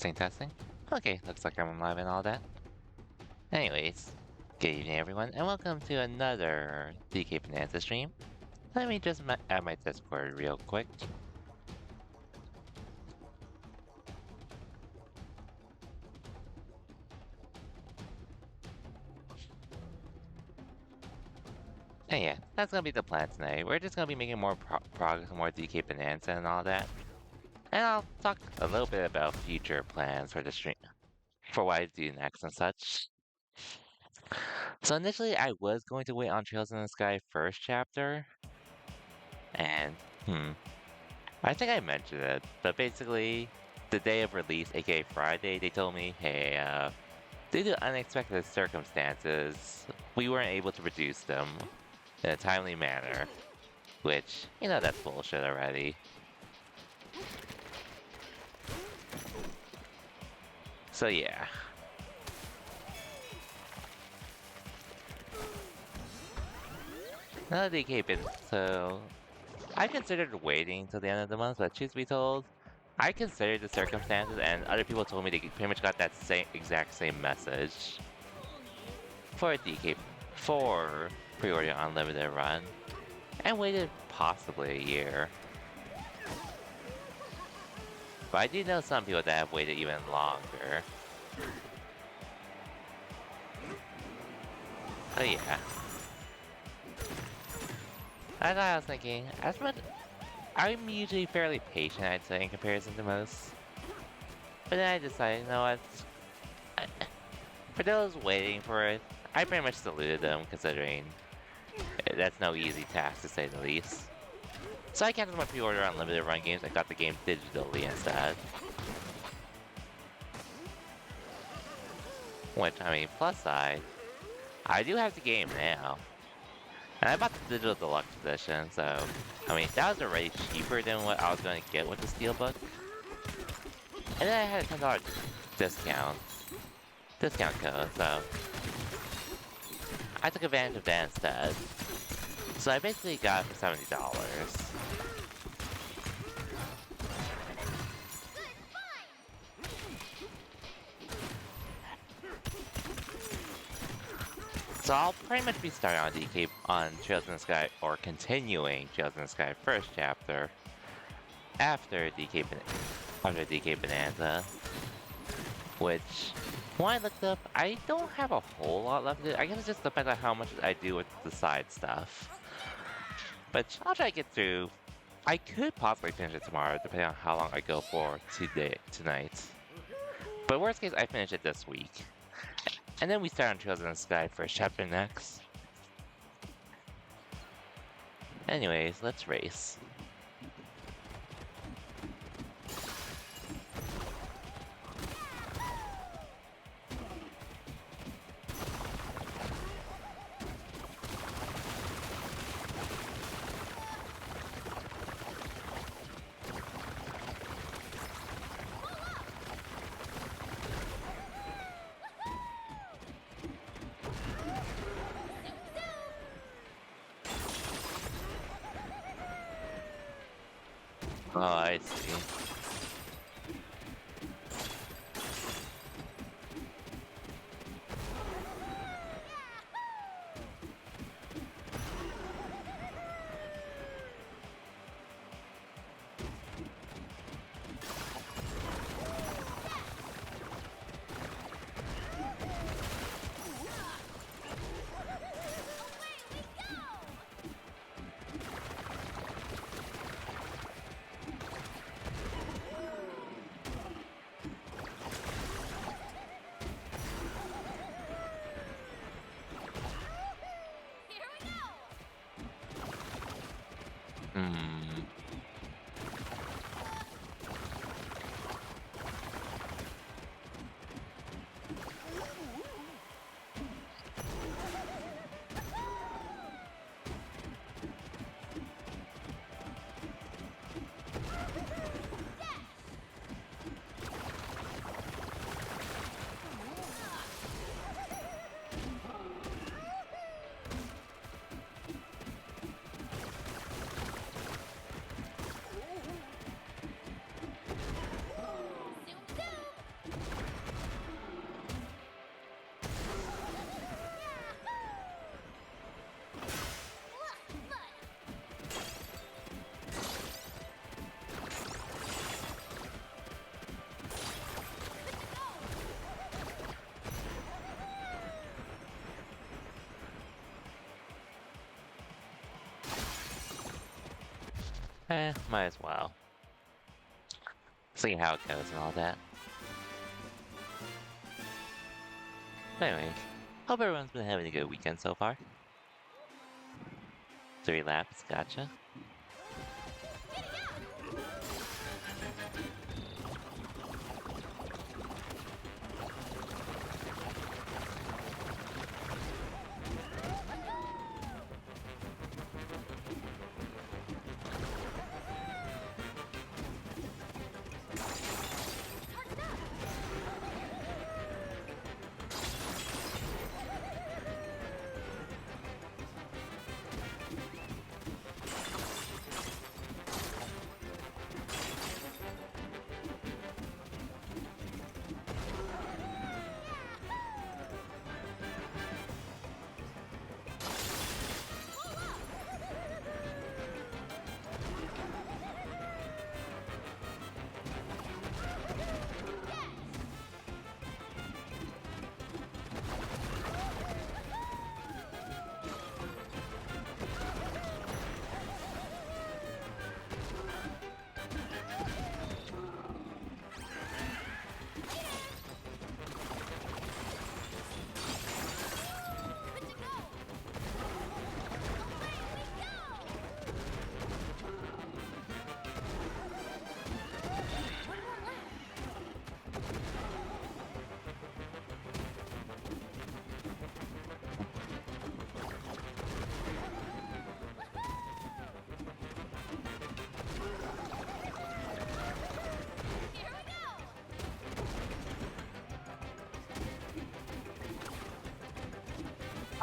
Testing, testing. Okay, looks like I'm live and all that. Anyways, good evening everyone, and welcome to another DK Bananza stream. Let me just add my Discord real quick. And yeah, that's gonna be the plan tonight. We're just gonna be making more progress, more DK Bananza and all that. And I'll talk a little bit about future plans for the stream, for what I do next and such. So initially, I was going to wait on Trails in the Sky first chapter, and I think I mentioned it, but basically, the day of release, aka Friday, they told me, hey, due to unexpected circumstances, we weren't able to produce them in a timely manner. Which, that's bullshit already. So yeah. Now that they keep it, so I considered waiting till the end of the month, but truth be told, I considered the circumstances, and other people told me they pretty much got that exact same message for a DK for pre-order unlimited run, and waited possibly a year. But I do know some people that have waited even longer. So yeah. As I was thinking, as much I'm usually fairly patient, I'd say, in comparison to most. But then I decided, you know what? For those waiting for it, I pretty much saluted them, considering that's no easy task to say the least. So I canceled my pre-order on limited run games. I got the game digitally instead. Which, I mean, plus side, I do have the game now. And I bought the digital deluxe edition, so, I mean, that was already cheaper than what I was going to get with the steelbook. And then I had a $10 discount code, so I took advantage of that instead. So I basically got it for $70. So I'll pretty much be starting on DK on Trails in the Sky, or continuing Trails in the Sky first chapter after DK Bananza, which when I looked up, I don't have a whole lot left. I guess it just depends on how much I do with the side stuff. But I'll try to get through. I could possibly finish it tomorrow, depending on how long I go for tonight. But worst case, I finish it this week. And then we start on Trails in the Sky first chapter next. Anyways, let's race. Oh, I see. Might as well. See how it goes and all that. But anyway, hope everyone's been having a good weekend so far. 3 laps, gotcha.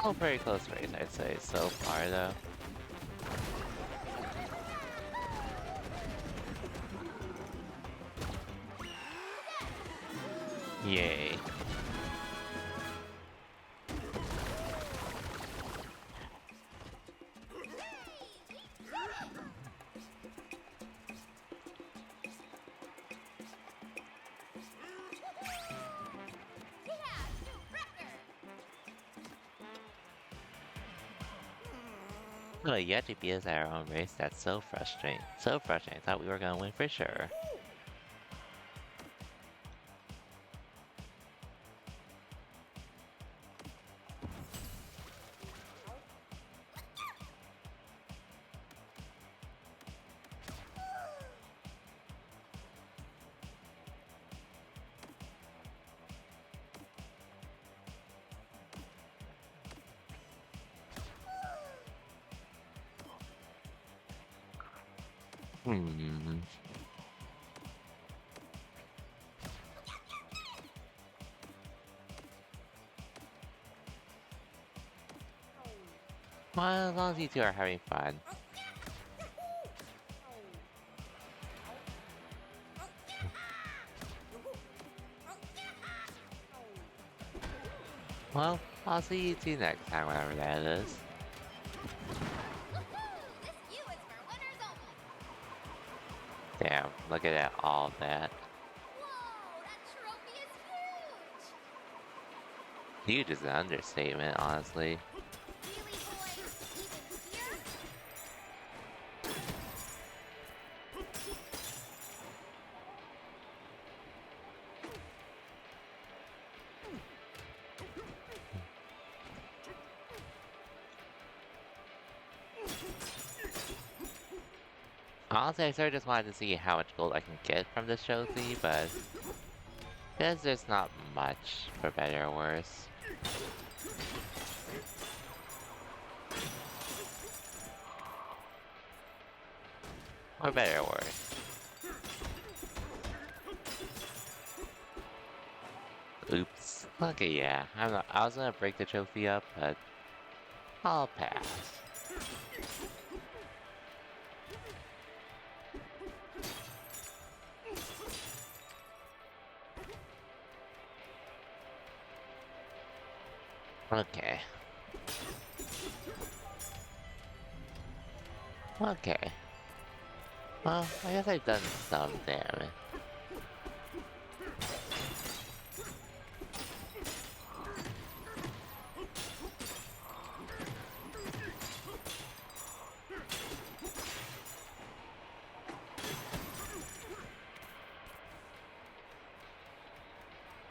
Oh, pretty close race, I'd say, so far, though. Yay. Oh, yet to beat us at our own race, that's so frustrating. So frustrating, thought we were gonna win for sure. Hmm. Well, as long as you two are having fun. Well, I'll see you two next time, whatever that is. Damn, look at that, all that. Huge is an understatement, honestly. Honestly, I sort of just wanted to see how much gold I can get from this trophy, but because there's not much, for better or worse. For better or worse. Oops. Okay, yeah, I was gonna break the trophy up, but I'll pass. Okay. Okay. Well, I guess I've done some damage.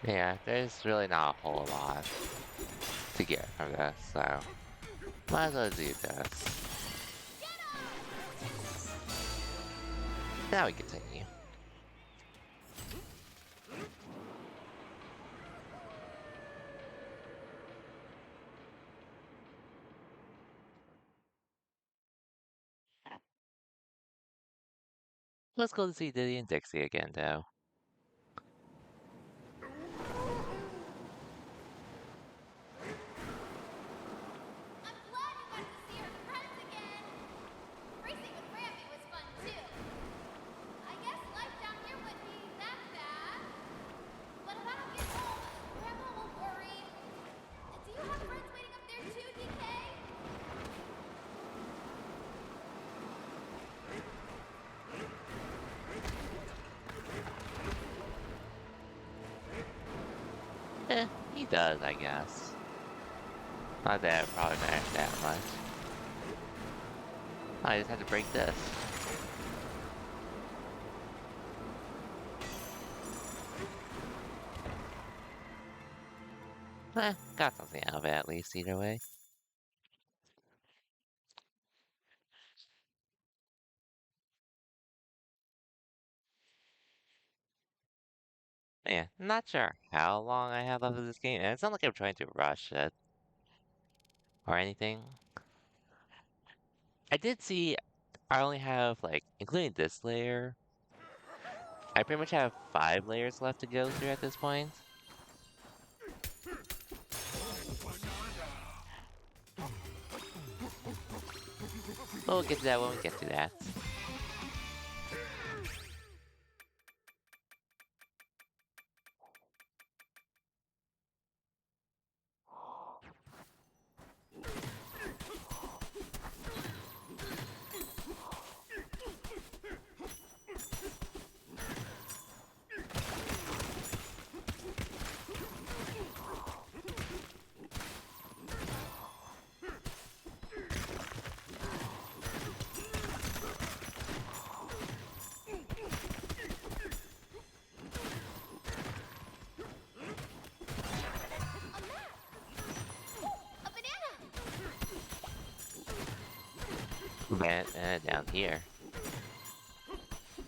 Yeah, there's really not a whole lot to get from this, so might as well do this. Now we continue. Let's go to see Diddy and Dixie again, though. I'm glad you got to see her friends again. Racing with Rammy was fun too. I guess life down here wouldn't be that bad. But if I don't get home, Grandma will worry. Do you have friends waiting up there too, DK? He does, I guess. Not that it probably matters that much. I just had to break this. Got something out of it at least, either way. Yeah, not sure how long I have left of this game, and it's not like I'm trying to rush it or anything. I did see I only have, like, including this layer, I pretty much have 5 layers left to go through at this point. But we'll get to that when we get to that. A map! A banana! And down here.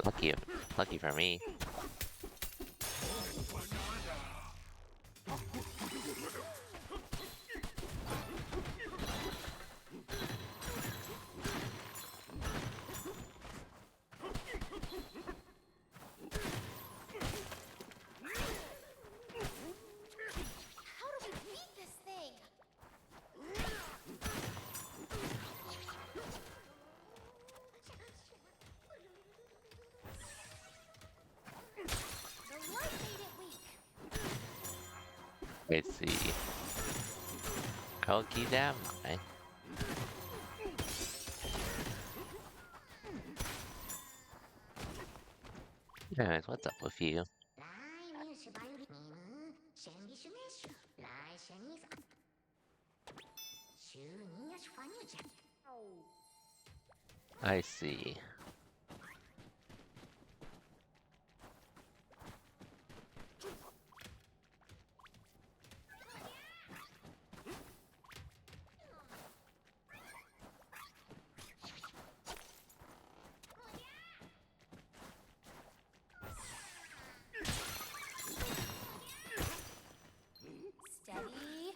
Lucky, lucky for me. How do we beat this thing? The light made it weak. Let's see. I'll keep that in mind. Anyways, what's up with you? I see. Steady.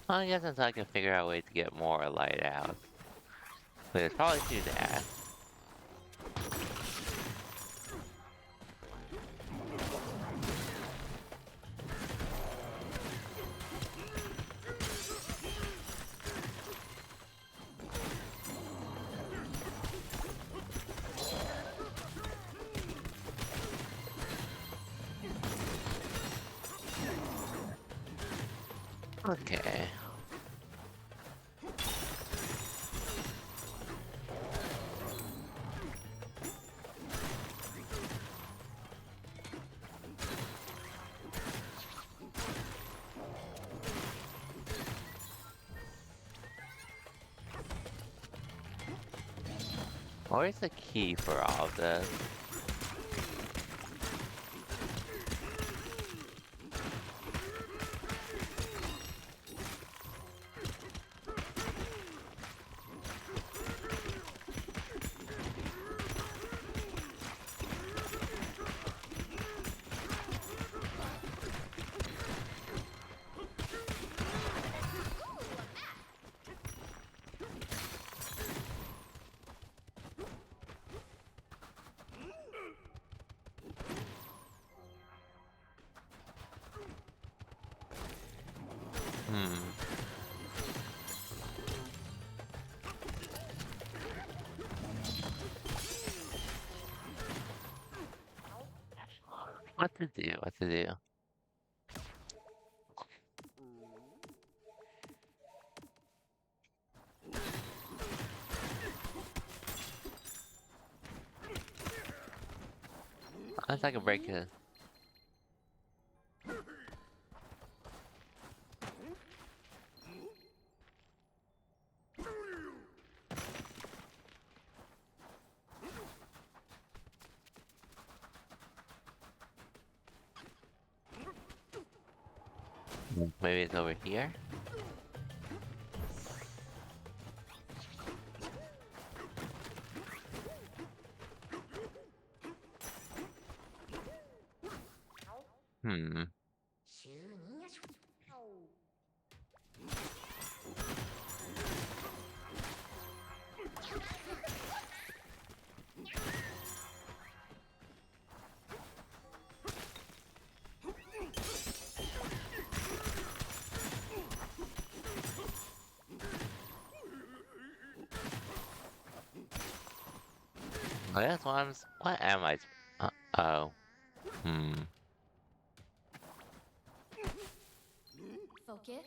Well, I guess until I can figure out a way to get more light out. But it's probably do that. Okay. Where's the key for all of this? Hmm. What to do? What to do? Unless I can break it. Maybe it's over here? Hmm. I guess what am I? Oh. Hmm. Focus.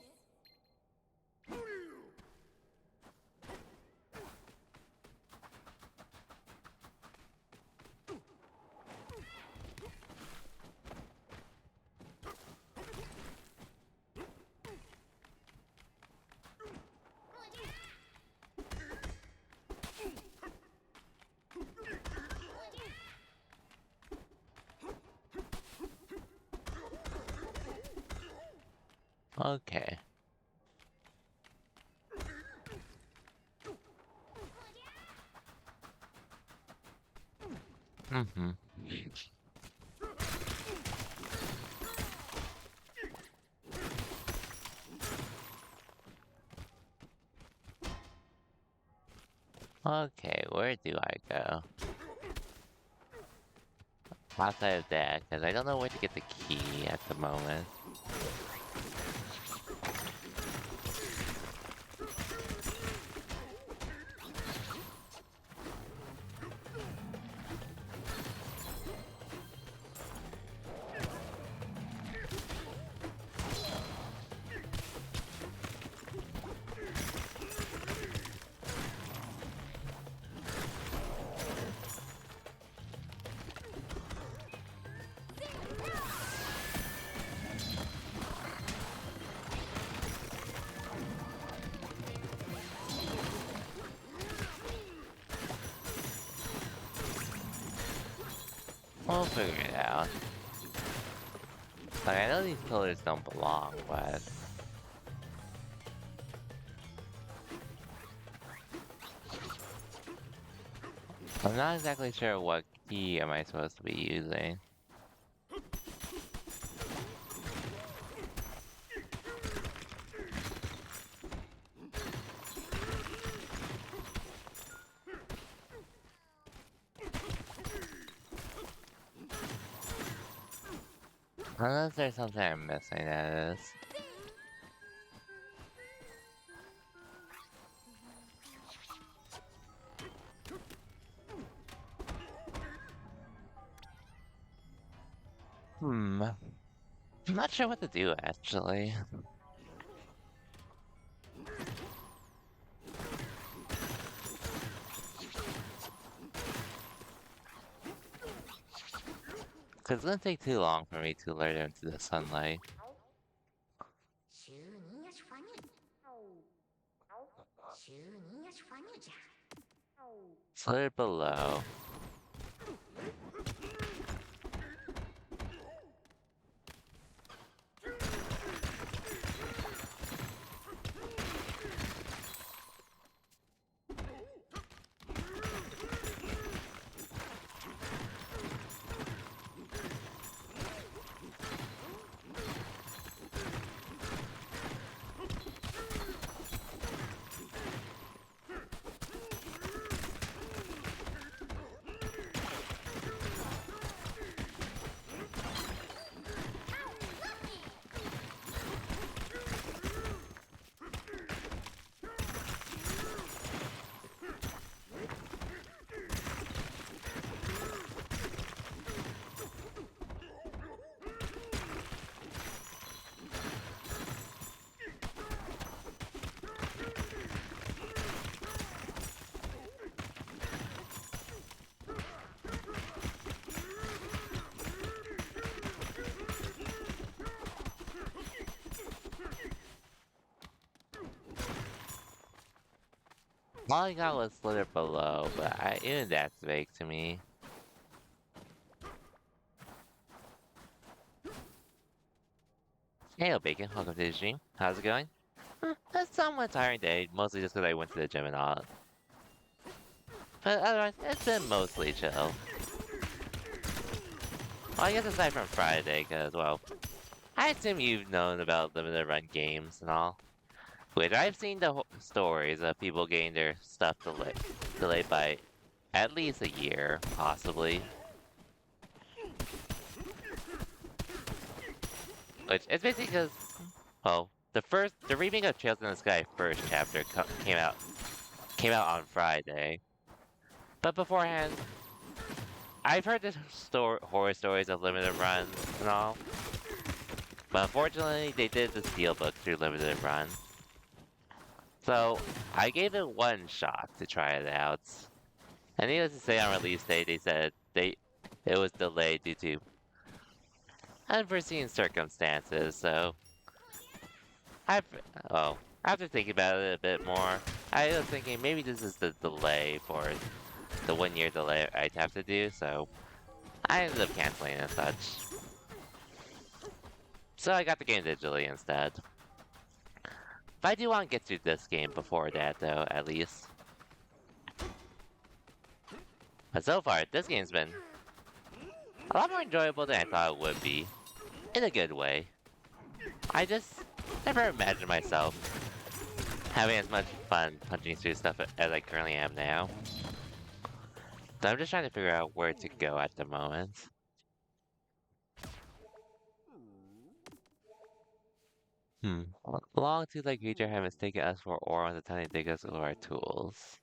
Okay. Mm-hmm. Okay, where do I go? Outside of that, because I don't know where to get the key at the moment. We'll figure it out. Like, I know these pillars don't belong, but... I'm not exactly sure what key am I supposed to be using. Unless there's something I'm missing, that is. Hmm. I'm not sure what to do, actually. Cause it's gonna take too long for me to lure them to the sunlight. Slither below. All I got was Slither below, but even that's vague to me. Hey, Bacon, welcome to the stream. How's it going? A somewhat tiring day, mostly just because I went to the gym and all. But otherwise, it's been mostly chill. Well, I guess aside from Friday, because, well, I assume you've known about limited run games and all. Which I've seen the stories of people getting their stuff delayed by at least a year, possibly. Which it's basically because, well, the remake of Trails in the Sky first chapter came out on Friday. But beforehand, I've heard the horror stories of limited runs and all. But unfortunately, they did the steelbook through limited run. So I gave it one shot to try it out. And needless to say, on release day, they said it was delayed due to unforeseen circumstances. So I've oh after thinking about it a bit more, I was thinking maybe this is the delay for the 1 year delay I'd have to do. So I ended up canceling and such. So I got the game digitally instead. But I do want to get through this game before that, though, at least. But so far, this game's been a lot more enjoyable than I thought it would be. In a good way. I just never imagined myself having as much fun punching through stuff as I currently am now. So I'm just trying to figure out where to go at the moment. Long tooth-like creature had mistaken us for ore on the tiny diggers of our tools.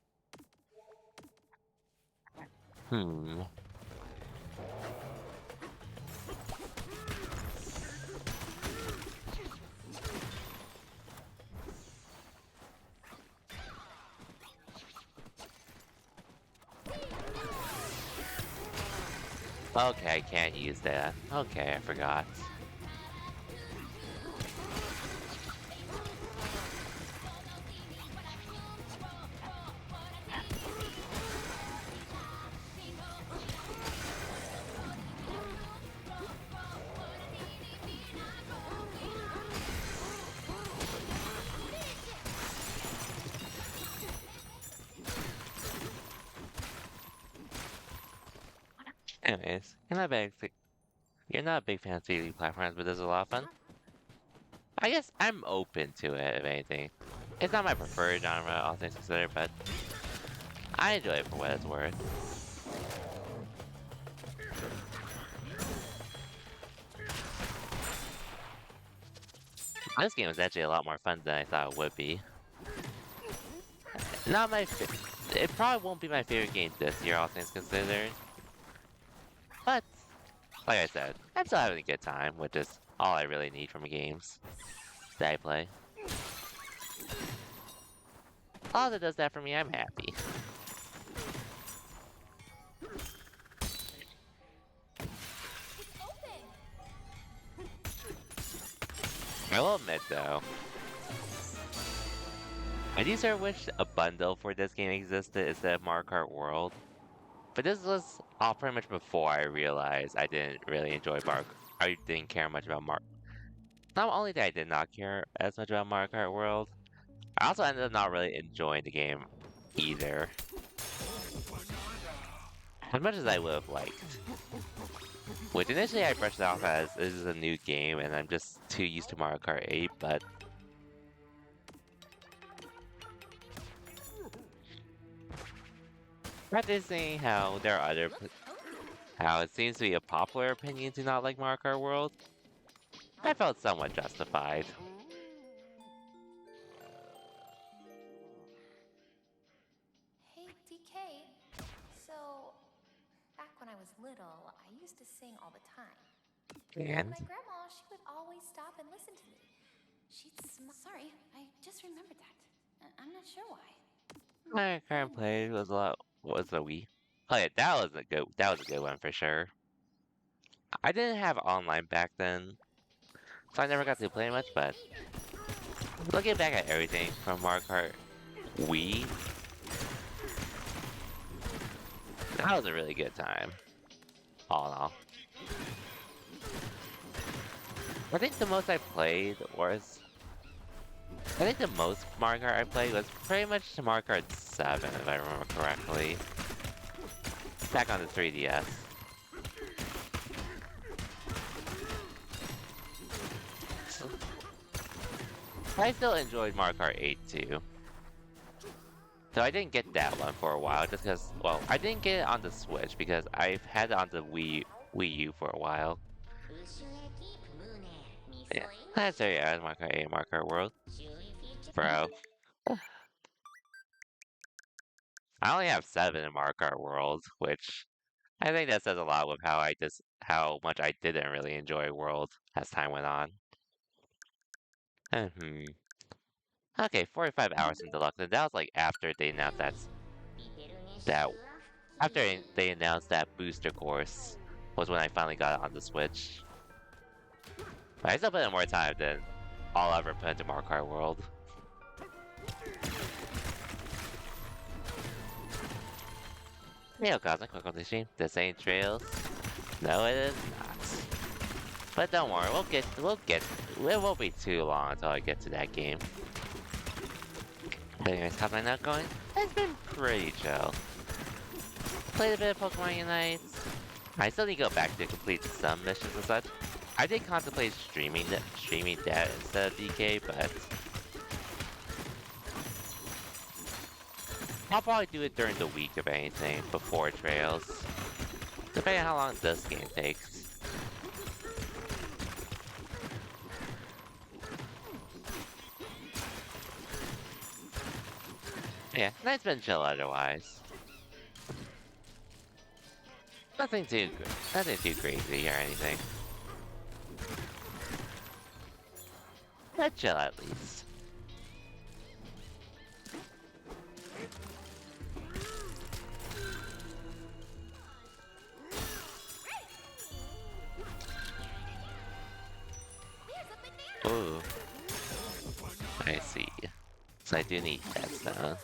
Okay, I can't use that. Okay, I forgot. Anyways, you're not a big fan of 3D platforms, but there's a lot of fun. I guess I'm open to it, if anything. It's not my preferred genre, all things considered, but I enjoy it for what it's worth. This game is actually a lot more fun than I thought it would be. Not my it probably won't be my favorite game this year, all things considered. But, like I said, I'm still having a good time, which is all I really need from games that I play. All that does that for me, I'm happy. I will admit though, I do sort of wish a bundle for this game existed instead of Mario Kart World. But this was all pretty much before I realized I didn't really enjoy Mario. I didn't care much about Mario. Not only that I did not care as much about Mario Kart World, I also ended up not really enjoying the game either, as much as I would have liked. Which initially I brushed it off as this is a new game and I'm just too used to Mario Kart 8, but after seeing how there are how it seems to be a popular opinion to not like Mario Kart World, I felt somewhat justified. Hey, DK. So, back when I was little, I used to sing all the time. And And my grandma, she would always stop and listen to me. She'd smile. Sorry, I just remembered that. I'm not sure why. my current play was a Wii. Oh yeah, that was a good one for sure. I didn't have online back then, so I never got to play much, but looking back at everything from Mario Kart Wii, that was a really good time. All in all. I think the most I played was I think the most Mario Kart I played was pretty much Mario Kart 7, if I remember correctly. Back on the 3DS. I still enjoyed Mario Kart 8 too. So I didn't get that one for a while just because, well, I didn't get it on the Switch because I've had it on the Wii U for a while. Yeah, that's very odd, Mario Kart 8, Mario Kart World. Bro, I only have 7 in Mario Kart World, which I think that says a lot with how much I didn't really enjoy World as time went on. Hmm. Okay, 45 hours in Deluxe, and that was like after they announced that after they announced that booster course was when I finally got it on the Switch. But I still put in more time than I'll ever put into Mario Kart World. Hey, Cosmic, welcome to the stream. This ain't Trails. No, it is not. But don't worry, it won't be too long until I get to that game. But anyways, how's my night going? It's been pretty chill. Played a bit of Pokemon Unite. I still need to go back to complete some missions and such. I did contemplate streaming that instead of DK, but I'll probably do it during the week if anything, before Trails. Depending on how long this game takes. Yeah, night's been chill otherwise. Nothing too crazy or anything. But chill at least. Ooh, I see. So I do need that stone.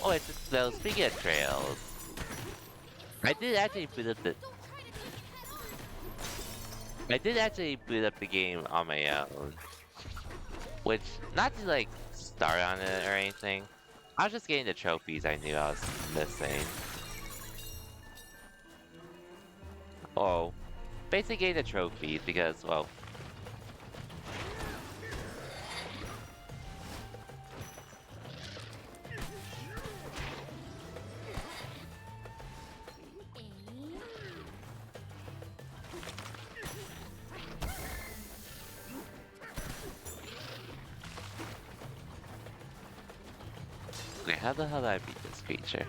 Oh, so speaking of Trails, I did actually boot up the I did actually boot up the game on my own. Which, not to like start on it or anything, I was just getting the trophies I knew I was missing. Oh, basically getting the trophies because, well, Okay, how the hell did I beat this creature?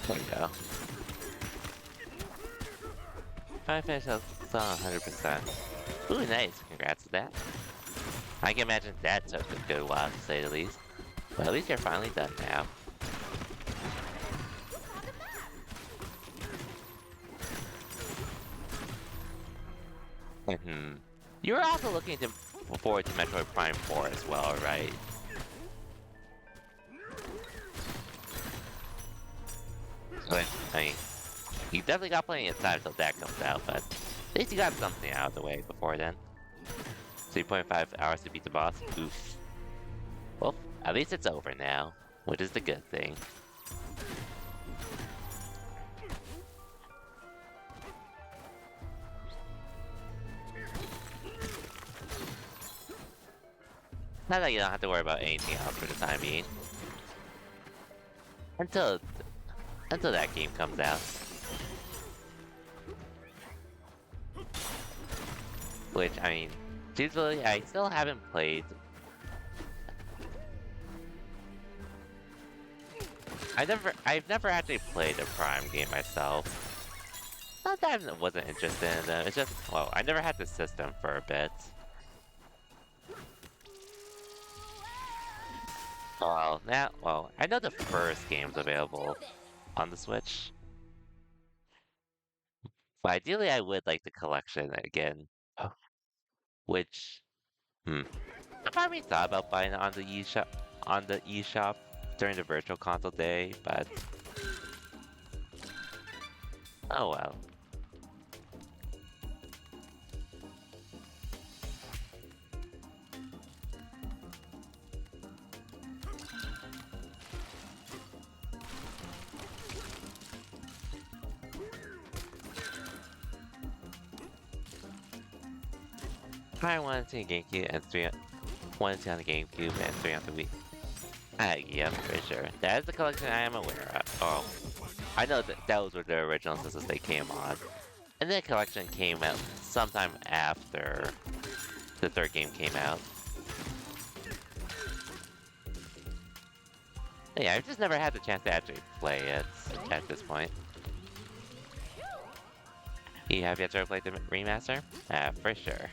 There we go. Finally finished up 100%. Ooh, nice. Congrats to that. I can imagine that took a good while, to say the least. But at least you're finally done now. Hmm. You were also looking forward to Metroid Prime 4 as well, right? But, I mean, you definitely got plenty of time till that comes out, but at least you got something out of the way before then. 3.5 hours to beat the boss? Oof. Well, at least it's over now, which is the good thing. Now that you don't have to worry about anything else for the time being. Until that game comes out. Which, I mean, truthfully, I still haven't played. I've never actually played a Prime game myself. Not that I wasn't interested in them, it's just, well, I never had the system for a bit. Well, I know the first game's available on the Switch. But ideally, I would like the collection again. Oh. Which, I probably thought about buying it on the eShop during the Virtual Console day, but oh well. I wanted to GameCube and wanted to on the GameCube and 3 on the Wii. Yeah, for sure. That is the collection I am aware of. Oh, I know that those were the original systems they came on. And the collection came out sometime after the third game came out. Yeah, I've just never had the chance to actually play it at this point. You have yet to play the remaster? For sure.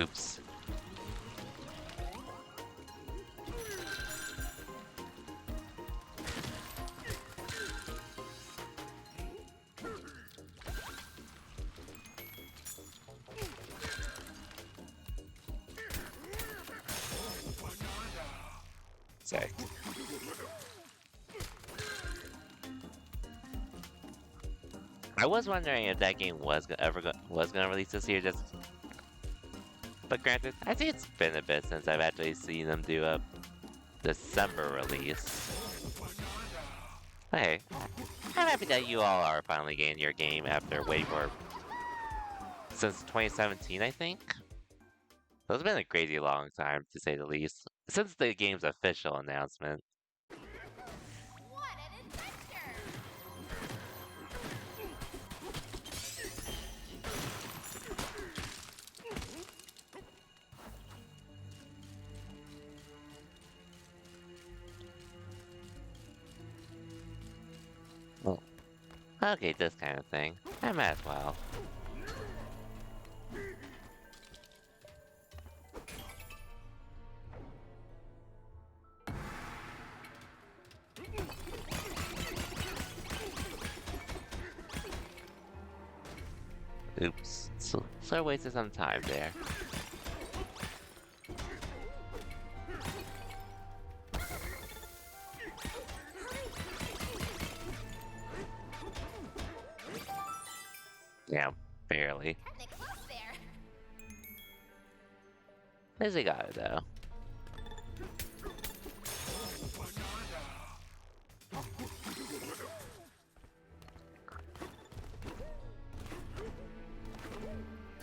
Oops. Sick. I was wondering if that game was gonna release this year. But granted, I think it's been a bit since I've actually seen them do a December release. Hey, I'm happy that you all are finally getting your game after waiting for since 2017, I think. So it's been a crazy long time, to say the least, since the game's official announcement. What an adventure! Oh. Okay, this kind of thing. I might as well. Oops. So I wasted some time there. Yeah, barely. Kinda close there. At least I got it, though.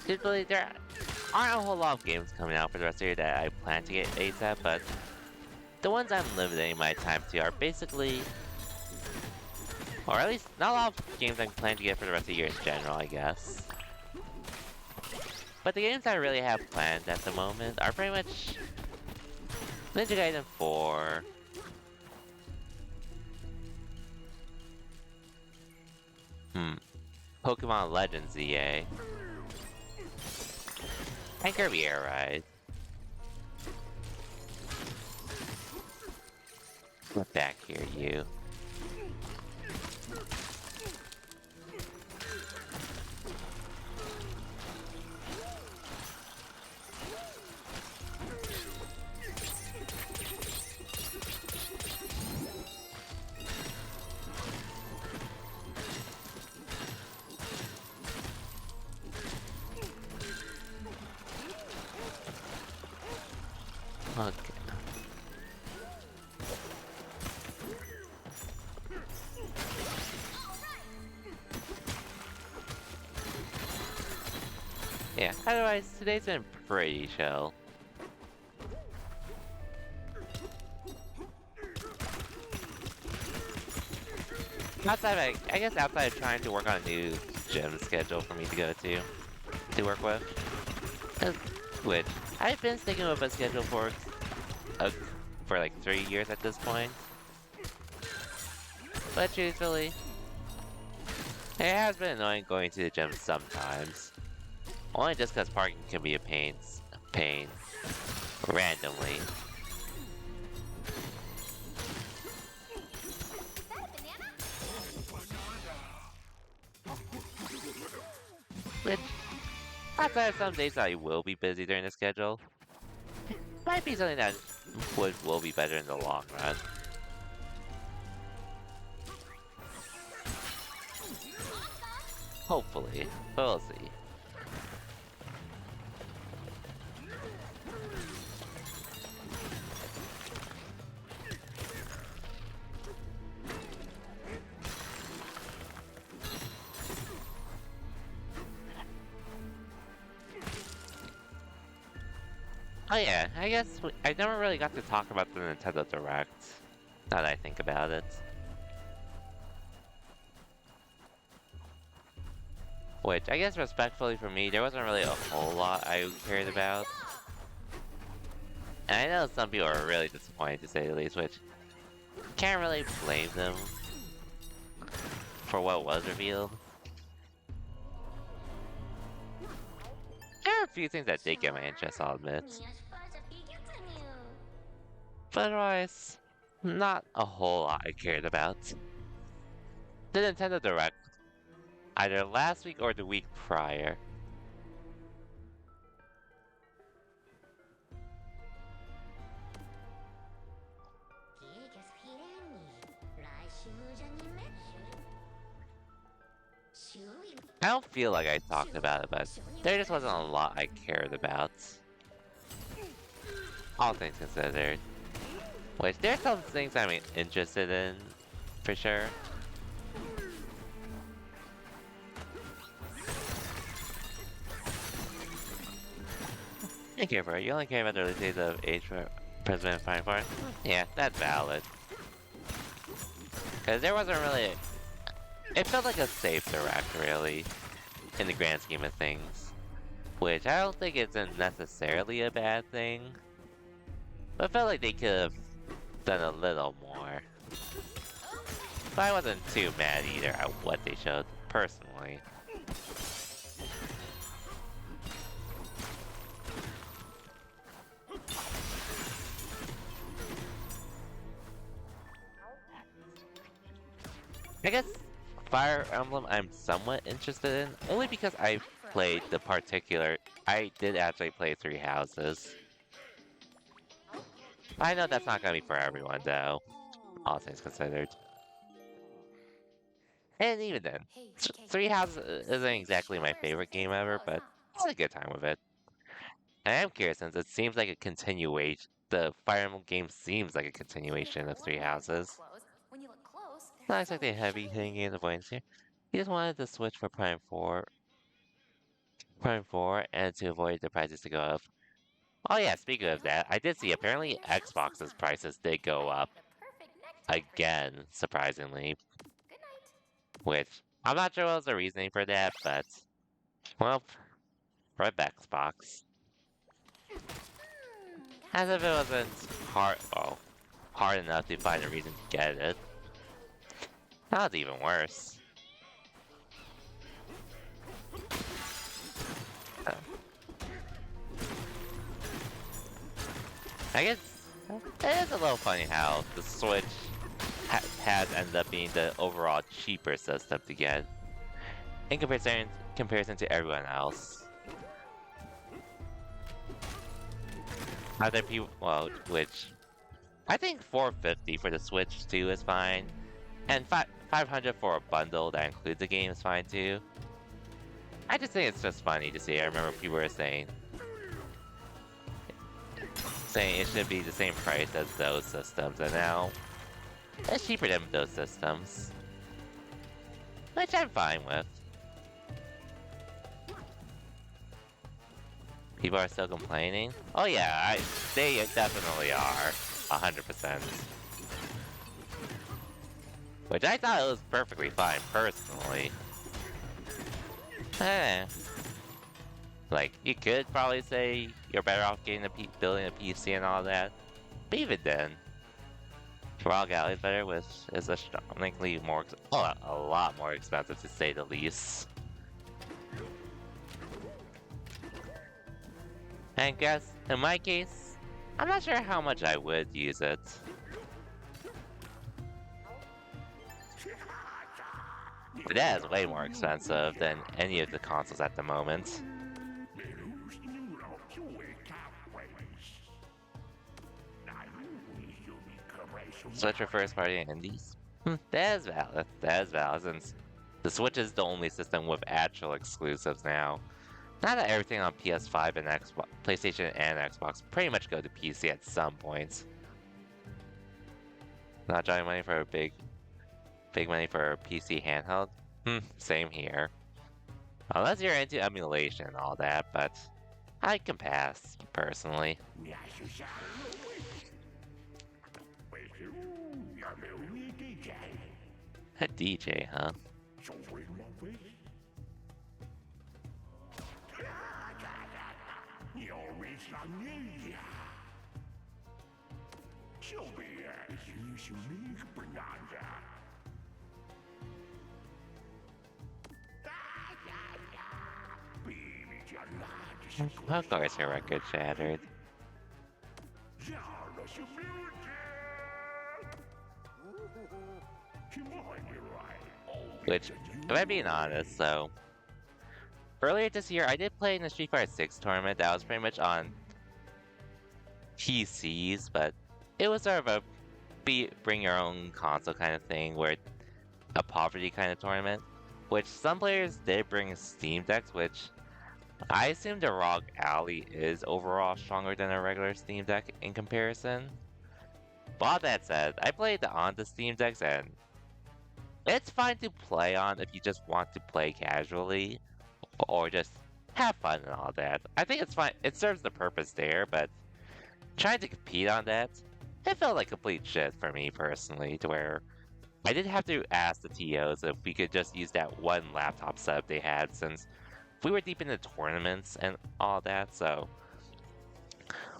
Truthfully, there aren't a whole lot of games coming out for the rest of the year that I plan to get ASAP, but the ones I'm limiting my time to are basically, or at least not a lot of games I plan to get for the rest of the year in general, I guess. But the games I really have planned at the moment are pretty much Ninja Gaiden 4, hmm, Pokemon Legends EA, and Kirby Air Ride. Get back here, you. Okay. Yeah, otherwise, today's been pretty chill. I guess outside of trying to work on a new gym schedule for me to go to work with. Uh, Which, I've been sticking with a schedule uh, for like 3 years at this point. But truthfully, it has been annoying going to the gym sometimes. Only just because parking can be a pain, randomly. Is that a banana? Which, outside of some days I will be busy during the schedule, might be something that will be better in the long run. Hopefully, but we'll see. Oh yeah, I guess I never really got to talk about the Nintendo Direct, now that I think about it. Which, I guess respectfully for me, there wasn't really a whole lot I cared about. And I know some people are really disappointed to say the least, which can't really blame them for what was revealed. There are a few things that did get my interest, I'll admit. But otherwise, not a whole lot I cared about. The Nintendo Direct, either last week or the week prior. I don't feel like I talked about it, but there just wasn't a lot I cared about. All things considered. Which, there's some things I'm interested in, for sure. Thank you, bro. You only care about the early days of age for President Fine Farm? Yeah, that's valid. Because there wasn't really... It felt like a safe direct, really, in the grand scheme of things. Which I don't think isn't necessarily a bad thing. But I felt like they could have done a little more. But I wasn't too mad either at what they showed, personally. I guess Fire Emblem I'm somewhat interested in, only because I played the particular... I did actually play Three Houses. I know that's not gonna be for everyone, though, all things considered. And even then, Three Houses isn't exactly my favorite game ever, but it's a good time with it. And I am curious since it seems like a continuation. The Fire Emblem game seems like a continuation of Three Houses. When you look close, Not exactly heavy hitting games of points here. He just wanted to switch for Prime 4. Point 4, and to avoid the prices to go up. Oh yeah, speaking of that, I did see Better go to apparently your show Xbox's sometime. prices did go I'd up be the perfect necktie for you. again, surprisingly, Good night. which I'm not sure what was the reasoning for that, but well, right back Xbox. As That's a if it good wasn't hard, well, hard enough to find a reason to get it. That was even worse. Uh, I guess it is a little funny how the Switch has ended up being the overall cheaper system to get in comparison to everyone else. Other people, well, which I think 450 for the Switch too is fine, and 500 for a bundle that includes the game is fine too. I just think it's just funny to see. I remember people were saying it should be the same price as those systems, and now it's cheaper than those systems, which I'm fine with. People are still complaining. Oh yeah, they definitely are, 100%. Which I thought it was perfectly fine personally. Eh. Like, you could probably say you're better off getting building a PC and all that. But even then, Raw Galley's better, which is astronomically a lot more expensive to say the least. And guess, in my case, I'm not sure how much I would use it. But that is way more expensive than any of the consoles at the moment. Switch for first party and indies? That is valid. That is valid since the Switch is the only system with actual exclusives now. Not that everything on PS5 and Xbox, PlayStation and Xbox pretty much go to PC at some points. Not drawing money for a big money for a PC handheld? Same here. Unless you're into emulation and all that, but I can pass, personally. A DJ, huh? Of course her record shattered. Which, if I'm being honest, so earlier this year I did play in the Street Fighter 6 tournament that was pretty much on PCs, but it was sort of a bring your own console kind of thing, where a poverty kind of tournament, which some players did bring Steam Decks, which I assume the ROG Ally is overall stronger than a regular Steam Deck in comparison. But all that said, I played on the Steam Decks and it's fine to play on if you just want to play casually or just have fun and all that. I think it's fine. It serves the purpose there, but trying to compete on that, it felt like complete shit for me personally, to where I did have to ask the TOs if we could just use that one laptop setup they had, since we were deep into tournaments and all that, so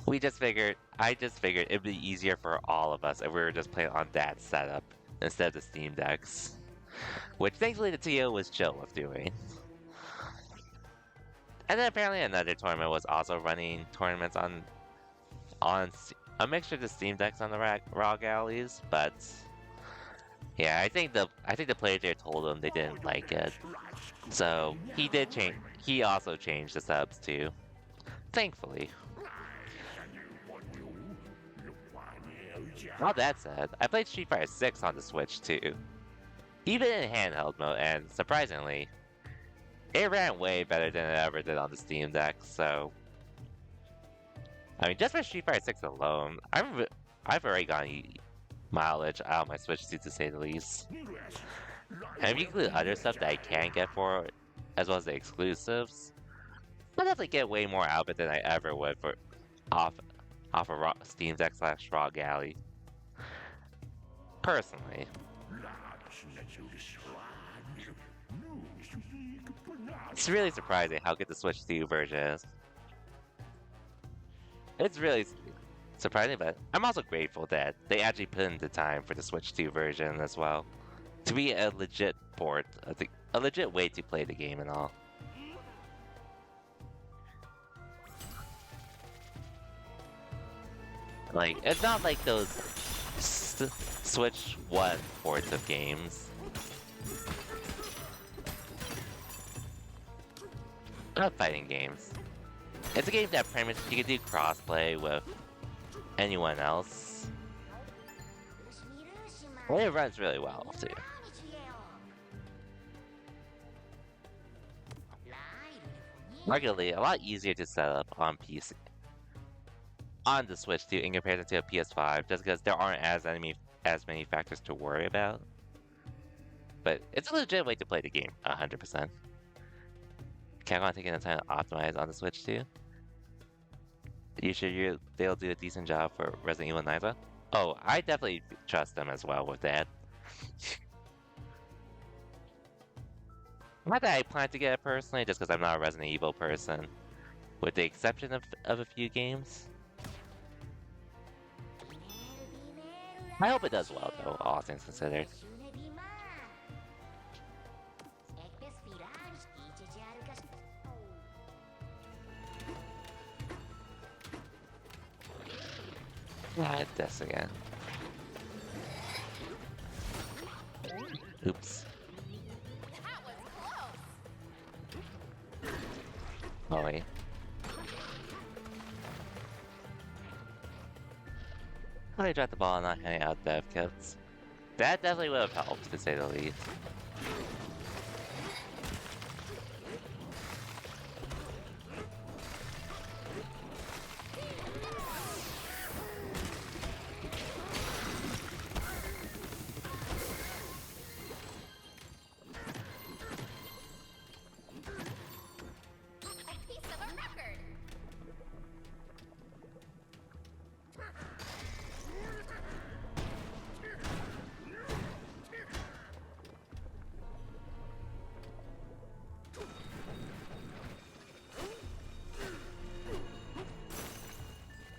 I just figured it'd be easier for all of us if we were just playing on that setup instead of the Steam Decks. Which thankfully the TO was chill with doing. And then apparently another tournament was also running tournaments on a mixture of the Steam Decks on the ROG Alleys, but yeah, I think the player there told them they didn't like it. So he did change. He also changed the subs too. Thankfully. All that said, I played Street Fighter 6 on the Switch too. Even in handheld mode, and surprisingly, it ran way better than it ever did on the Steam Deck, so I mean, just for Street Fighter 6 alone, I've already gotten mileage out of my Switch to say the least. And if you include other stuff that I can get for it, as well as the exclusives, I'll definitely get way more out of it than I ever would for off off of Steam Deck/Raw Galley. Personally, it's really surprising how good the Switch 2 version is. It's really surprising, but I'm also grateful that they actually put in the time for the Switch 2 version as well to be a legit port, a legit way to play the game and all. Like, it's not like those Switch 1 ports of games. Not fighting games. It's a game that pretty much you can do crossplay with anyone else. And it runs really well, too. Arguably, a lot easier to set up on PC. On the Switch 2 in comparison to a PS5, just because there aren't as many factors to worry about. But it's a legit way to play the game, 100%. Capcom taking the time to optimize on the Switch 2. You sure they'll do a decent job for Resident Evil 9? Oh, I definitely trust them as well with that. Not that I plan to get it personally, just because I'm not a Resident Evil person, with the exception of a few games. I hope it does well, though, all things considered. This again. Oops. That was close. Oh, wait. I dropped the ball and not handing out dev kits. That definitely would have helped, to say the least. A piece of a record.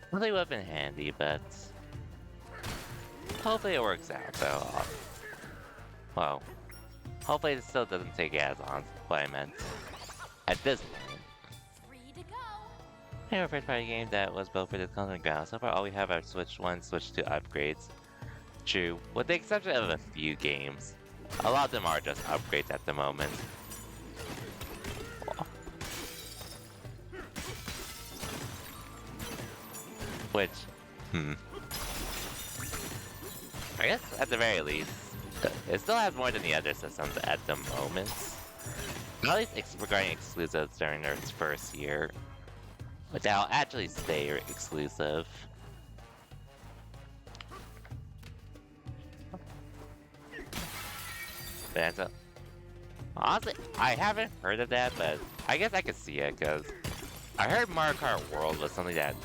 Well, they would have been handy, but hopefully it works out, though. Well, hopefully it still doesn't take as long as what I meant at this point. 3 to go. Hey, our first party game that was built for this console ground. So far, all we have are Switch 1, Switch 2 upgrades. True, with the exception of a few games. A lot of them are just upgrades at the moment. Which, I guess at the very least, it still has more than the other systems at the moment. At least regarding exclusives during its first year. But they'll actually stay exclusive. Bananza. Honestly, I haven't heard of that, but I guess I could see it, because I heard Mario Kart World was something that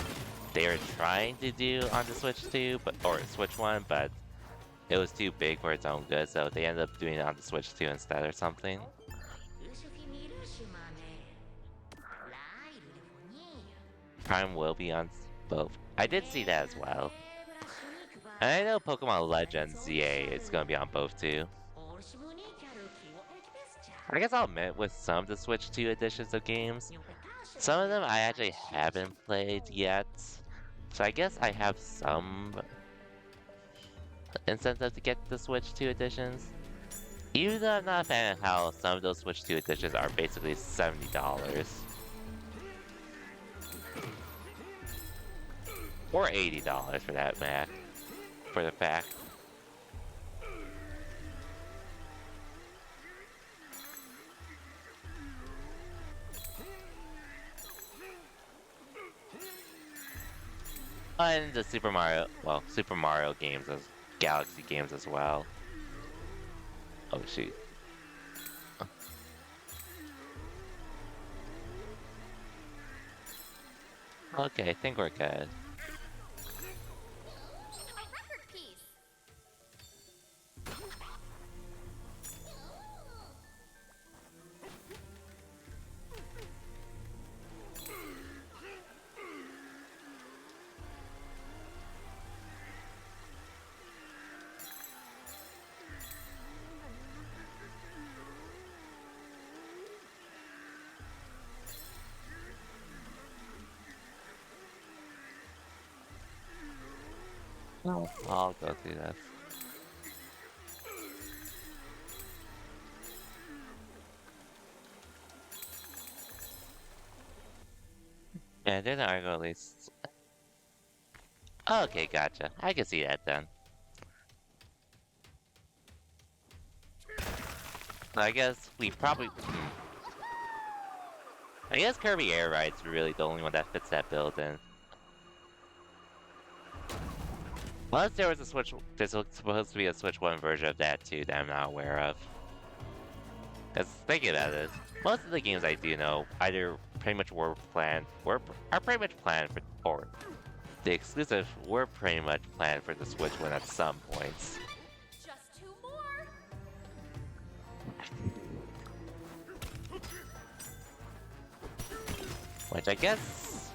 they were trying to do on the Switch 2, or Switch 1, but it was too big for its own good, so they ended up doing it on the Switch 2 instead or something. Prime will be on both. I did see that as well. And I know Pokemon Legends ZA is going to be on both too. I guess I'll admit, with some of the Switch 2 editions of games, some of them I actually haven't played yet. So I guess I have some incentive to get the Switch 2 editions. Even though I'm not a fan of how some of those Switch 2 editions are basically $70. Or $80 for that fact. For the fact. And the Super Mario games as Galaxy games as well. Oh shoot. Okay, I think we're good. A record piece. No. I'll go through this. Yeah, there's an article at least. Okay, gotcha. I can see that then. I guess we probably. I guess Kirby Air Ride's really the only one that fits that build in. Unless there was a Switch, there's supposed to be a Switch 1 version of that too that I'm not aware of. Because thinking about it, most of the games I do know either pretty much were planned, are pretty much planned for, or the exclusive were pretty much planned for the Switch 1 at some points. Just two more. Which I guess,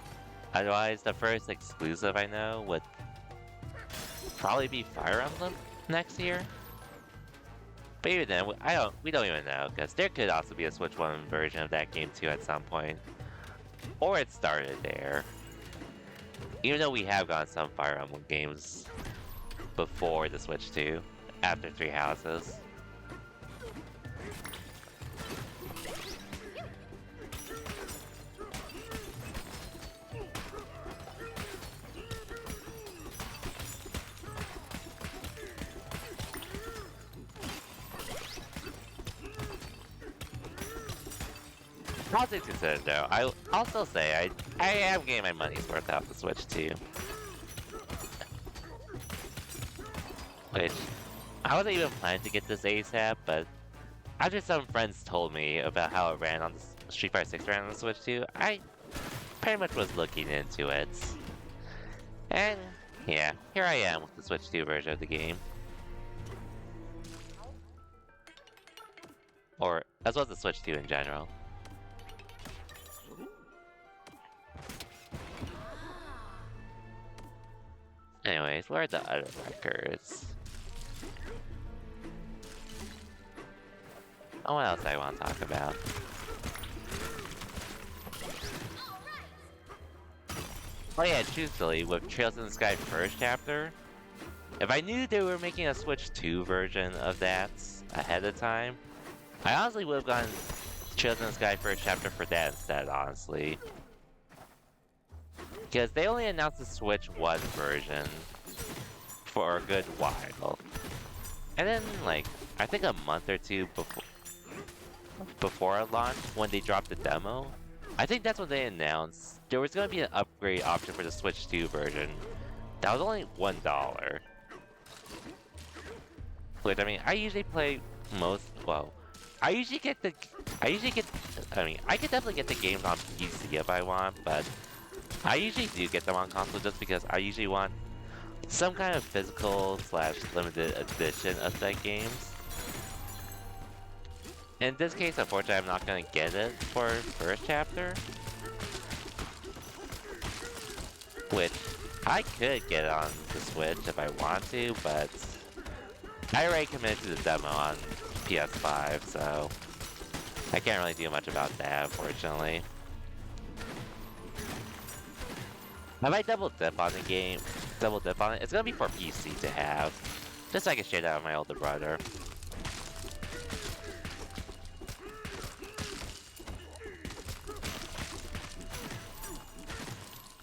otherwise the first exclusive I know would probably be Fire Emblem next year. But even then, we don't even know, because there could also be a Switch 1 version of that game too at some point. Or it started there. Even though we have gotten some Fire Emblem games before the Switch 2, after Three Houses. All things considered though, I'll still say I am getting my money's worth out the Switch 2. Which, I wasn't even planning to get this ASAP, but after some friends told me about how it ran on the Street Fighter 6 ran on the Switch 2, I pretty much was looking into it. And yeah, here I am with the Switch 2 version of the game. Or, as well as the Switch 2 in general. Anyways, where are the other records? Oh, what else I want to talk about? Oh yeah, truthfully, with Trails in the Sky first chapter, if I knew they were making a Switch 2 version of that ahead of time, I honestly would have gotten Trails in the Sky first chapter for that instead, honestly. Because they only announced the Switch 1 version for a good while. And then, like, I think a month or two before it launched, when they dropped the demo, I think that's when they announced there was going to be an upgrade option for the Switch 2 version. That was only $1. Which, I mean, I usually play well, I usually get, I mean, I could definitely get the games on PC if I want, but I usually do get them on console just because I usually want some kind of physical / limited edition of that games. In this case, unfortunately, I'm not gonna get it for first chapter. Which, I could get it on the Switch if I want to, but I already committed to the demo on PS5, so I can't really do much about that, unfortunately. I might double dip on the game, it's gonna be for PC to have, just so I can share that with my older brother.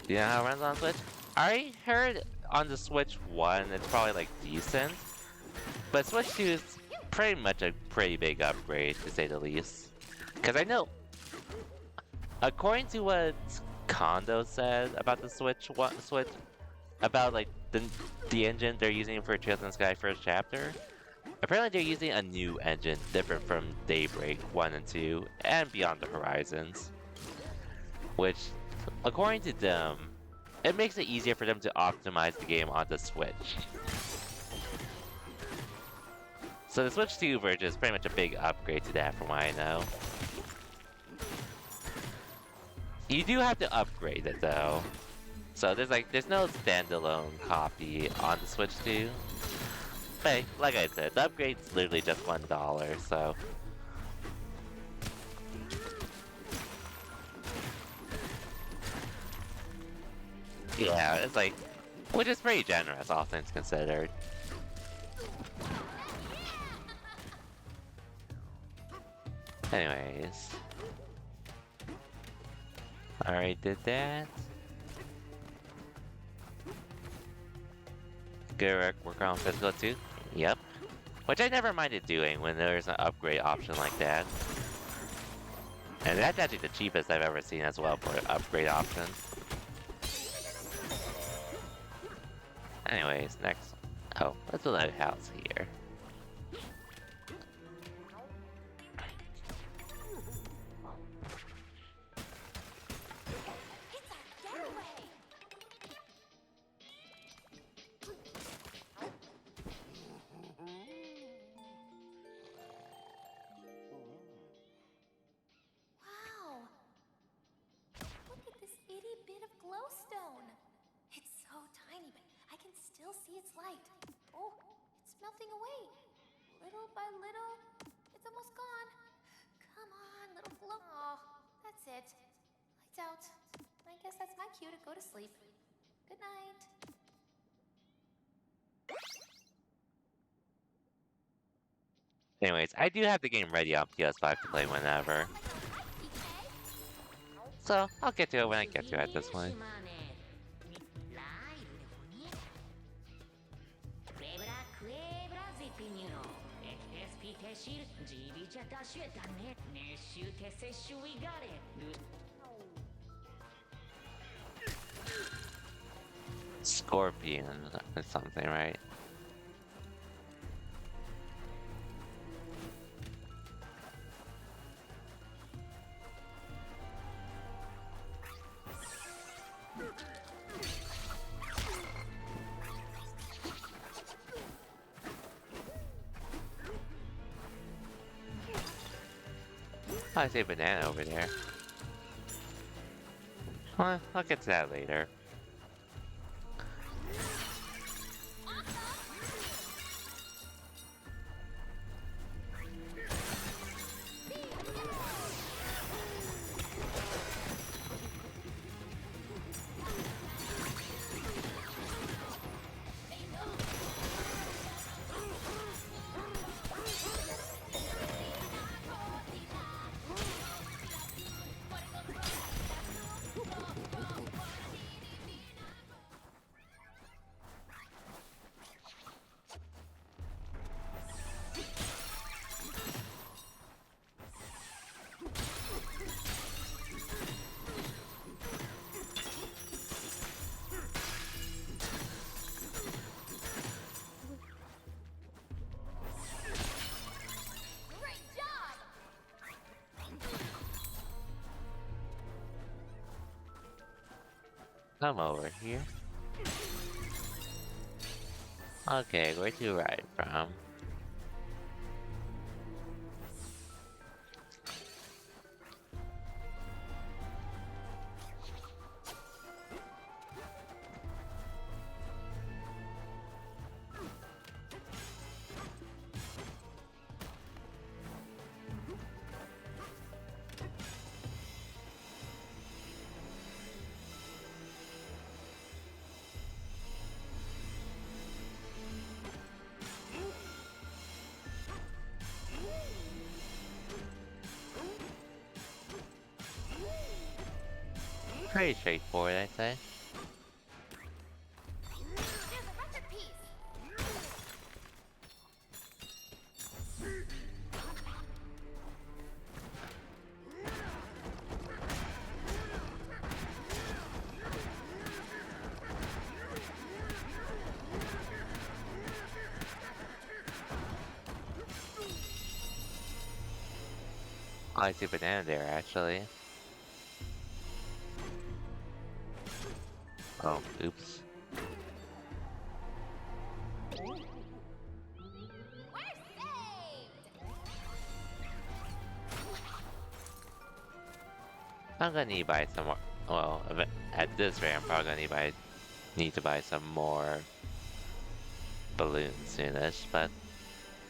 Do you know how it runs on Switch? I heard on the Switch 1 it's probably like decent, but Switch 2 is pretty much a pretty big upgrade to say the least. Cause I know, according to what Kondo said about the Switch, about like the engine they're using for Trails in the Sky first chapter, apparently they're using a new engine different from Daybreak 1 and 2 and Beyond the Horizons. Which According to them, it makes it easier for them to optimize the game on the Switch. So the Switch 2 version is pretty much a big upgrade to that from what I know. You do have to upgrade it though. So there's no standalone copy on the Switch 2. But hey, like I said, the upgrade's literally just $1, so. Yeah, it's like, which is pretty generous, all things considered. Anyways. Alright, did that. Good work on physical too? Yep. Which I never minded doing when there's an upgrade option like that. And that's actually the cheapest I've ever seen as well for upgrade options. Anyways, next. Oh, let's build a house here. It's our getaway! Wow! Look at this itty bit of glowstone! It's so tiny, but I can still see its light. Oh, it's melting away. Little by little, it's almost gone. Come on, little glow. Oh, that's it. Lights out. I guess that's my cue to go to sleep. Good night. Anyways, I do have the game ready on PS5 to play whenever. So, I'll get to it when I get to it at this point. Scorpion or something, right? Oh, I see a banana over there. Well, I'll get to that later. Great job! Come over here. Okay, where to ride from? Pretty straightforward, I'd say. There's a record piece! Oh, I see a banana there, actually. Oh, oops. We're saved! I'm gonna need to buy some more. Well, at this rate, I'm probably gonna need to buy some more balloons soonish, but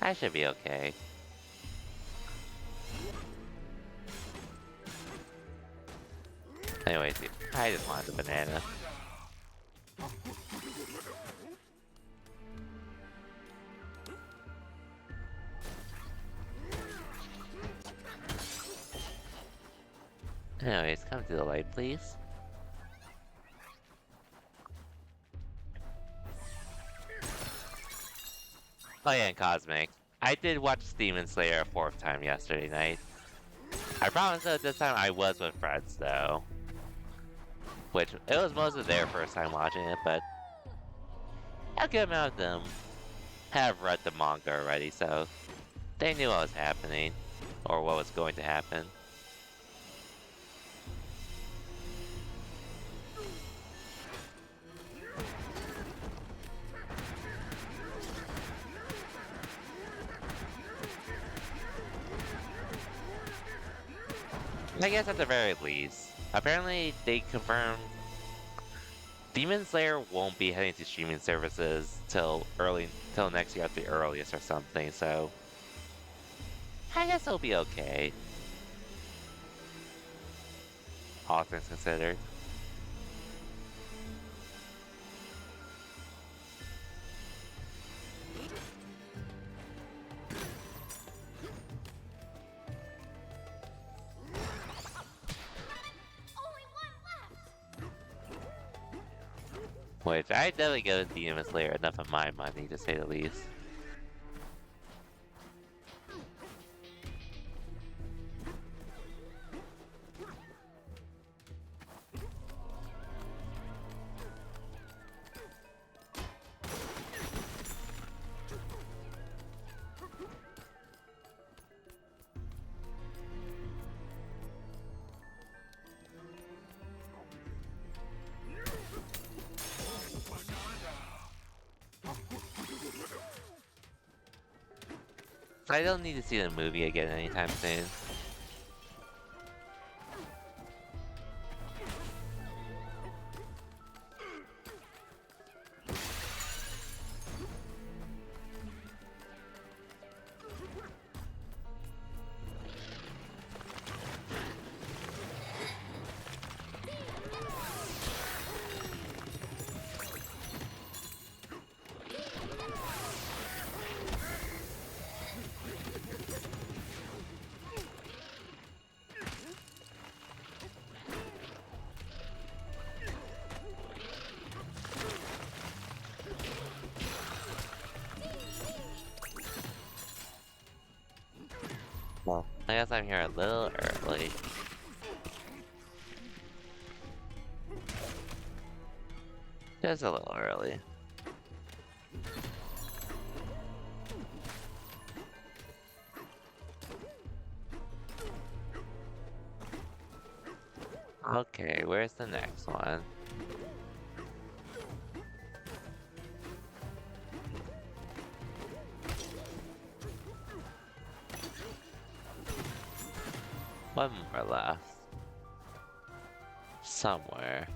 I should be okay. Anyways, I just wanted the banana. Anyways, come to the light, please. Oh yeah, and Cosmic. I did watch Demon Slayer a fourth time yesterday night. I promise that this time I was with friends though. Which, it was mostly their first time watching it, but a good amount of them have read the manga already, so they knew what was happening, or what was going to happen. I guess at the very least. Apparently, they confirmed Demon Slayer won't be heading to streaming services till next year at the earliest or something, so I guess it'll be okay. All things considered. Only one left! Which I definitely give Demon Slayer enough of my money to say the least. I don't need to see the movie again anytime soon. Well, I guess I'm here a little early. Just a little early. Okay, where's the next one? One more left. Somewhere.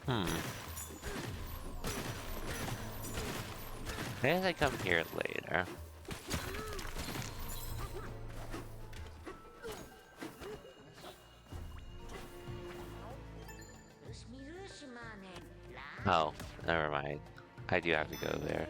Hmm. Maybe I come here later. Oh, Never mind. I do have to go there.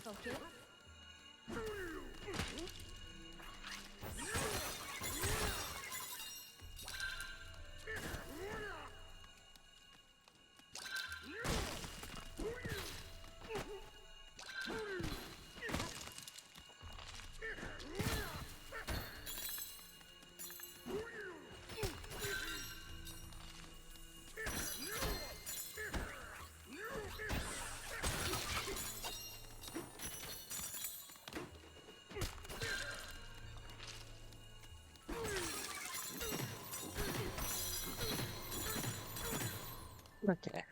Focus. Okay.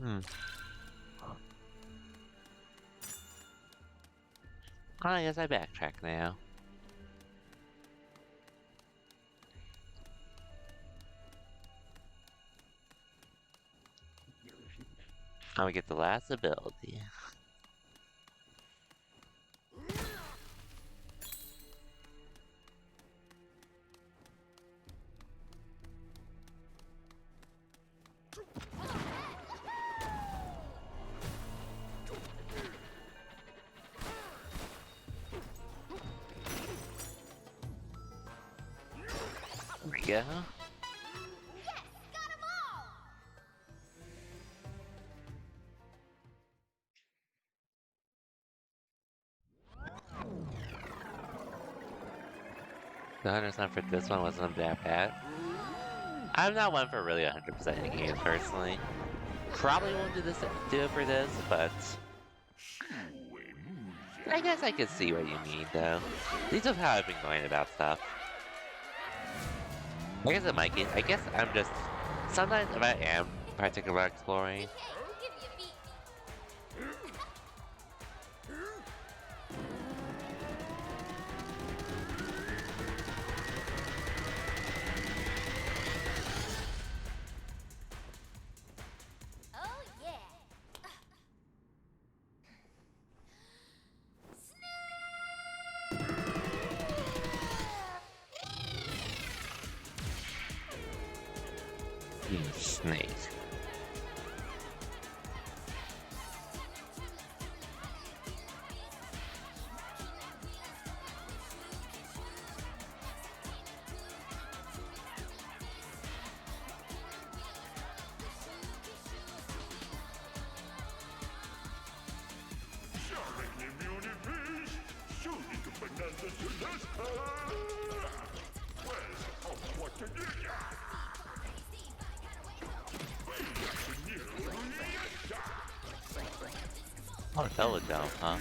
Hmm. I guess I backtrack now. I'm gonna get the last ability. There we go. Yes, got 'em all. The 100% for this one wasn't that bad. I'm not one for really 100% games personally. Probably won't do it for this, but I guess I could see what you mean though. At least of how I've been going about stuff. I guess in my case, I guess I'm just sometimes if I am particular about exploring, DK, give me a beat. Oh yeah. snake. Oh, double jump, huh?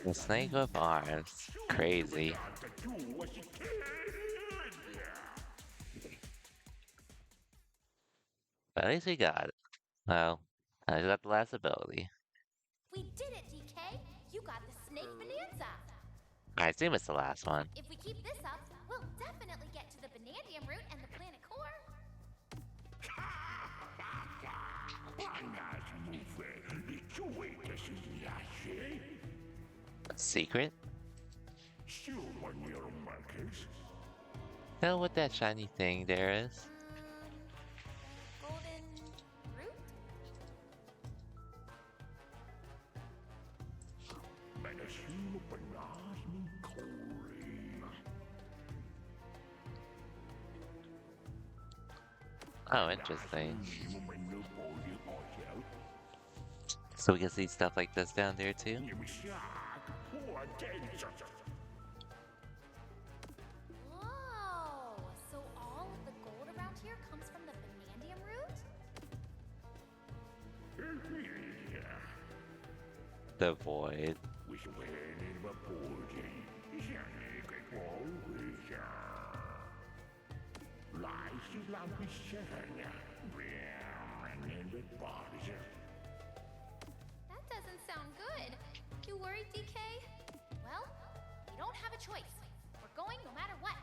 The snake with arms. Crazy. But at least we got it. Well, I just got the last ability. We did it, DK. You got the snake bonanza. I assume it's the last one. If we keep this up, we'll definitely get to the Banandium root and the planet core. Secret? Know what that shiny thing there is? Golden root? Oh, interesting. So we can see stuff like this down there too? Whoa! So all of the gold around here comes from the Banandium root? The void. That doesn't sound good. You worried, DK? Well, you don't have a choice. We're going no matter what.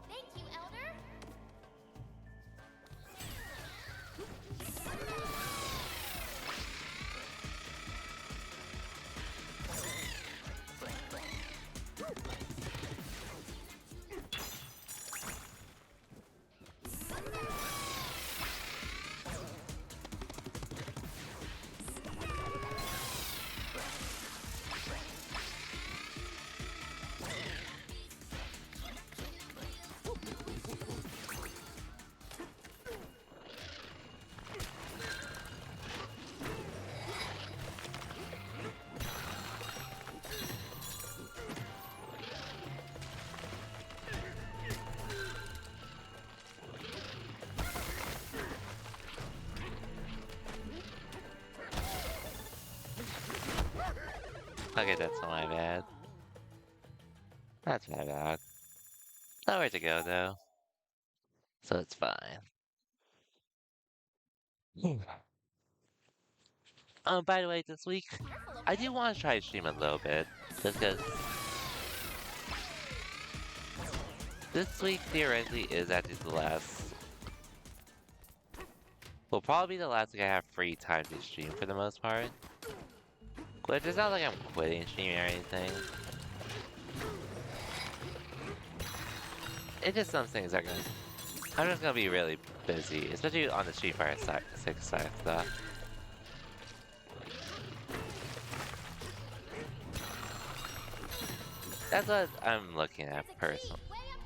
Thank you, Elder. Okay, that's not my bad. That's my bad. Nowhere to go though, so it's fine. By the way, this week Careful, I okay? do want to try to stream a little bit, just because this week theoretically is actually the last. Will probably be the last week I have free time to stream for the most part. Which it's not like I'm quitting streaming or anything. It's just some things are gonna. I'm just gonna be really busy, especially on the Street Fighter 6 side of stuff. That's what I'm looking There's at a key personally. way up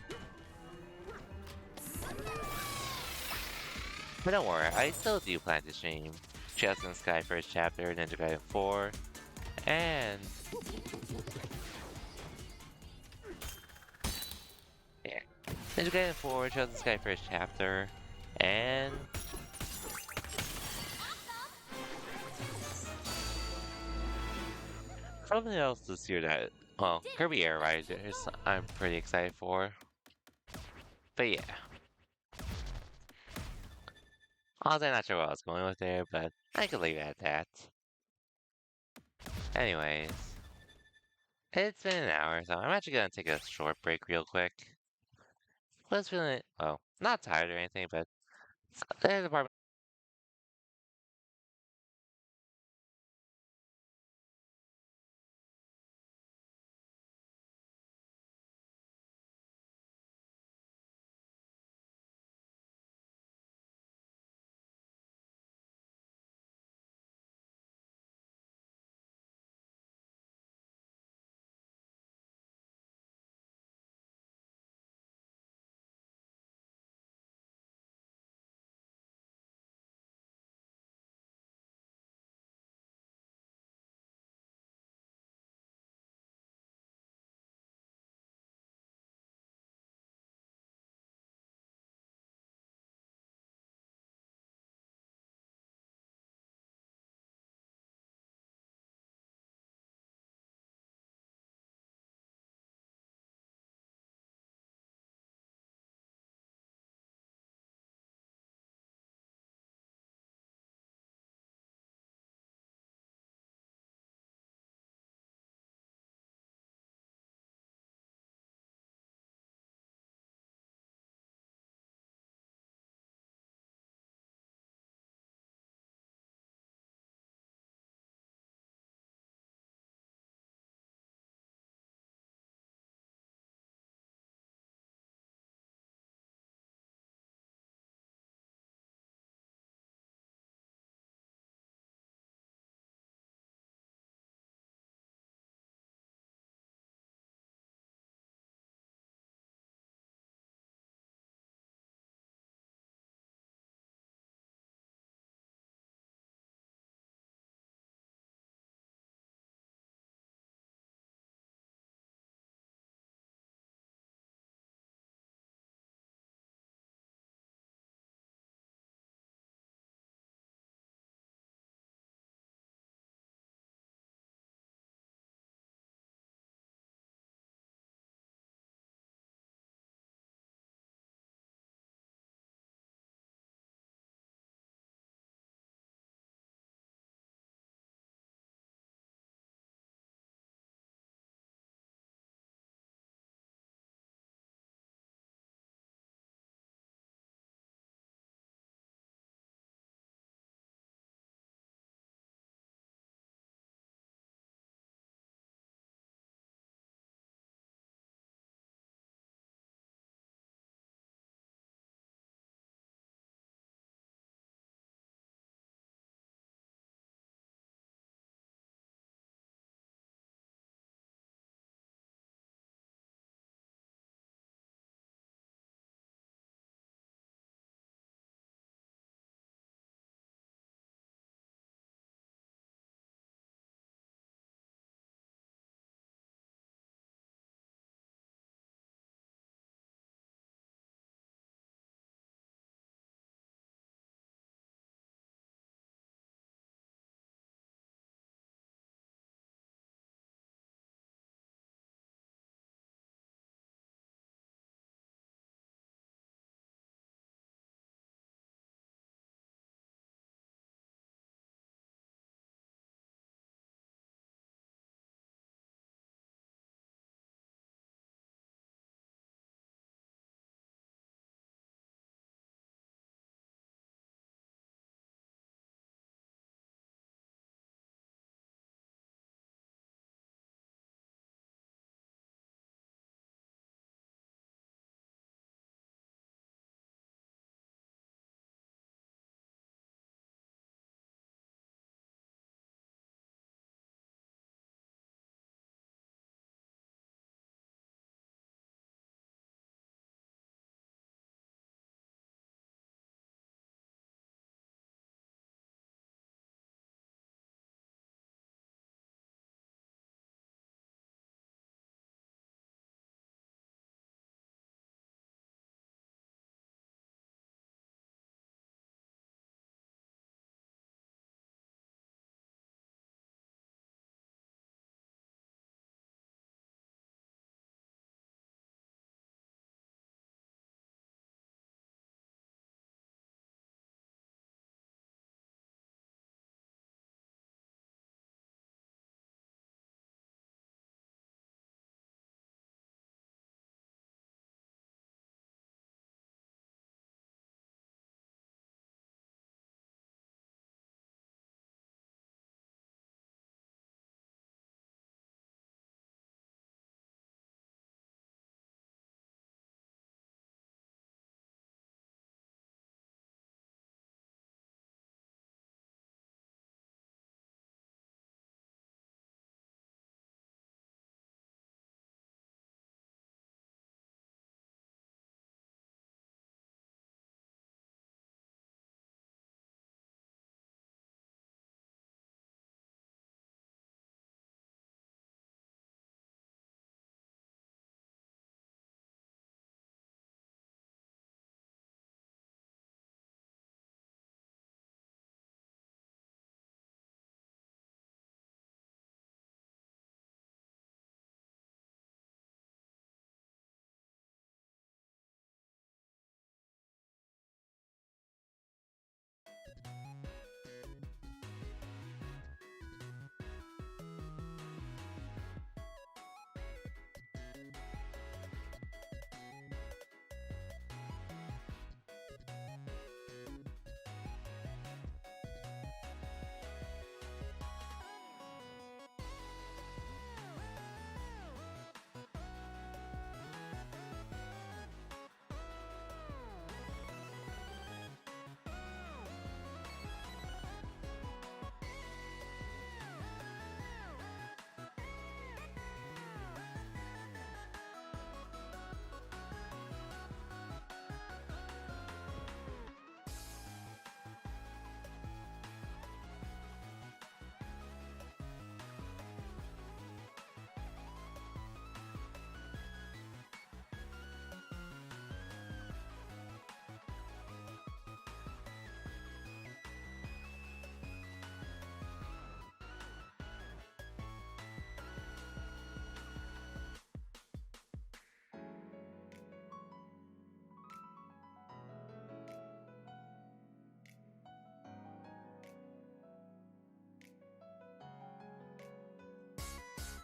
there. But don't worry, I still do plan to stream Chess and Sky First Chapter, Ninja Gaiden 4, and yeah, Ninja Gaiden 4, Chess and Sky First Chapter, and something else this year that, You well, did it! Kirby Air Let's keep Riders, going. I'm pretty excited for. But yeah, honestly, I'm not sure what I was going with there, but I could leave it at that. Anyways, it's been an hour, so I'm actually gonna take a short break real quick. Was feeling, well, not tired or anything, but there's a part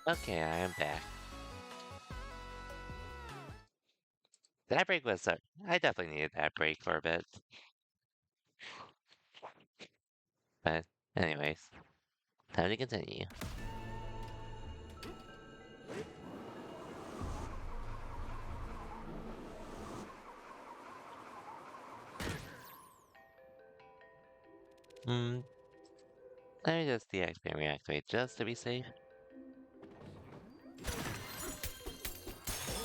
Okay, I am back. That break was I definitely needed that break for a bit. But anyways, time to continue. Hmm, let me just deactivate and reactivate just to be safe.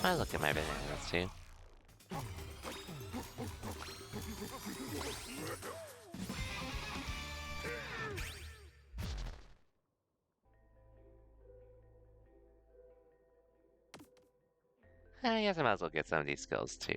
I look at my bananas too. I guess I might as well get some of these skills too.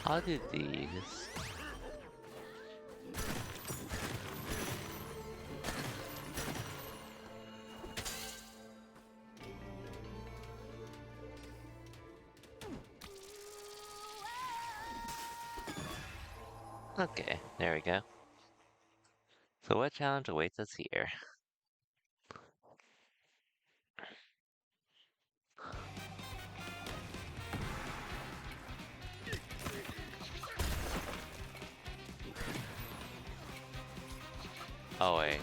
I'll do these. Okay, there we go. So what challenge awaits us here? Oh wait,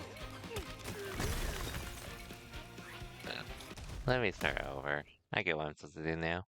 let me start over. I get what I'm supposed to do now.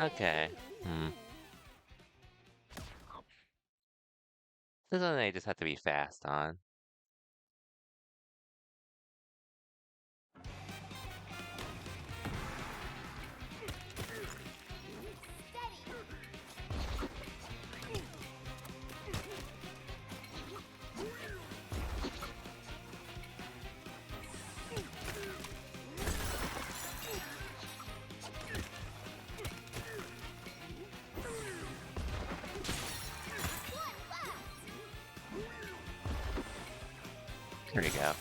Okay. Hmm. This one I just have to be fast on. Here we go.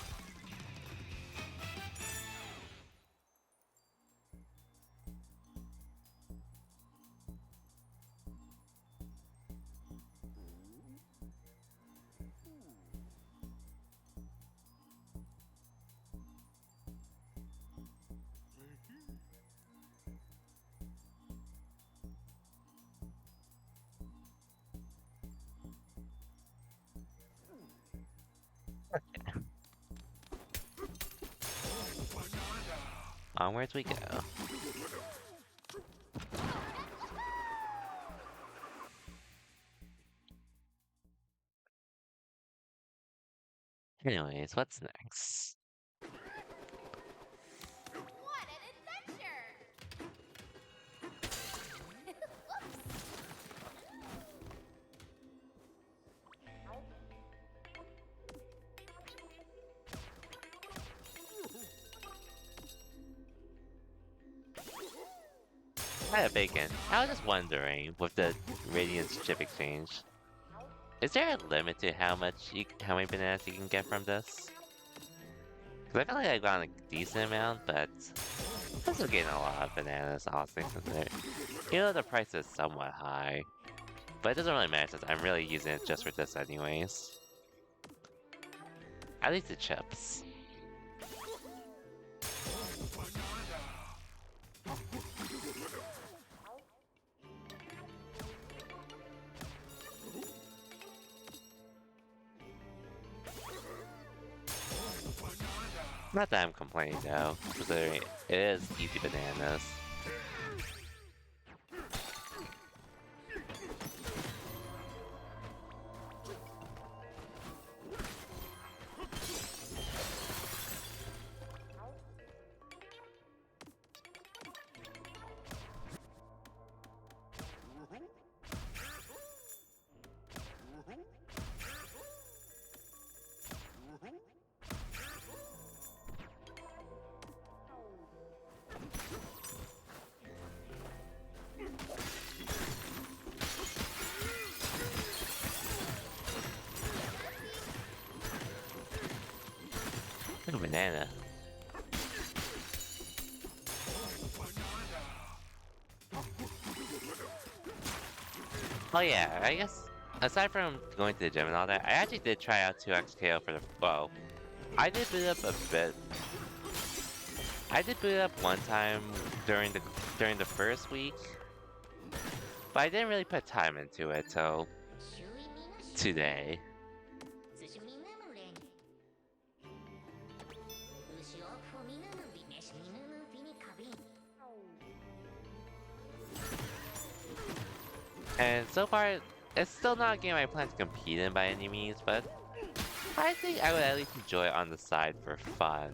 Onwards we go. Anyways, what's next? What an adventure! Hi, Bacon. I was just wondering, with the Radiance chip exchange, is there a limit to how many bananas you can get from this? Because I feel like I've gotten a decent amount, but I'm still getting a lot of bananas, all things considered. You know, the price is somewhat high, but it doesn't really matter since I'm really using it just for this anyways. At least the chips. Not that I'm complaining though, considering it is easy bananas. Look at banana. Oh yeah, I guess aside from going to the gym and all that, I actually did try out 2XKO for the well. I did boot up a bit. I did boot up one time during the first week, but I didn't really put time into it till today. And so far, it's still not a game I plan to compete in by any means, but I think I would at least enjoy it on the side for fun.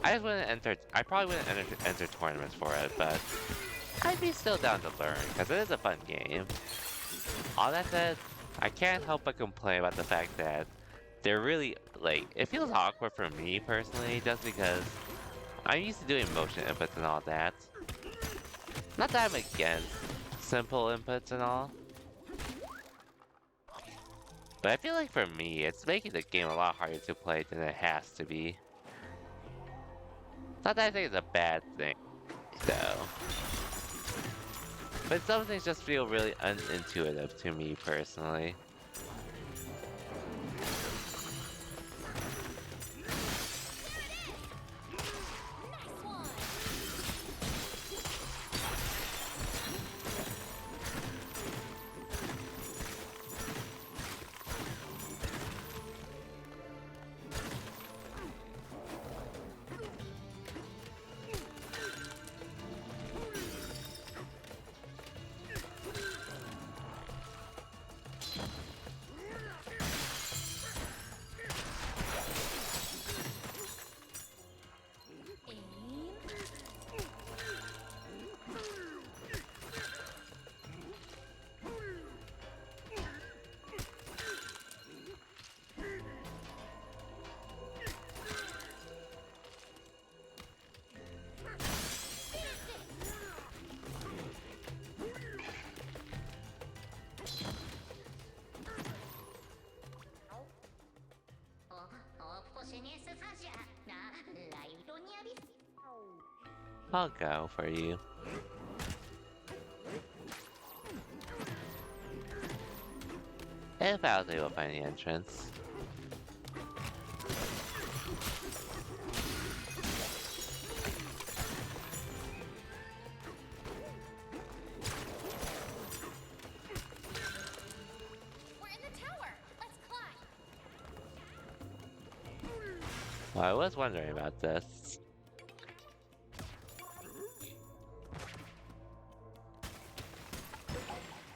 I just wouldn't enter. I probably wouldn't enter tournaments for it, but I'd be still down to learn because it is a fun game. All that said, I can't help but complain about the fact that they're really like it feels awkward for me personally, just because I'm used to doing motion inputs and all that. Not that I'm against simple inputs and all, but I feel like for me, it's making the game a lot harder to play than it has to be. Not that I think it's a bad thing, though. But some things just feel really unintuitive to me personally. I'll go for you. If I was able to find the entrance. We're in the tower. Let's climb. Well, I was wondering about this.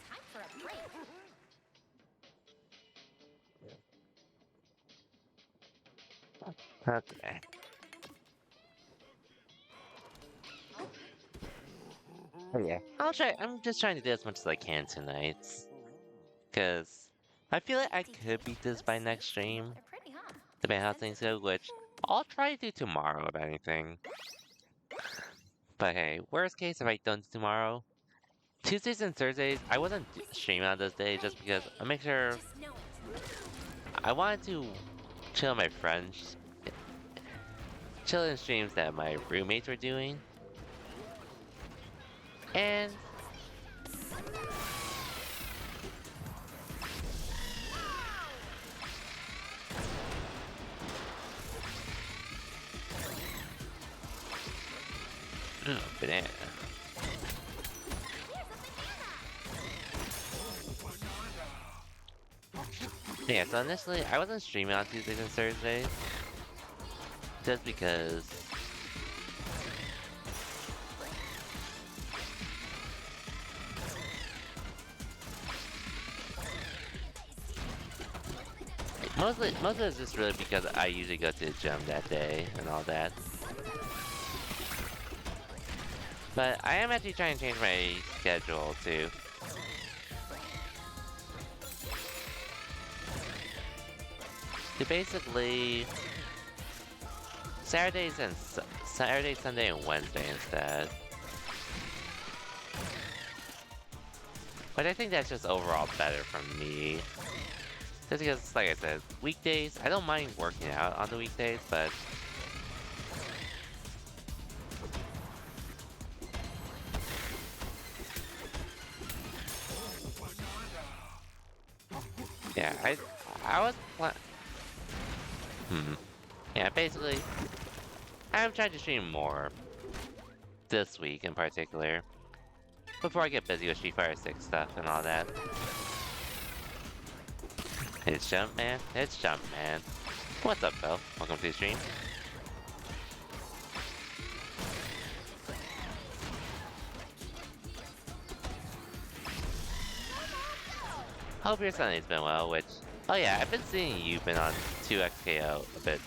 Time for a break. Okay. Oh yeah. I'll try. I'm just trying to do as much as I can tonight. Because I feel like I could beat this by next stream, They're pretty, huh? depending on how things go, which I'll try to do tomorrow if anything. But hey, worst case if I don't do tomorrow. Tuesdays and Thursdays, I wasn't streaming on those days just because I make sure Just know it. I wanted to chill with my friends, chill in streams that my roommates were doing. And banana. Yeah, so initially I wasn't streaming on Tuesdays and Thursdays just because mostly of it's just really because I usually go to the gym that day and all that. But I am actually trying to change my schedule too. To basically Saturday, Sunday, and Wednesday instead. But I think that's just overall better for me. Just because, like I said, weekdays, I don't mind working out on the weekdays, but yeah, I was hmm. Yeah, basically, I'm trying to stream more this week in particular, before I get busy with Street Fighter 6 stuff and all that. It's Jump Man. It's Jump Man. What's up, Phil? Welcome to the stream. Hope your Sunday's been well, which... Oh yeah, I've been seeing you've been on 2XKO a bit.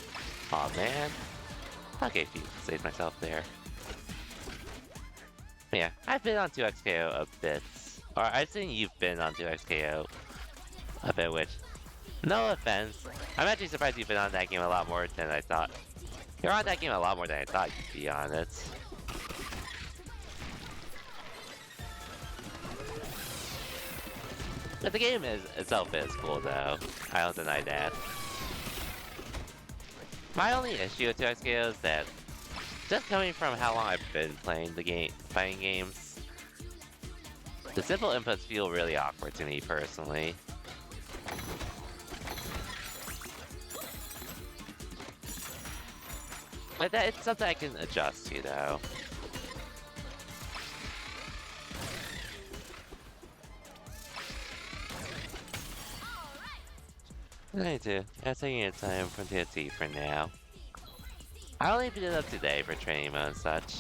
Aw, man. Okay, save myself there. Yeah, I've been on 2XKO a bit. Or I've seen you've been on 2XKO a bit, which... No offense. I'm actually surprised you've been on that game a lot more than I thought. You're on that game a lot more than I thought you'd be on it. But the game itself is cool though. I don't deny that. My only issue with 2XKO is that just coming from how long I've been playing the game, fighting games, the simple inputs feel really awkward to me personally. But that it's something I can adjust to though. I do. I'm taking your time from TNT for now. I only beat it up today for training mode and such.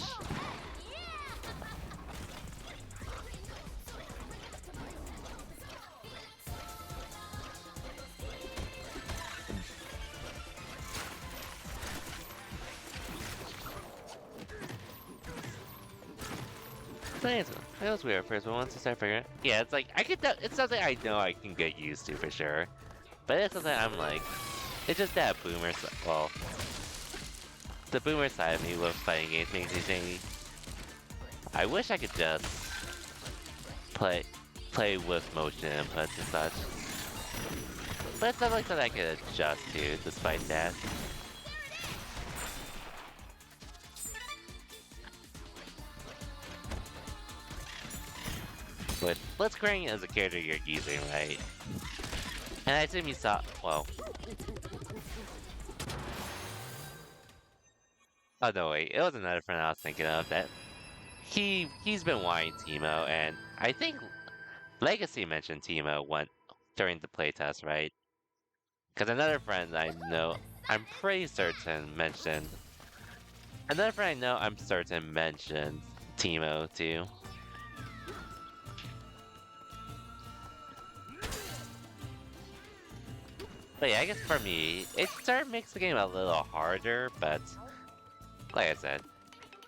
It was weird at first, but once I start figuring it, yeah, it's like it's something I know I can get used to for sure. But it's something I'm like, it's just that boomer well, the boomer side of me with fighting games makes me think, I wish I could just play with motion inputs and such. But it's not like something I could adjust to despite that. But Blitzcrank is a character you're using, right? And I assume you saw, well... Oh no wait, it was another friend I was thinking of that he's been wanting Teemo, and I think Legacy mentioned Teemo during the playtest, right? Because another friend I know, I'm pretty certain mentioned... Another friend I know I'm certain mentioned Teemo too. But yeah, I guess for me, it sort of makes the game a little harder, but like I said,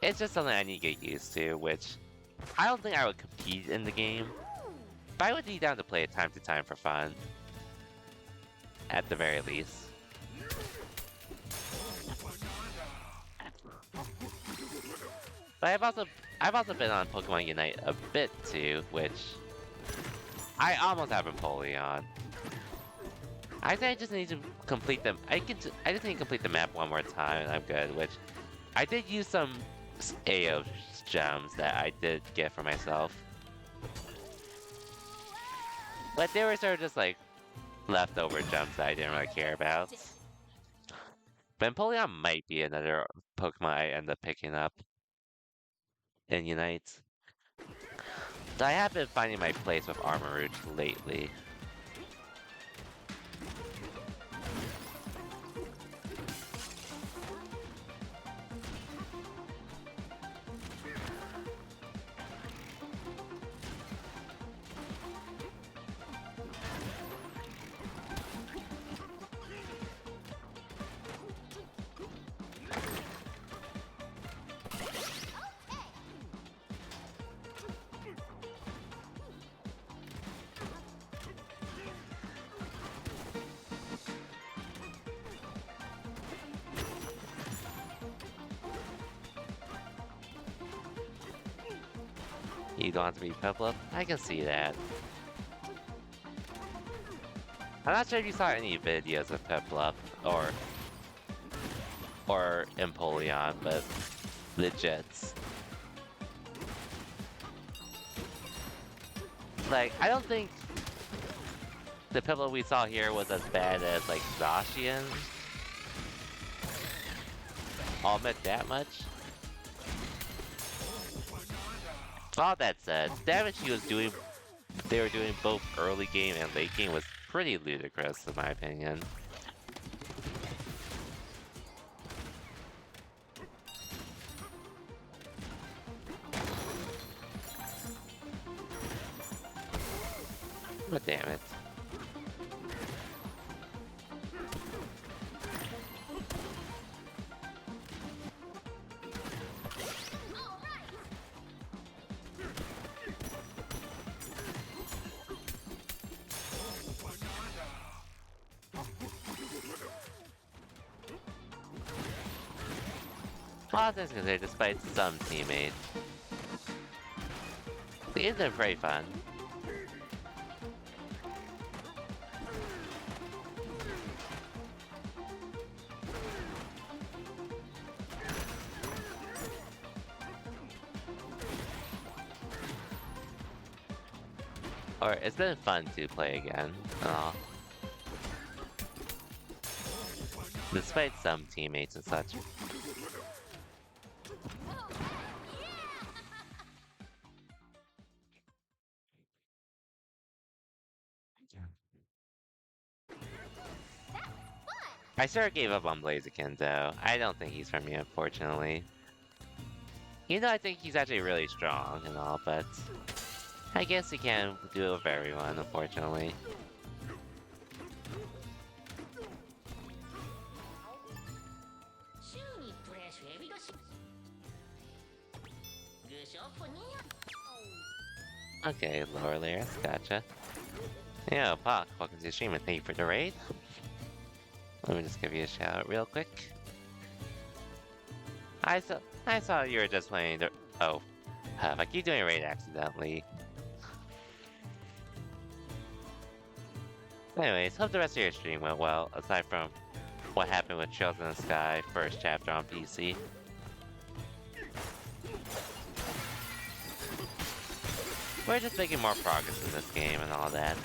it's just something I need to get used to, which I don't think I would compete in the game, but I would be down to play it time to time for fun, at the very least. But I've also been on Pokemon Unite a bit too, which I almost have Empoleon. I think I just need to complete them. I just need to complete the map one more time and I'm good, which I did use some AO gems that I did get for myself. But they were sort of just like leftover gems that I didn't really care about. But Empoleon might be another Pokemon I end up picking up in Unite. So I have been finding my place with Armarouge lately. You don't have to be Peplup? I can see that. I'm not sure if you saw any videos of Piplup or Empoleon, but legit. Like, I don't think the Piplup we saw here was as bad as, like, Zacian. I'll admit that much. All that said, the damage they were doing both early game and late game was pretty ludicrous in my opinion. But damn it. All things considered, despite some teammates, the games are very fun. Or it's been fun to play again, and all. Despite some teammates and such. I sort of gave up on Blaziken though. I don't think he's for me, unfortunately. You know, I think he's actually really strong and all, but I guess he can't do it with everyone, unfortunately. Okay, lower layers, gotcha. Yo, Pock, welcome to the stream and thank you for the raid. Let me just give you a shout out real quick. I saw you were just playing the. Oh, if I keep doing a raid accidentally. Anyways, hope the rest of your stream went well, aside from what happened with Trails in the Sky first chapter on PC. We're just making more progress in this game and all that.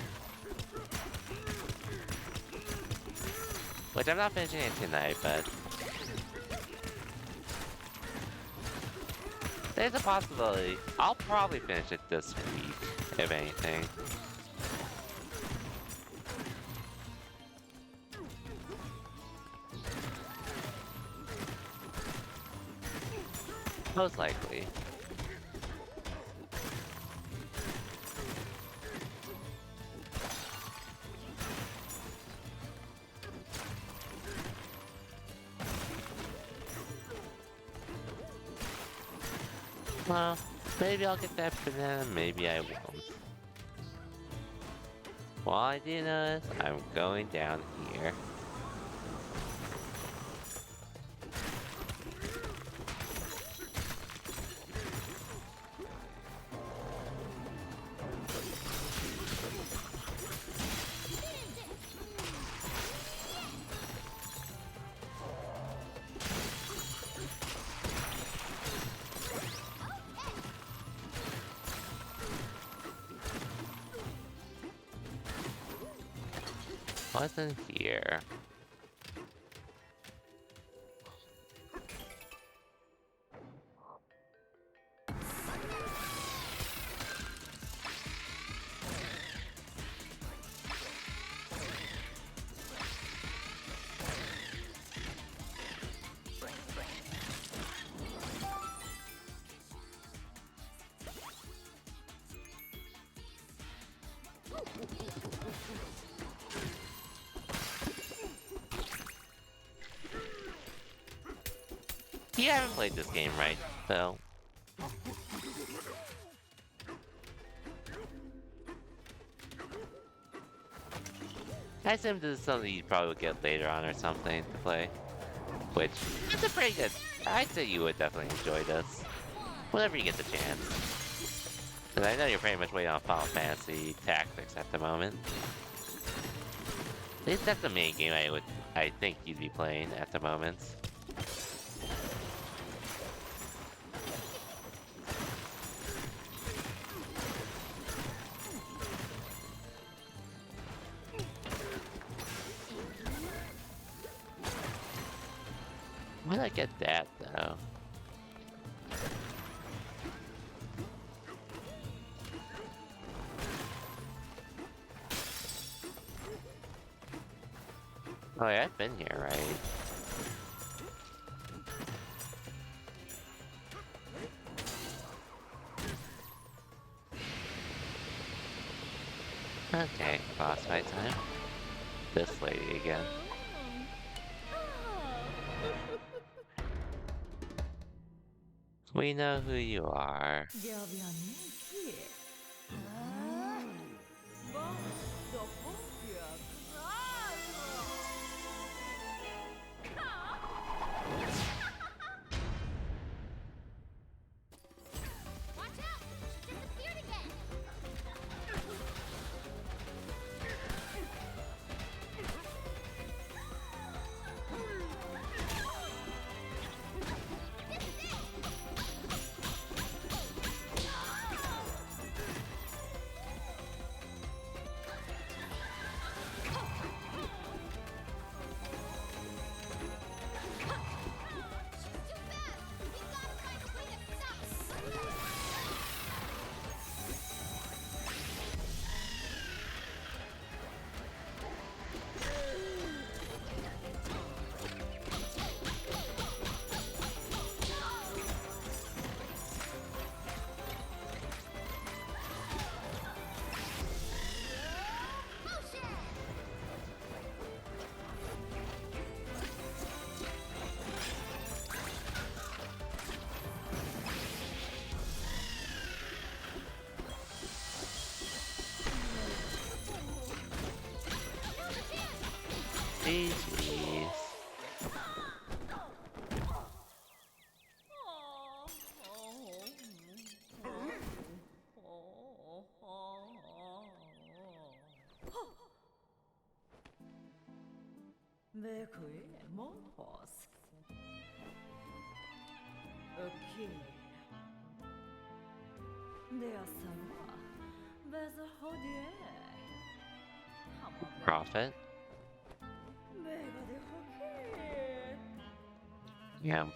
Which I'm not finishing it tonight, but there's a possibility. I'll probably finish it this week, if anything. Most likely. Well, maybe I'll get that banana, maybe I won't. All I do know is I'm going down here. What's in here? You haven't played this game, right, Phil? I assume this is something you probably would get later on or something to play. Which, it's a pretty good... I'd say you would definitely enjoy this. Whenever you get the chance. Because I know you're pretty much waiting on Final Fantasy Tactics at the moment. least that's the main game I think you'd be playing at the moment. Why'd I get that though? Oh yeah, I've been here, right? Okay, boss fight time. This lady again. We know who you are. Watch out! She disappeared again! GG's. 내 그의 모호스. 오케이. 내 아사와 베서 호디에. Profit? 내가 내 호키. Yeah.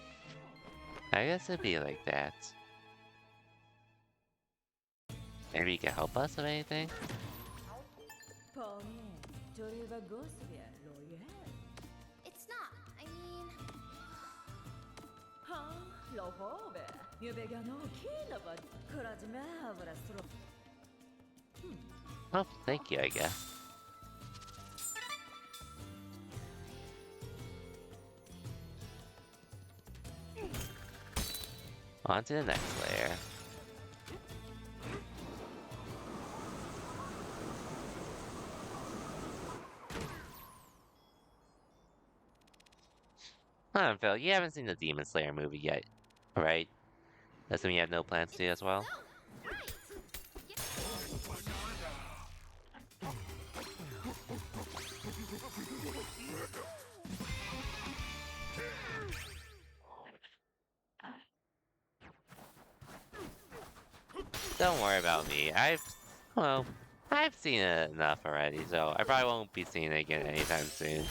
I guess it'd be like that. Maybe you can help us with anything? 펑에 조리가 고스비야 로예. It's not. I mean... 하 로호베. 유배가 너 키나바. 그러지마 아브라스로. Oh, thank you, I guess. On to the next layer. Hold on, Phil. You haven't seen the Demon Slayer movie yet, right? Doesn't mean you have no plans to as well? No! Right! Don't worry about me. Well, I've seen it enough already, so I probably won't be seeing it again anytime soon.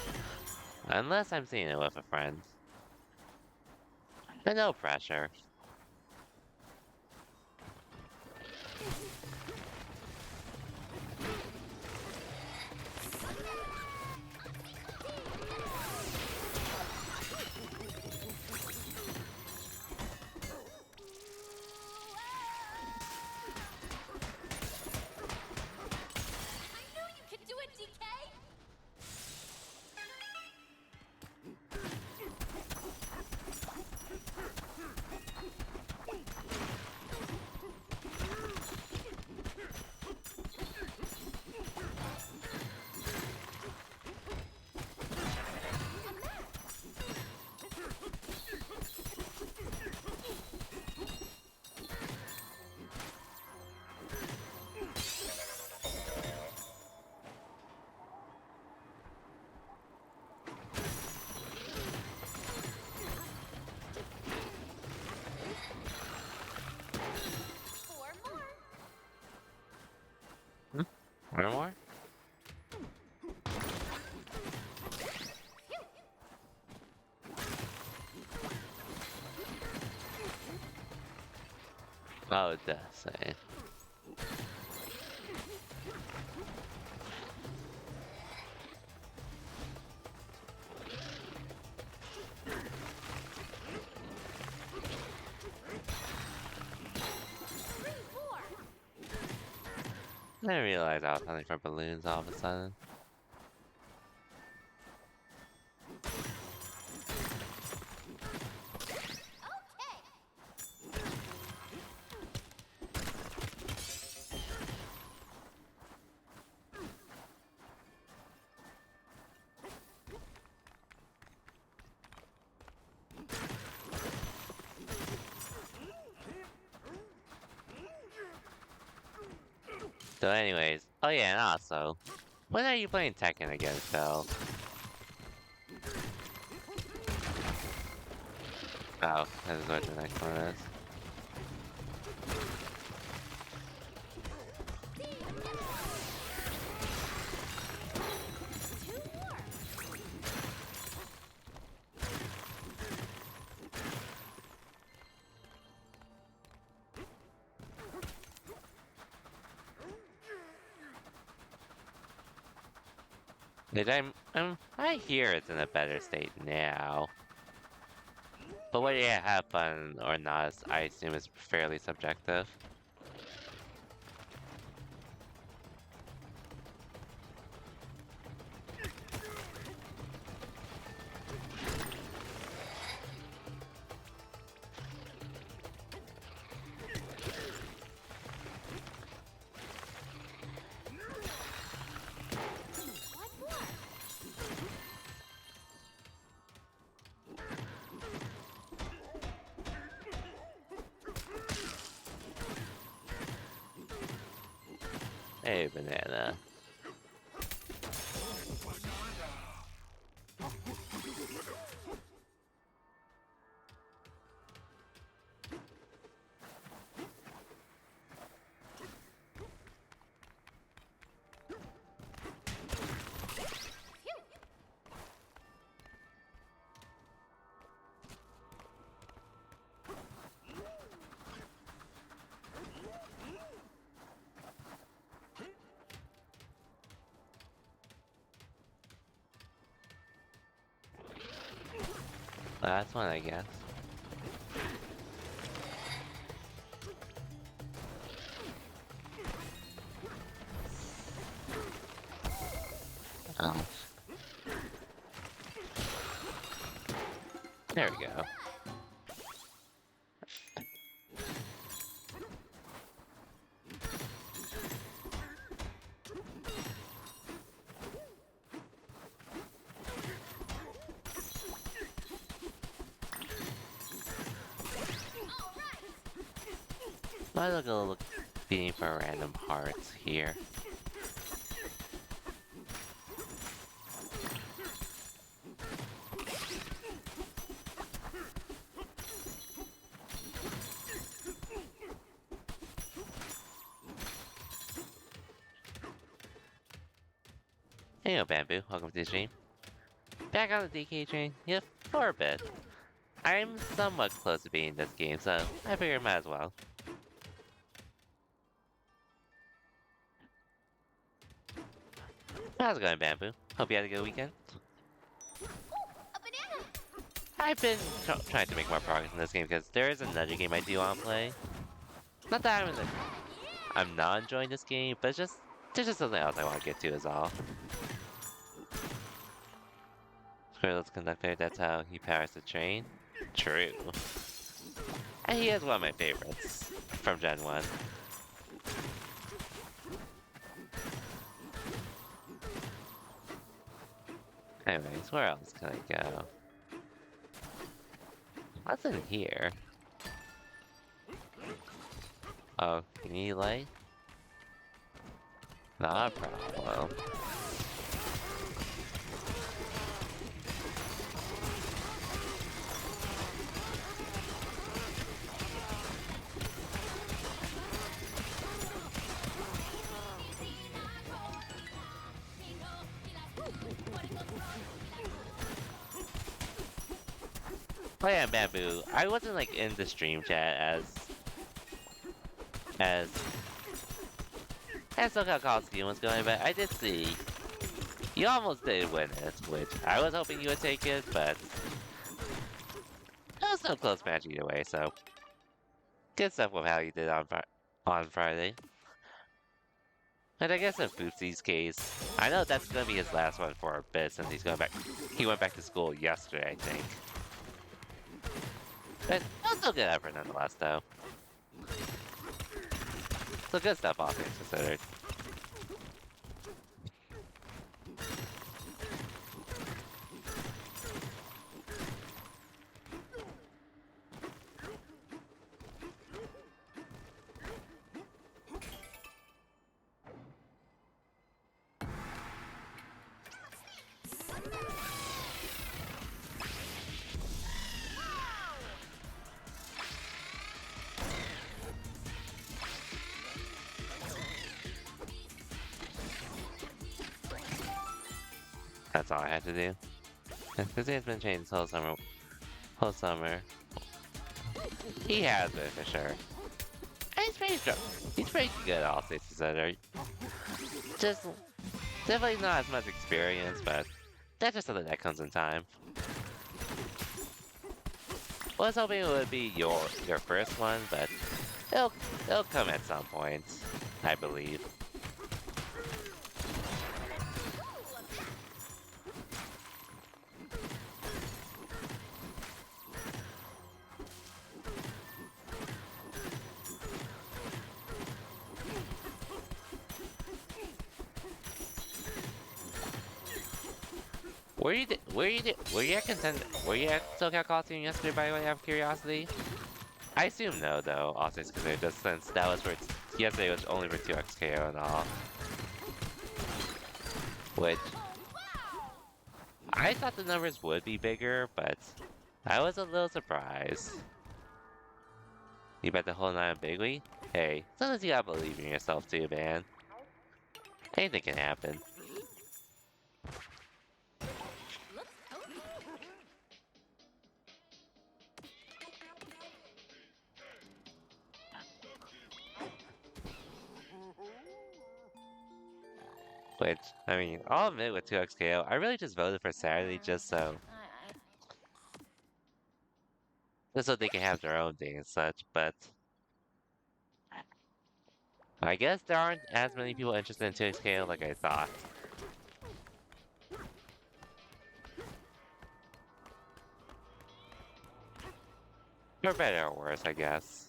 Unless I'm seeing it with a friend. But no pressure. I knew you could do it, DK! One more? Oh, it does say. I didn't realize I was hunting for balloons all of a sudden. So anyways, oh yeah, and also, when are you playing Tekken again, Phil? Oh, this is what the next one is. I hear it's in a better state now. But whether you have fun or not, I assume is fairly subjective. Hey, banana. Last one, I guess. Oh. There we go. Might look a little beating for random hearts here. Hey, yo, Bamboo. Welcome to the stream. Back on the DK train, yeah, for a bit. I'm somewhat close to beating this game, so I figured I might as well. How's it going, Bamboo? Hope you had a good weekend. A banana! I've been trying to make more progress in this game because there is another game I do want to play. Not that I'm not enjoying this game, but there's just something else I want to get to is all. Squirrel's conductor, that's how he powers the train. True. And he is one of my favorites from Gen 1. Anyways, where else can I go? What's in here? Oh, you need light? Not a problem. Oh yeah, Bamboo. I wasn't like in the stream chat as SoCal Coliseum was going, but I did see you almost did win it, which I was hoping you would take it, but it was no close match either way. So good stuff with how you did on Friday. And I guess in Footsy's case, I know that's gonna be his last one for a bit since he's going back. He went back to school yesterday, I think. But that's still good effort nonetheless, though. So good stuff, all things considered. That's all I had to do. Because he has been changed this whole summer. Whole summer. He has been for sure. And he's pretty good, all things considered. Just definitely not as much experience, but that's just something that comes in time. Was hoping it would be your first one, but it'll come at some point, I believe. Were you at SoCal Coliseum yesterday, by the way, out of curiosity? I assume no, though, also considered, just since that was for, yesterday was only for 2XKO and all. Which, I thought the numbers would be bigger, but I was a little surprised. You bet the whole 9 on Bigly? Hey, sometimes you gotta believe in yourself too, man. Anything can happen. Which, I mean, I'll admit with 2XKO, I really just voted for Saturday just so they can have their own day and such, but I guess there aren't as many people interested in 2XKO like I thought. For better or worse, I guess.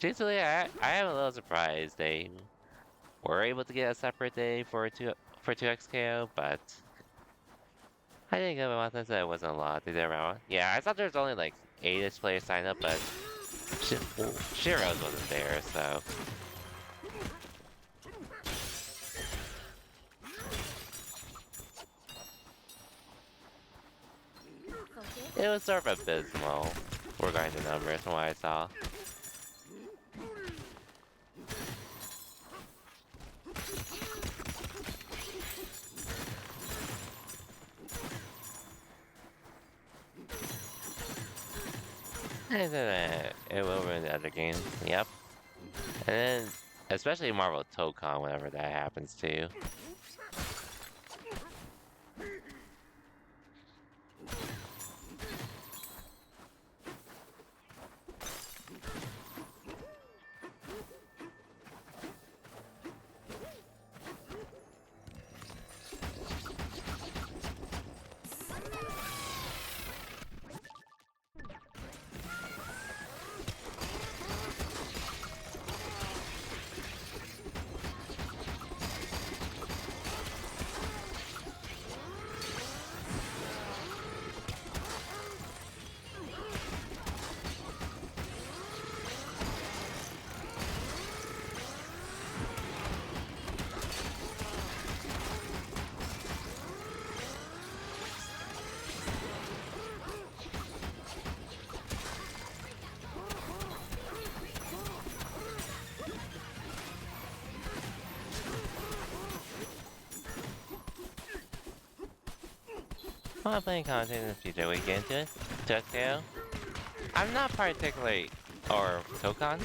Truthfully, I am a little surprised they were able to get a separate day for 2XKO, but I didn't give them that said it wasn't a lot. They did around. Yeah, I thought there was only like 8-ish players signed up, but Shiro's wasn't there, so. It was sort of abysmal regarding the numbers from what I saw. And then it will ruin the other games. Yep. And then, especially Marvel Tokon, whenever that happens too. I'm not playing content in the future. We get into it? Tokyo? I'm not particularly... Or Tokon?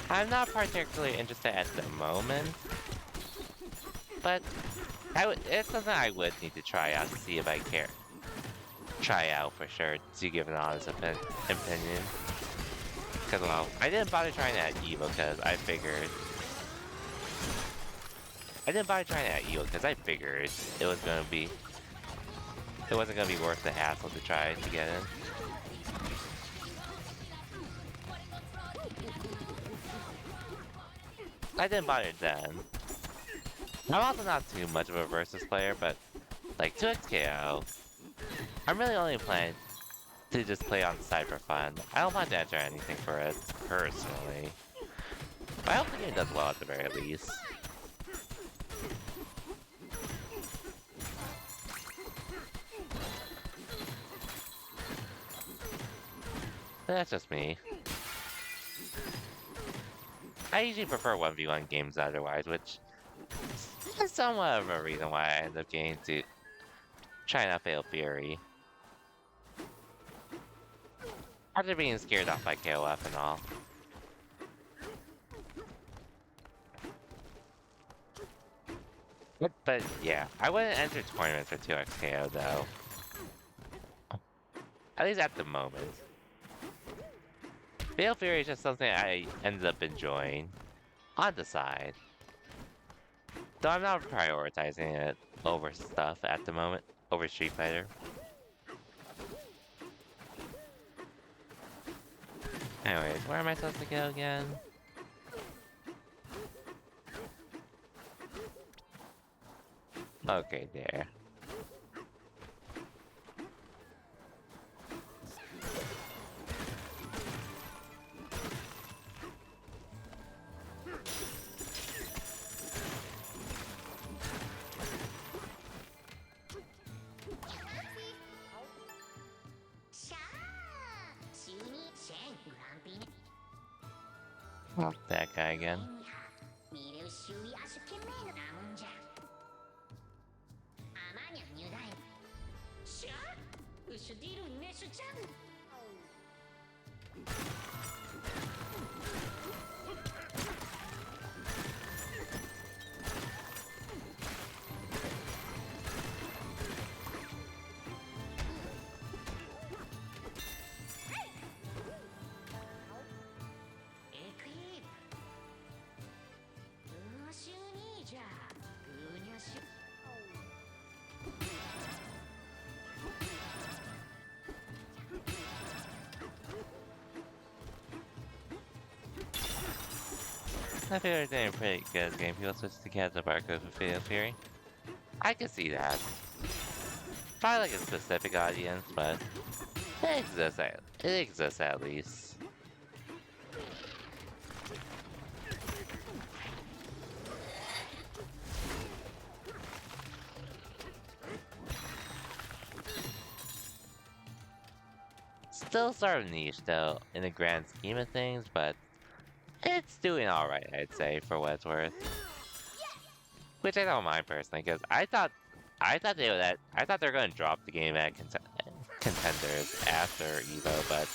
I'm not particularly interested at the moment. But it's something I would need to try out to see if I care. Try out for sure to give an honest opinion. Because, well, I didn't bother trying it at Evo because I figured... I didn't bother trying it at Evo because I figured it was gonna be... It wasn't gonna be worth the hassle to try to get in. I didn't bother then. I'm also not too much of a versus player, but like 2xKO, I'm really only planning to just play on the side for fun. I don't plan to enter anything for it, personally. But I hope the game does well at the very least. But that's just me. I usually prefer 1v1 games otherwise, which is somewhat of a reason why I end up getting to try not fail Fury. After being scared off by KOF and all. But yeah, I wouldn't enter tournaments for 2xKO though. At least at the moment. Fatal Fury is just something I ended up enjoying on the side. Though I'm not prioritizing it over stuff at the moment, over Street Fighter. Anyways, where am I supposed to go again? Okay, there. Oh, that guy again. I feel like they're doing pretty good as game. People switch to Cats of Barcode for Fatal Fury. I can see that. Probably like a specific audience, but it exists at least. Still sort of niche though, in the grand scheme of things, but it's doing alright, I'd say, for what it's worth. Which I don't mind personally, because I thought they were gonna drop the game at contenders after Evo, but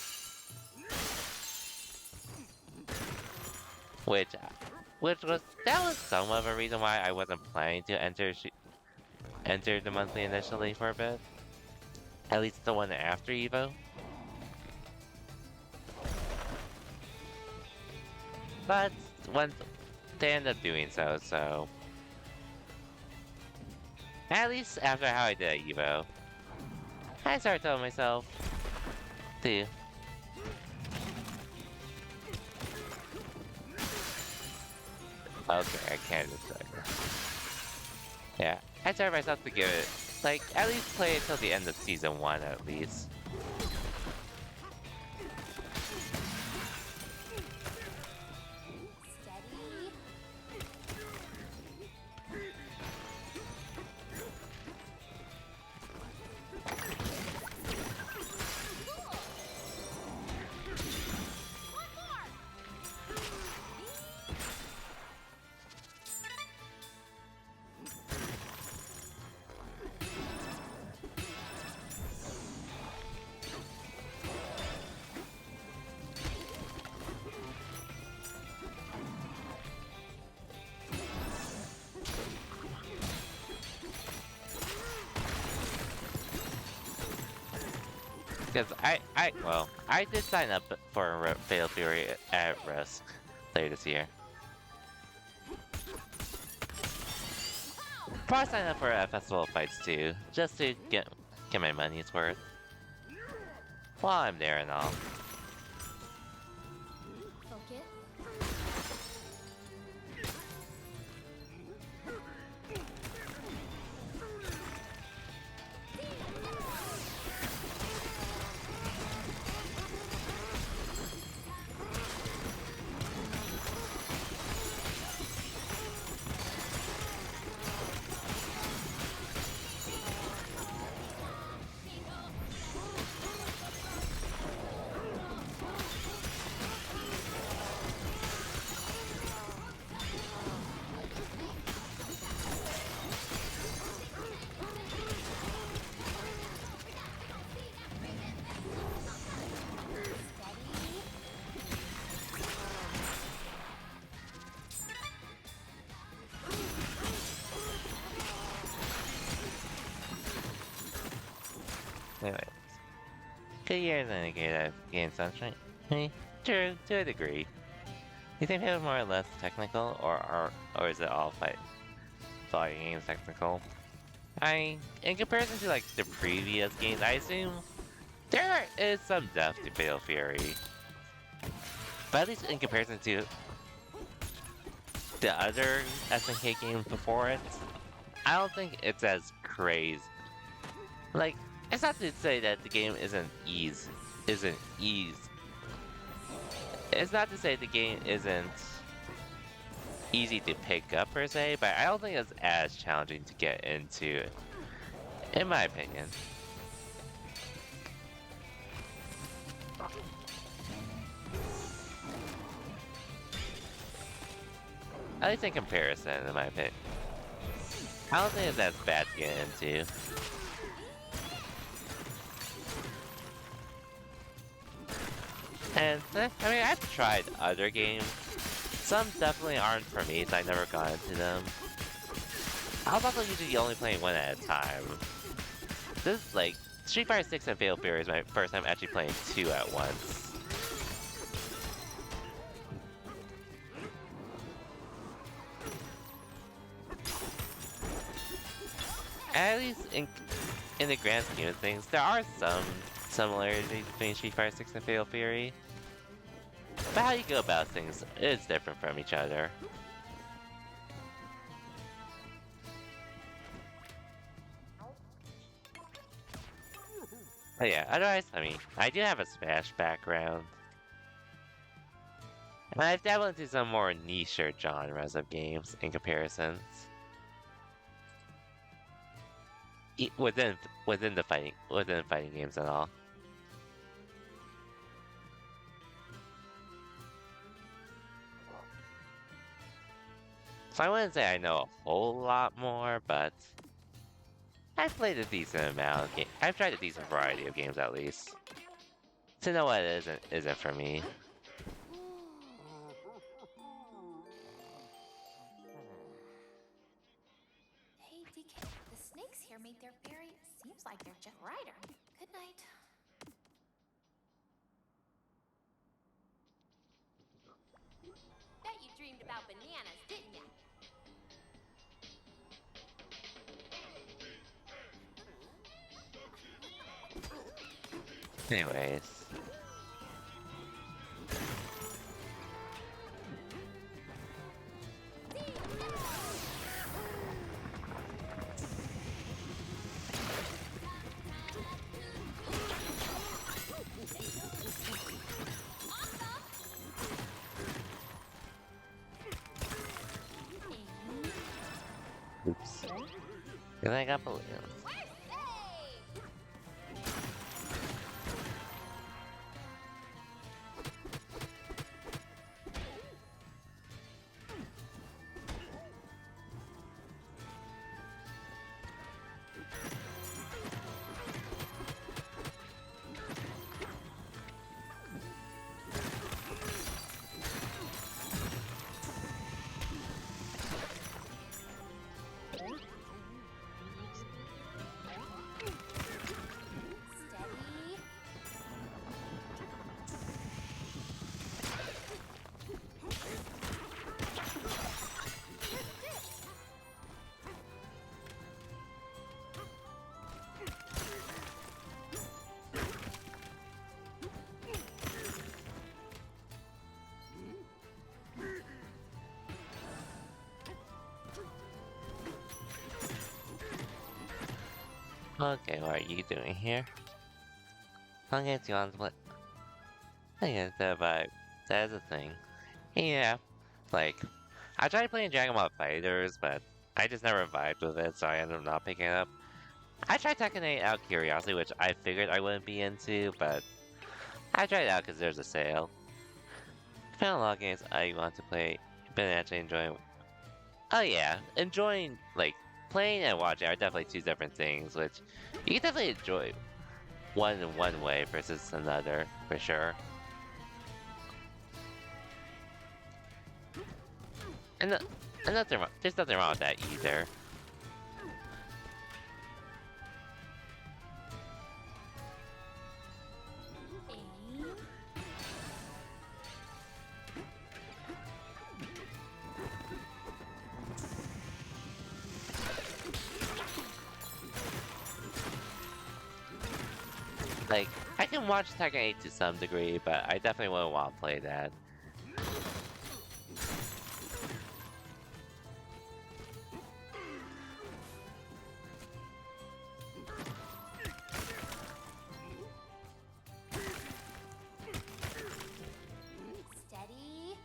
that was somewhat of a reason why I wasn't planning to enter the monthly initially for a bit. At least the one after Evo. But once they end up doing so at least after how I did at Evo, I started telling myself to okay, I can't just yeah, I started myself to give it like at least play it till the end of season 1 at least. Because well, I did sign up for Fatal Fury at Risk later this year. Probably sign up for Festival of Fights too, just to get my money's worth. While I'm there and all. Focus. Anyways. Good years in a game Sunshine. Hey, true, to a degree. You think people are more or less technical, or is it all fighting games technical? In comparison to like the previous games, I assume there is some depth to Fatal Fury. But at least in comparison to the other SNK games before it, I don't think it's as crazy. Like, it's not to say that the game isn't easy. It's not to say the game isn't easy to pick up per se, but I don't think it's as challenging to get into, in my opinion. At least in comparison, in my opinion. I don't think it's as bad to get into. And, I mean, I've tried other games. Some definitely aren't for me, so I never got into them. I was also usually only playing one at a time. This is like, Street Fighter 6 and Fatal Fury is my first time actually playing two at once. At least in the grand scheme of things, there are some similarities between Street Fighter 6 and Fatal Fury. But how you go about things is different from each other. But yeah, otherwise, I mean, I do have a Smash background. And I've dabbled into some more niche genres of games in comparisons. Within the fighting games and all. So I wouldn't say I know a whole lot more, but I've played a decent amount of games. I've tried a decent variety of games at least. To know what isn't for me. Hey, DK, the snakes here made their berry. Seems like they're just righter. Good night. Bet you dreamed about bananas, didn't ya? Anyways. Oops. And I got balloons. Okay, what are you doing here? Okay, do you want to play? I guess that vibe. That is a thing. Yeah, like, I tried playing Dragon Ball Fighters, but I just never vibed with it, so I ended up not picking it up. I tried Tekken 8 out of curiosity, which I figured I wouldn't be into, but I tried it out because there's a sale. Found a lot of games I want to play, but actually enjoying. Oh yeah, enjoying like playing and watching are definitely two different things, which you can definitely enjoy one in one way versus another for sure. And, and there's nothing wrong with that either. Aim. Like, I can watch Tekken 8 to some degree, but I definitely wouldn't want to play that. Steady.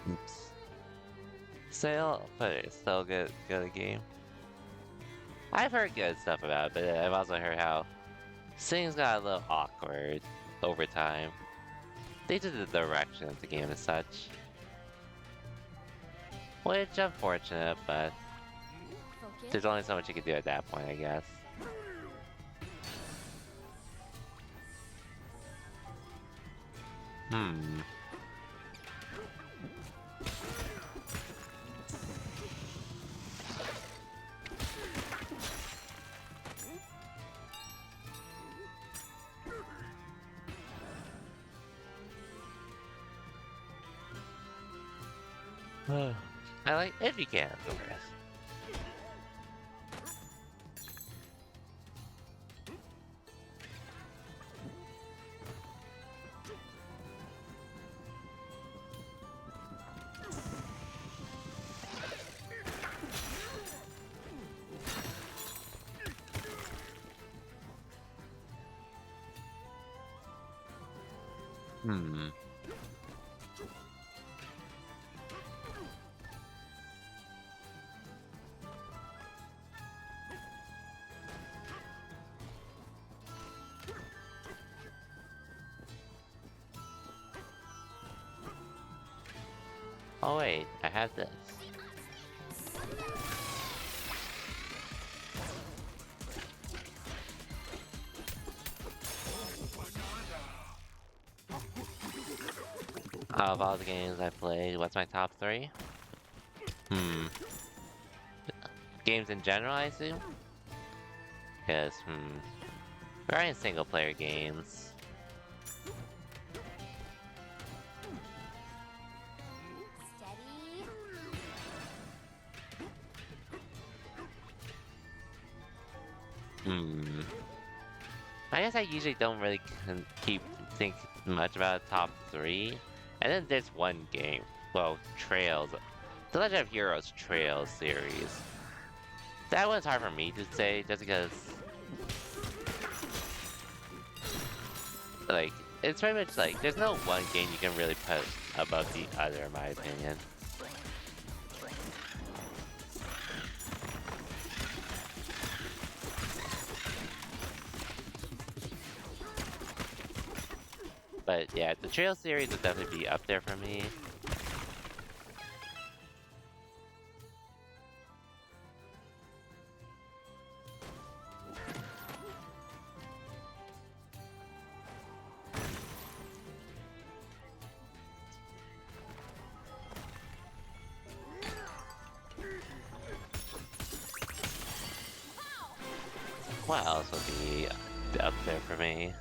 Oops. Sale, but it's still good game. I've heard good stuff about it, but I've also heard how things got a little awkward over time. Due to the direction of the game and such. Which, unfortunate, but Focus. there's only so much you can do at that point, I guess. Hmm. I like if you can, of course. Hmm. Oh wait, I have this. Out of all the games I played, what's my top three? Hmm. Games in general, I assume? Because, Regarding single player games. Steady. Hmm. I guess I usually don't really keep think much about top three. And then there's one game. Well, Trails. The Legend of Heroes Trails series. That one's hard for me to say just because like it's pretty much like there's no one game you can really put above the other in my opinion. But yeah, the Trail series would definitely be up there for me. What else would be up there for me?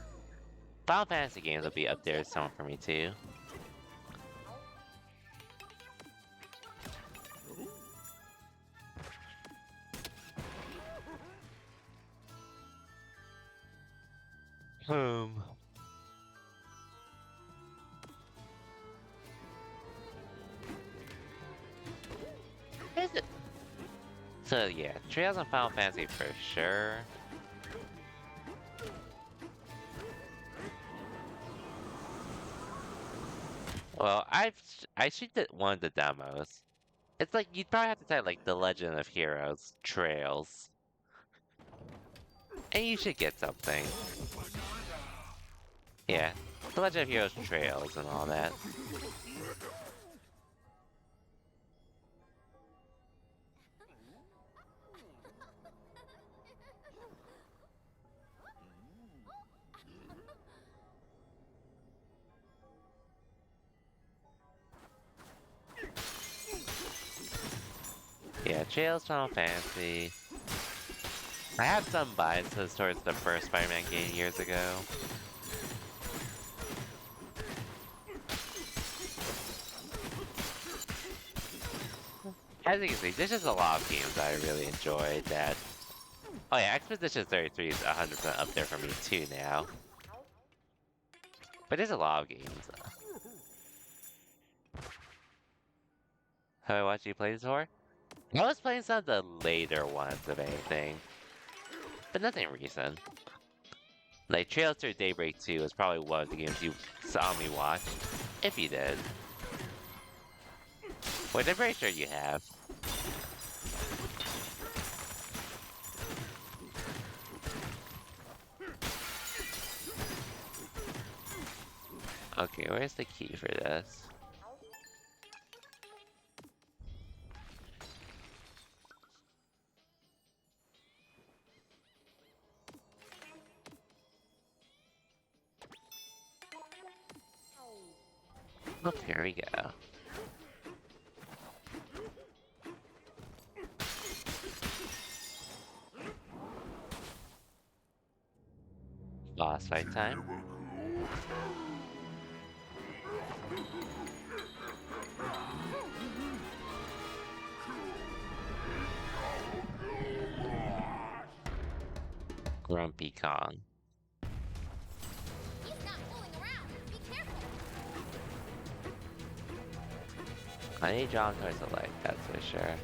Final Fantasy games would be up there somewhere for me too. Um. Is it? So yeah, Trails and Final Fantasy for sure. Well, I streamed one of the demos. It's like you'd probably have to type like The Legend of Heroes Trails, and you should get something. Yeah, The Legend of Heroes Trails and all that. Yeah, Trails Final Fantasy. I had some biases towards the first Spider-Man game years ago. As you can see, there's just a lot of games I really enjoyed that... Oh yeah, Expedition 33 is 100% up there for me too now. But there's a lot of games. Have I watched you play this before? I was playing some of the later ones, if anything. But nothing recent. Like, Trails Through Daybreak 2 was probably one of the games you saw me watch. If you did. Which I'm pretty sure you have. Okay, where's the key for this? Oh, here we go. Boss fight time. Grumpy Kong. He's not fooling around. Be careful. I need John towards the light, that's for sure.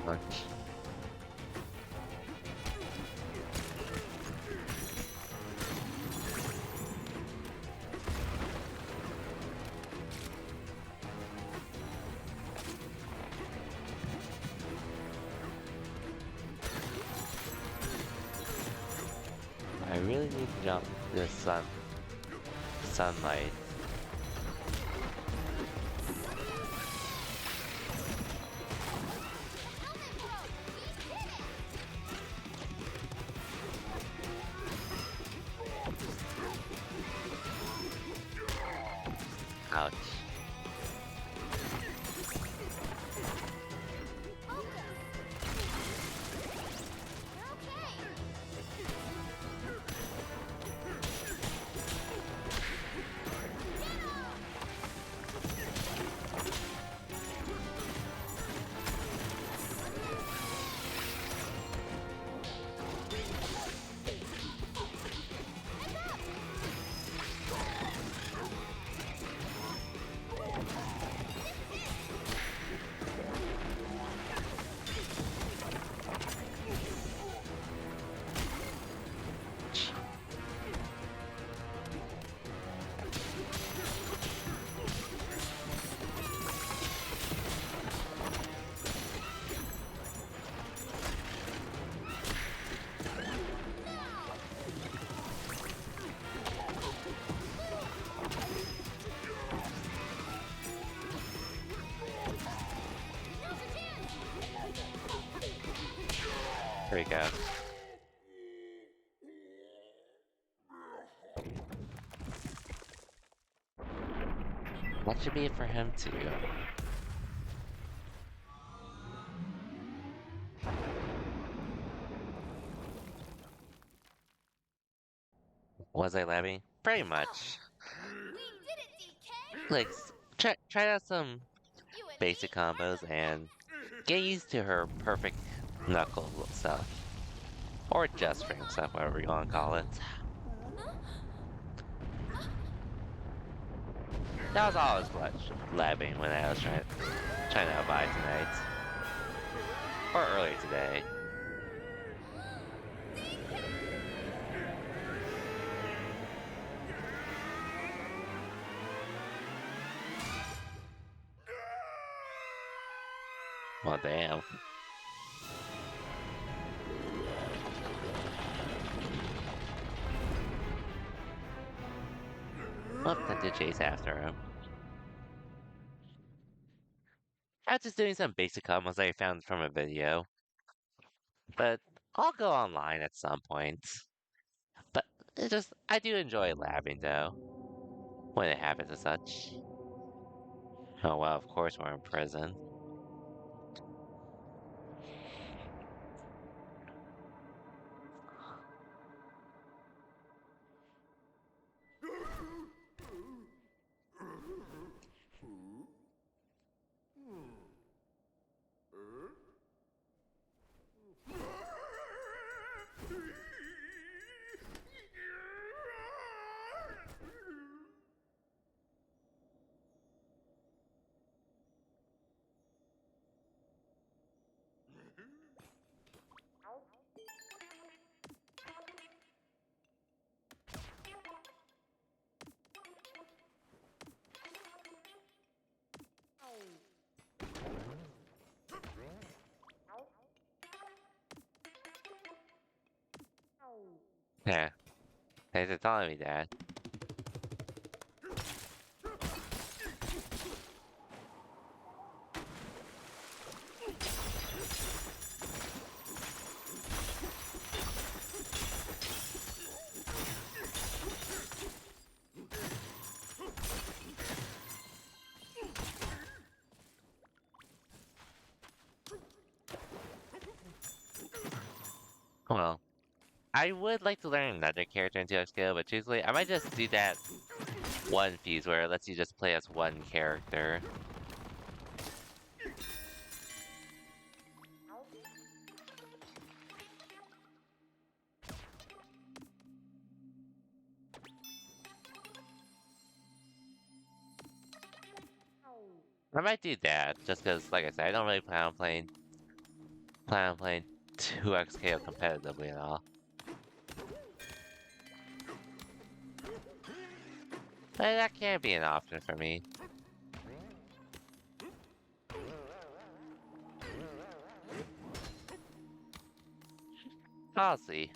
Much. I really need to jump this sunlight. Ouch. There we go. That should be it for him too. Was I labbing? Pretty much. We did it, DK! Like, try out some You and basic me and combos the and get used to her perfect knuckle stuff. Or just ring stuff, whatever you want to call it. That was all I was labbing when I was trying to abide tonight. Or earlier today. Well, damn. Well, I did chase after him. I was just doing some basic combos I found from a video. But I'll go online at some point. But I do enjoy labbing though, when it happens and such. Oh well, of course we're in prison. Yeah, thanks for telling me that. Well, I would like to learn another character in 2X skill, but truthfully, I might just do that one fuse where it lets you just play as one character. I might do that, just because, like I said, I don't really plan on playing 2XKO competitively at all. But that can't be an option for me. I'll see.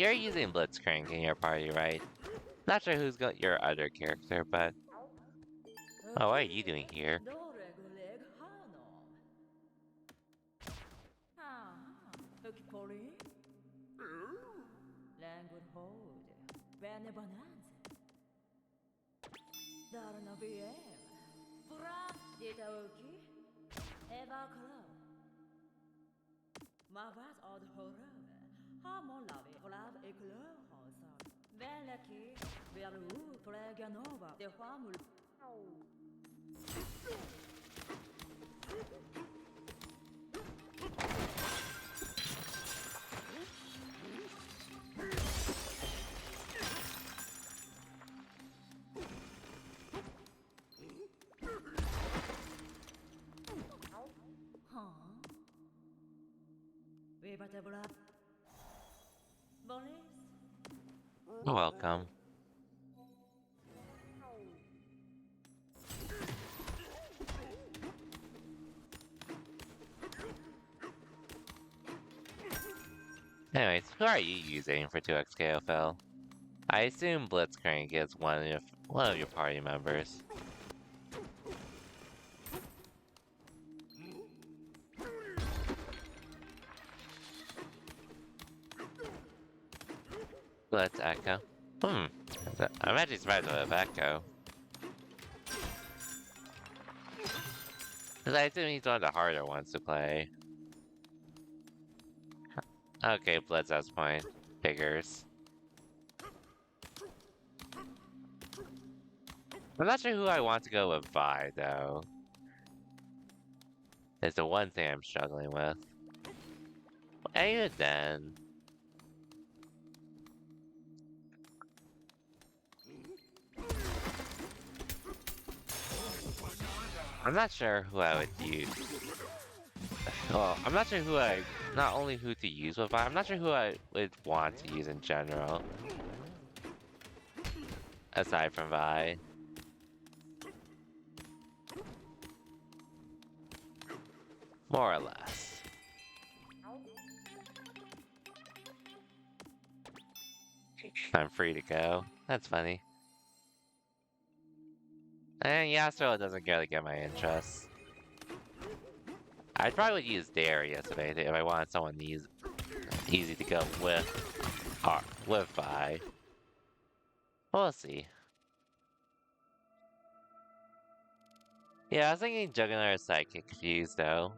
You're using Blitzcrank in your party, right? Not sure who's got your other character, but... Oh, what are you doing here? どれぐれがはのはあウキポリラングルホールベネバナンザダルナビエムブラディタウキエヴァカラマバズオドホラーハモラビフラブエクローホーサーベンレキベルウプレギャノーバデファムル You're welcome. Anyways, who are you using for 2x KFL? I assume Blitzcrank is one of your party members. Blitz Echo. I'm actually surprised with Echo. Because I assume he's one of the harder ones to play. Okay, Blitz has point. Figures. I'm not sure who I want to go with Vi, though. It's the one thing I'm struggling with. And even then... I'm not sure who I would use. Well, I'm not sure not only who to use with Vi, I'm not sure who I would want to use in general. Aside from Vi. More or less. I'm free to go. That's funny. And Yasuo doesn't really get my interest. I probably would use Darius if I wanted someone easy to go with Vi. We'll see. Yeah, I was thinking Juggernaut or Sidekick Fuse though.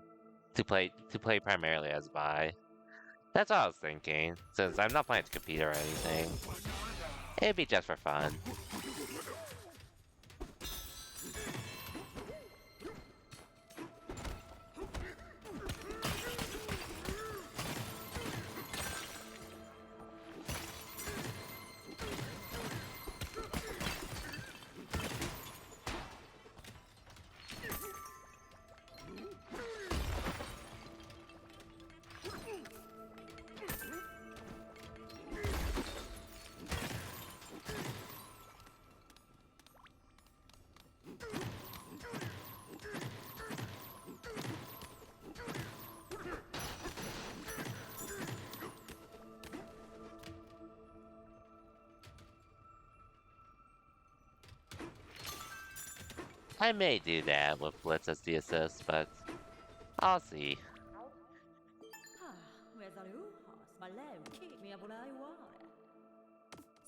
To play primarily as Vi. That's what I was thinking, since I'm not planning to compete or anything. It'd be just for fun. I may do that with Blitz as the assist, but I'll see. Vezaluhas, Malevki, Miabulaiware.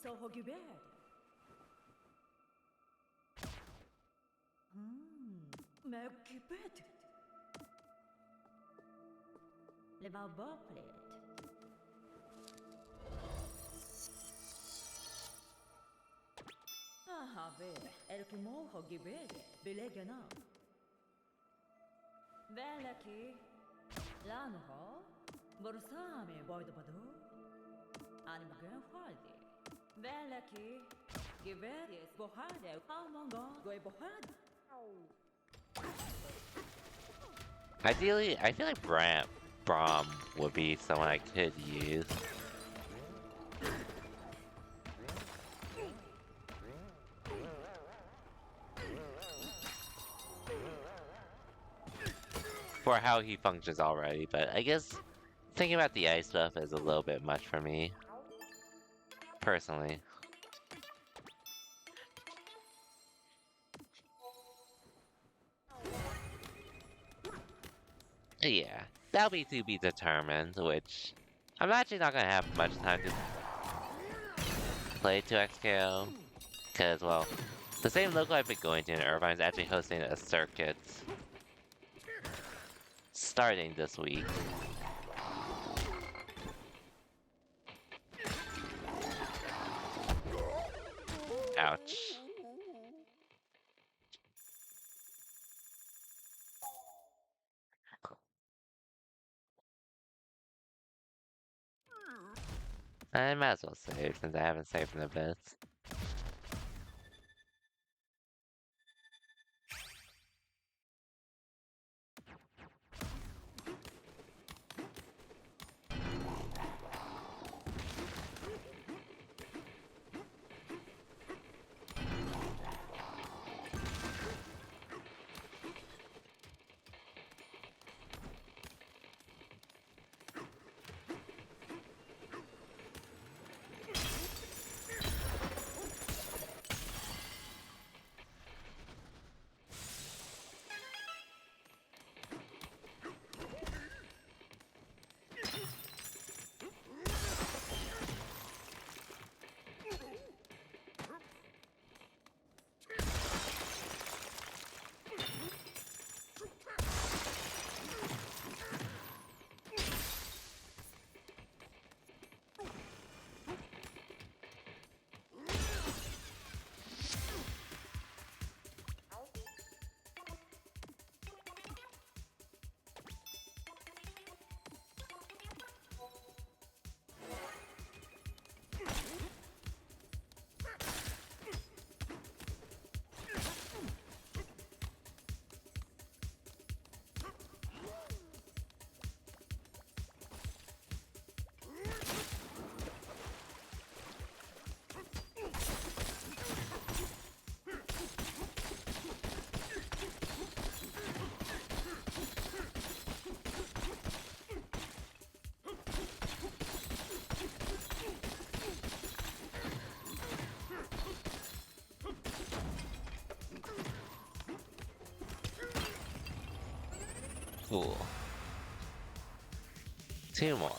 So Hogibed. Megibed. Le Barboplet. Ve, Elkimo Hogibed, Belegana. Velaki, Lanho, Borsami, Boydabado, Animgan Faldi. Velaki, Giveris, Bohade, Almongo, Goy Bohad. Ideally, I feel like Braum would be someone I could use. For how he functions already, but I guess thinking about the ice stuff is a little bit much for me. Personally. Yeah, that'll be to be determined, which I'm actually not gonna have much time to play 2XKO. Because, well, the same local I've been going to in Irvine is actually hosting a circuit starting this week. Ouch. I might as well save since I haven't saved in a bit. Cool. 2 more.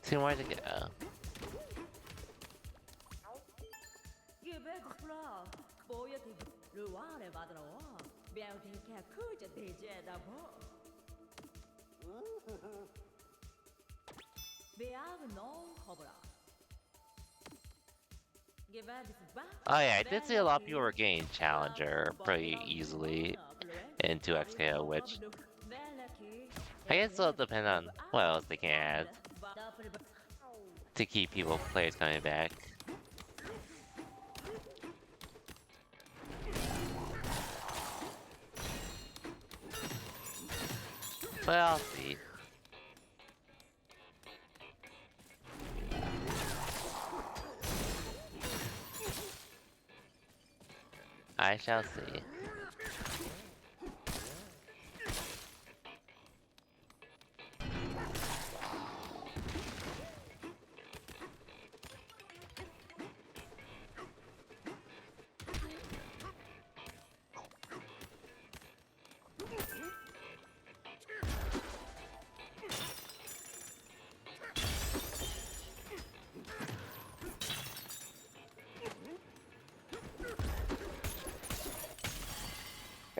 Two more to go. Give it floor. Boy, le wale vadro. Bien que kuja deje da bo. Beag no cobra. Give it back. Oh yeah, I did see a lot of people were getting Challenger pretty easily into XKO, which I guess it'll depend on what else they can add to keep players coming back. But I'll see. I shall see.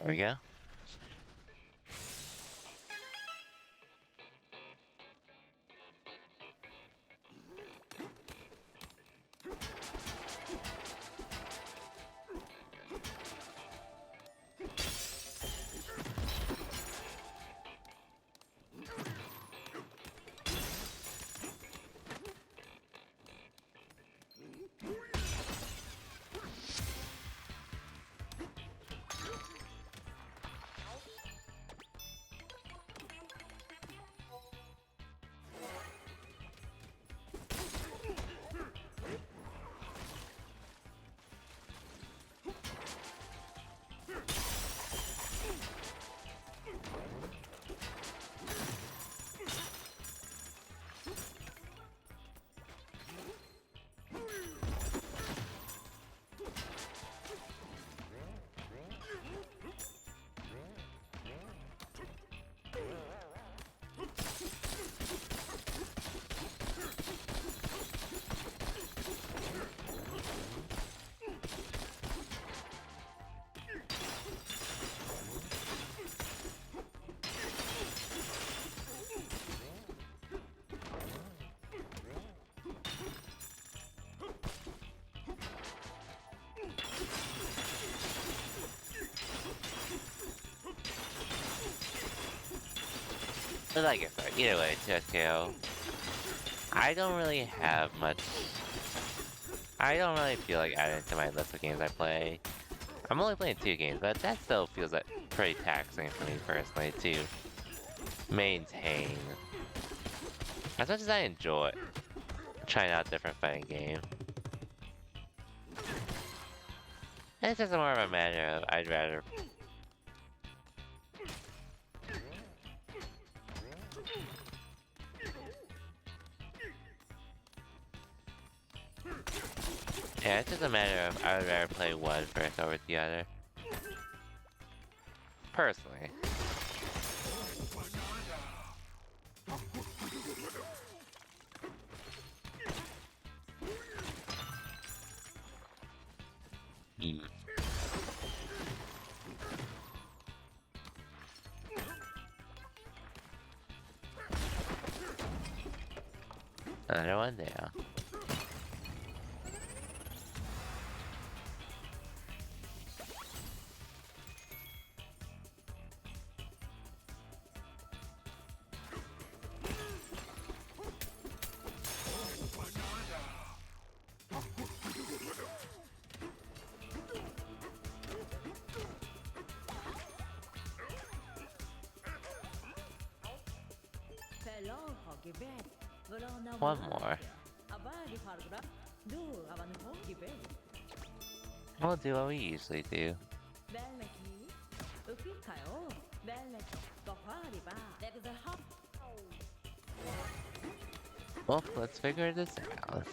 There we go. But like I said, either way, TSKO, I don't really have much. I don't really feel like adding to my list of games I play. I'm only playing 2 games, but that still feels like pretty taxing for me personally to maintain. As much as I enjoy trying out different fighting games, it's just more of a matter of I'd rather. Yeah, it's just a matter of I would rather play one first over the other. Personally. Mm. Another one there. One more. We'll do what we usually do. さよベンレットドファーリバーレグゼハ Well, let's figure this out.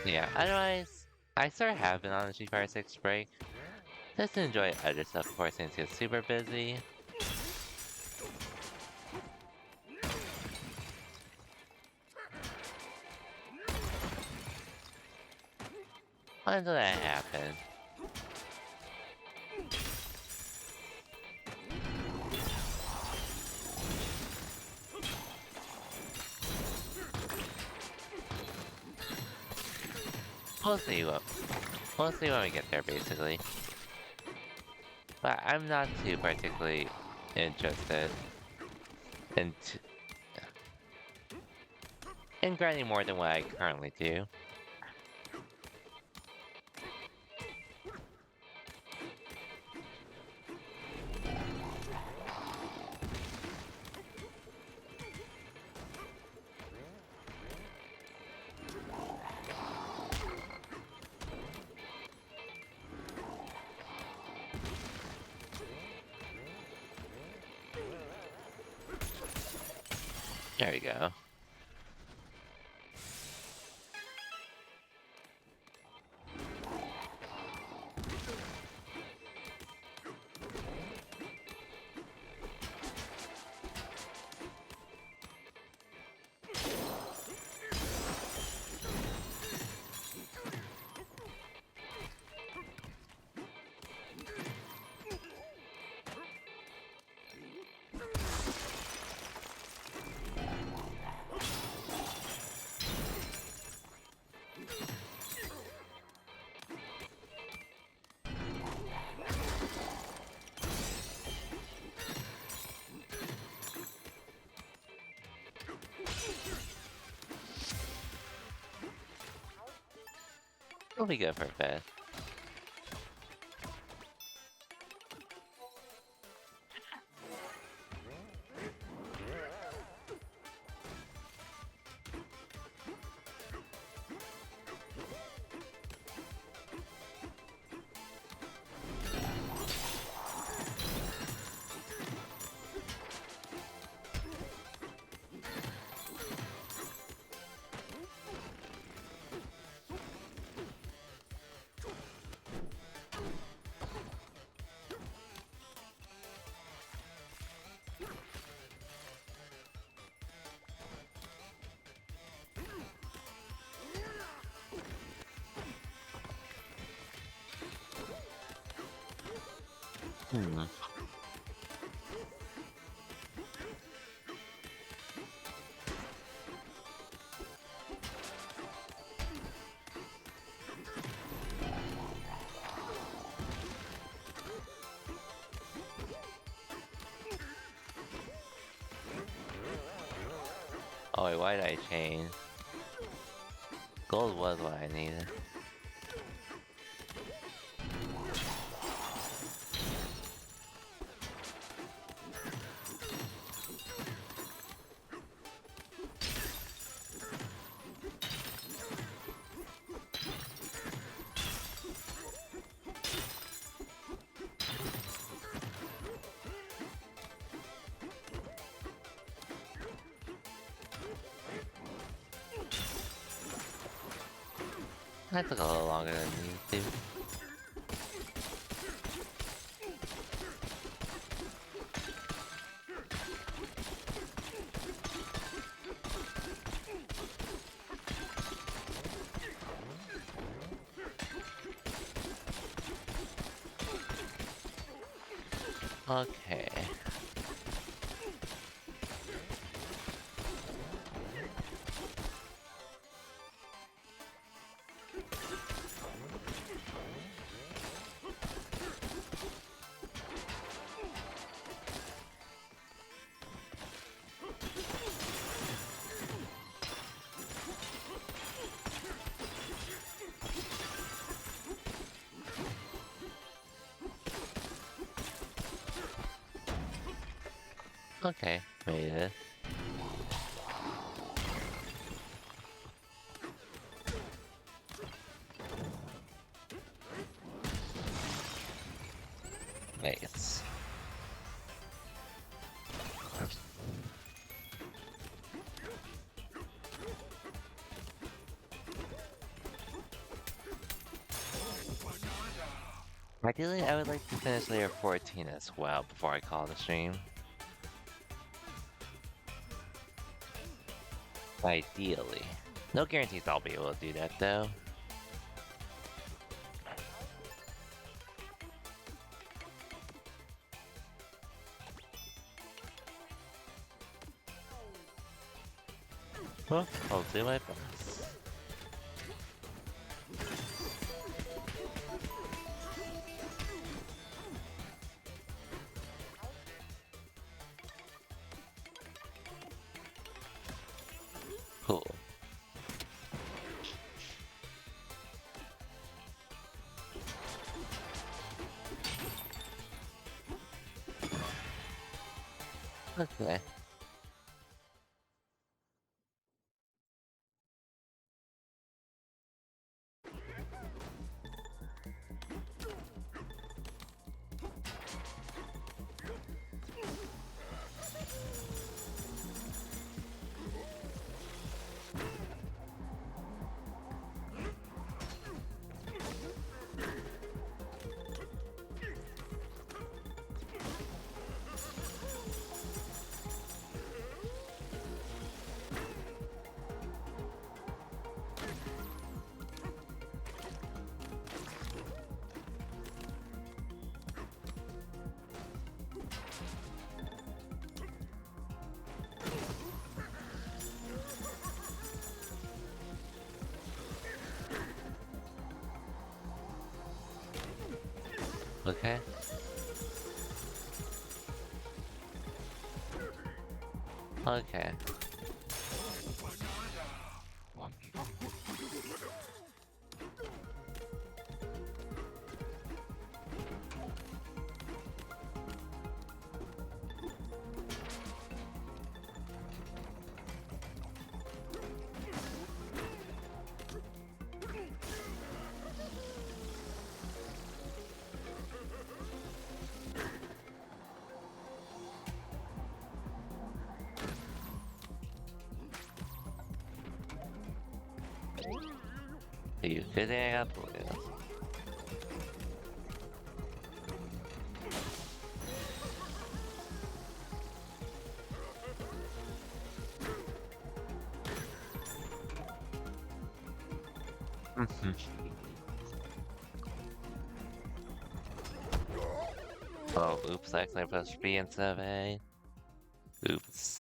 Yeah, otherwise, I sort of have been on a Street Fighter 6 break. Just to enjoy other stuff before things get super busy. Until that happened. We'll see when we get there, basically. But I'm not too particularly interested in, in grinding more than what I currently do. There we go. We'll be good for a bit. Hmm. Oh wait, why did I change? Gold was what I needed. That took a little longer than it needed to. Okay. Okay, made it. Nice. Ideally, I would like to finish layer 14 as well before I call the stream. Ideally. No guarantees I'll be able to do that though. Well, I'll do my best. Cool. Okay. Okay. Okay. You could hang up with. Oh, oops, I accidentally pressed B instead of A. Oops.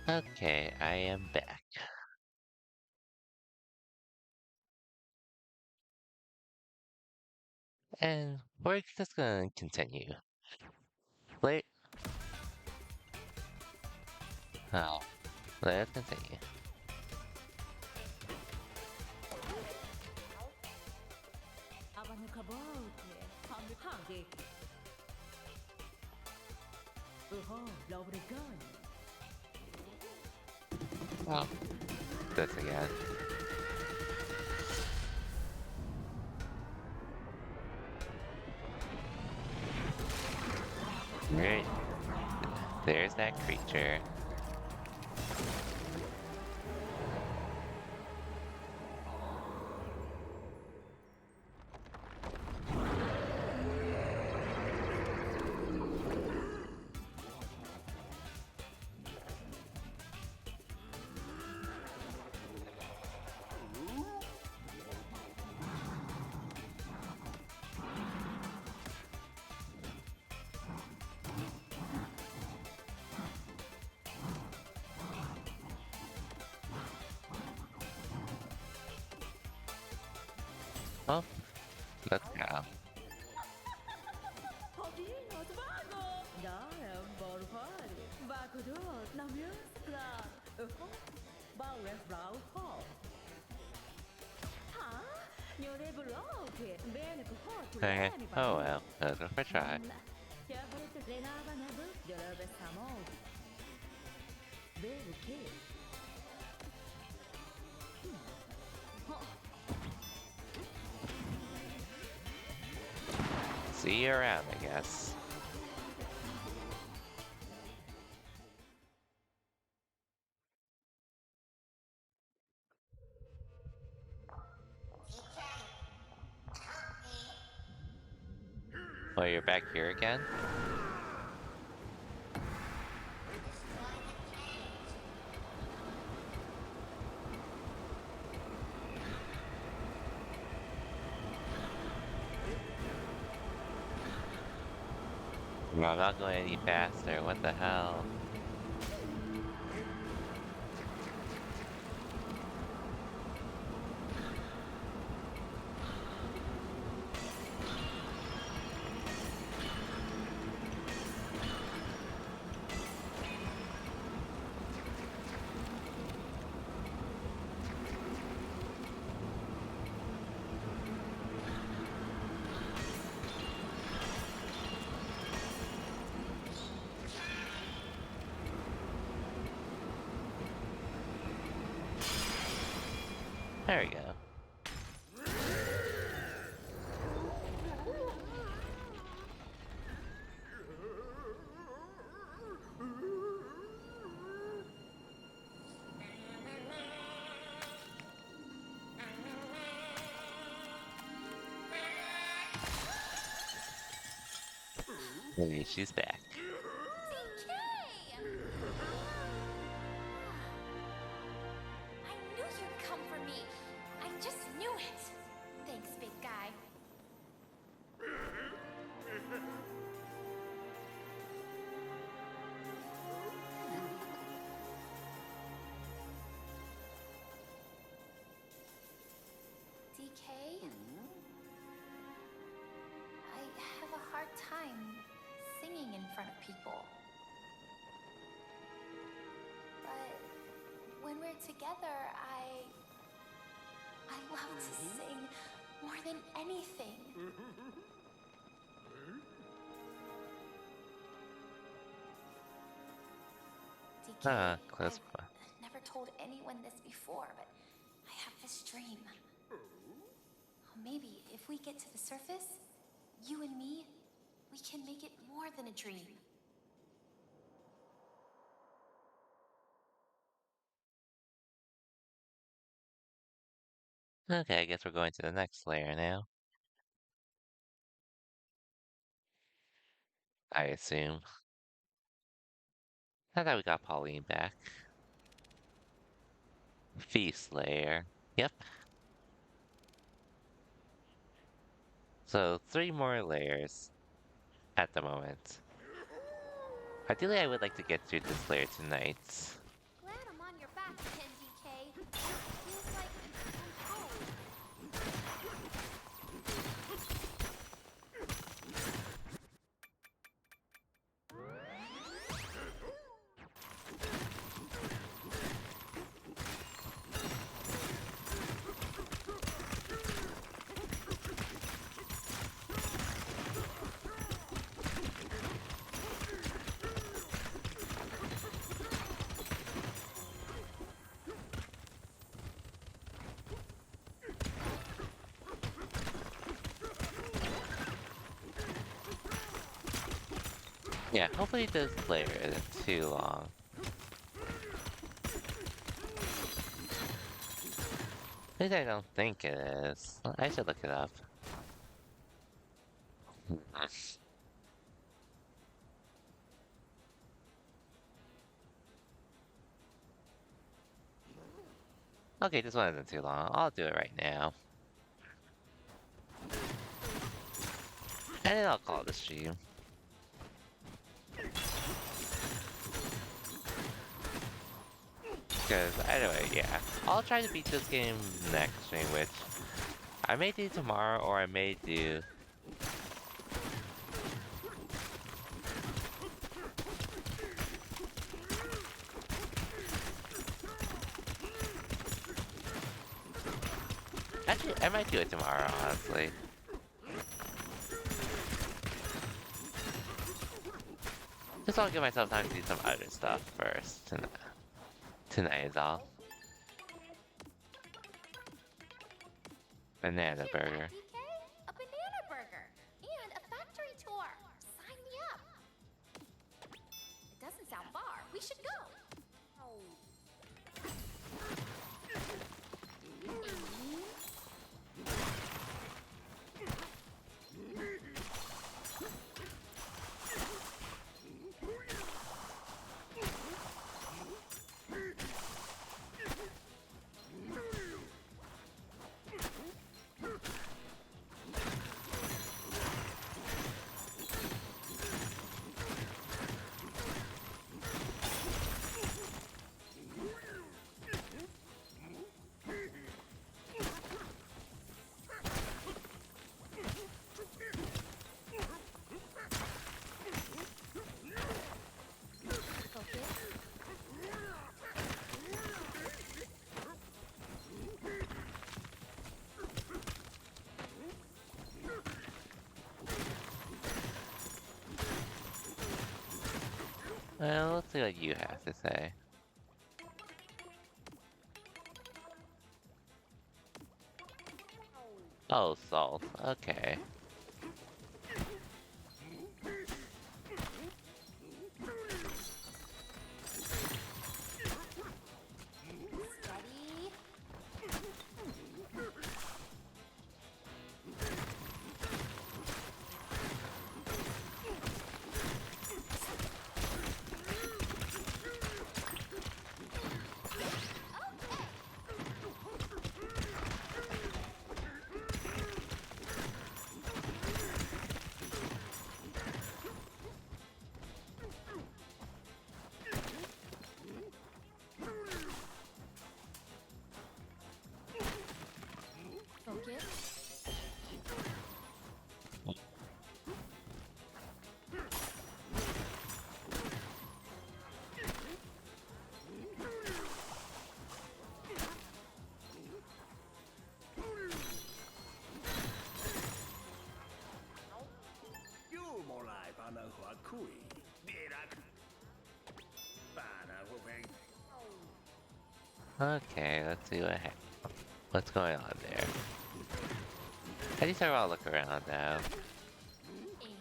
Okay, I am back. And we're just gonna continue. Wait. Oh, let's continue. 아바는 가보게 한국하게 으허 러브리건 Oh, this again. Right. There's that creature. Well, let's go. Pochino svago dai un po' fare vacudo na musica 으허 바우레 브라우 호 하? 노래 불러게 매는 그 호투 Okay. 레니 Oh well, let's go for a try. 야 버릇 레나바나부 여러베 사모 베르케 See you around, I guess. Well, you're back here again? No, I'm not going any faster. What the hell? There we go. Maybe she's back. DK! I knew you'd come for me. I just knew it. Thanks, big guy. DK? I have a hard time singing in front of people. But when we're together, I love to sing more than anything. DK, Ah, close I've one. never told anyone this before, but I have this dream. Maybe if we get to the surface, you and me, we can make it more than a dream. Okay, I guess we're going to the next layer now. I assume. Now that we got Pauline back. Feast layer. Yep. So 3 more layers at the moment. Ideally, I would like to get through this layer tonight. Feels like I'm home. Yeah, hopefully this layer isn't too long. At least I don't think it is. I should look it up. Okay, this one isn't too long. I'll do it right now. And then I'll call it a stream. Because, anyway, yeah. I'll try to beat this game next stream, which I may do tomorrow or I may do... Actually, I might do it tomorrow, honestly. Just want to give myself time to do some other stuff first. Tonight is all. Banana burger. DK? A banana burger and a factory tour. Sign me up. It doesn't sound far. We should go. Well, let's see what you have to say. Oh, salt. Okay. Steady. Focus. Okay, let's see what's going on there. At least I'll look around now. Aim.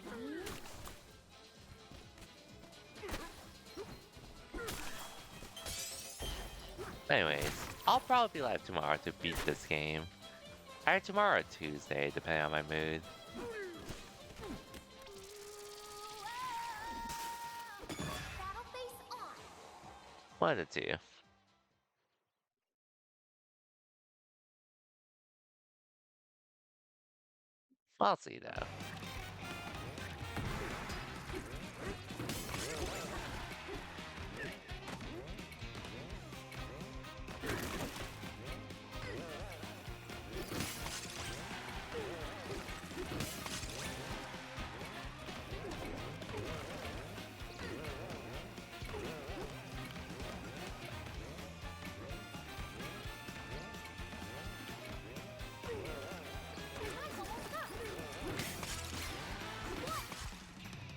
Anyways, I'll probably be live tomorrow to beat this game. Either tomorrow or Tuesday, depending on my mood. Battle face on. One of the two. I'll see though.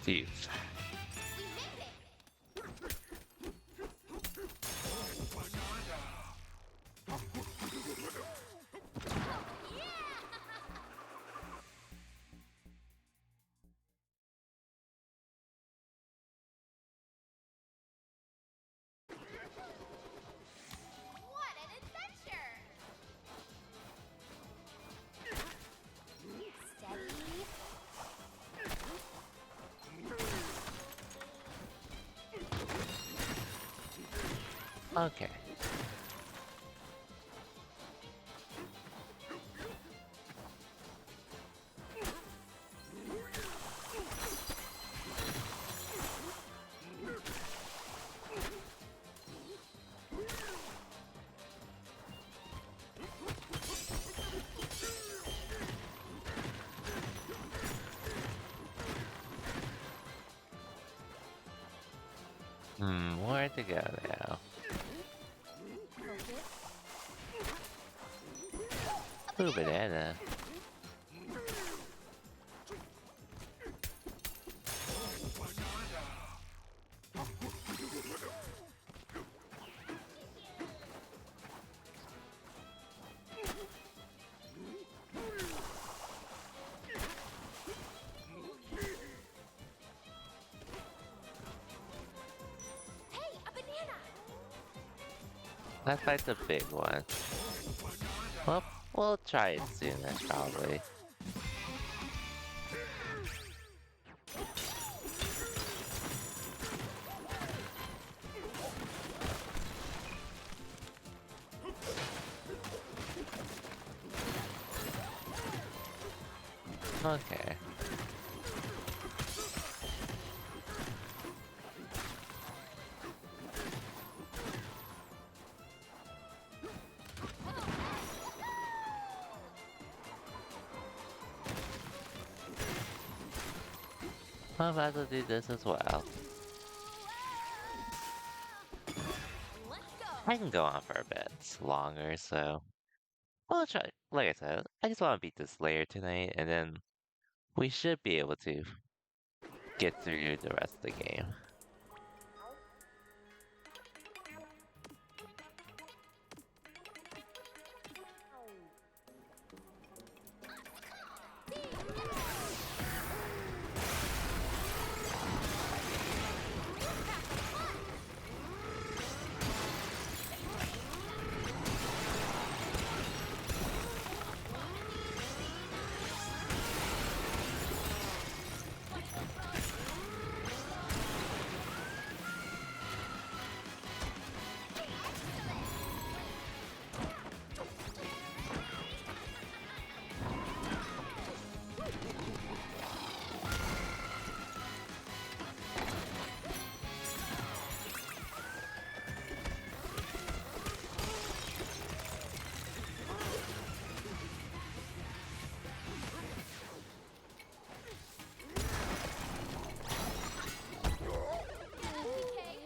Phew. We made it! What an adventure! Steady. Okay. Where to go now? Focus. Ooh, banana. Hey, a banana! That fight's a big one. Well, we'll try it soon, probably. Okay. I'm about to do this as well. Let's go! I can go on for a bit longer, so we'll try. Like I said, I just want to beat this layer tonight, and then we should be able to get through the rest of the game.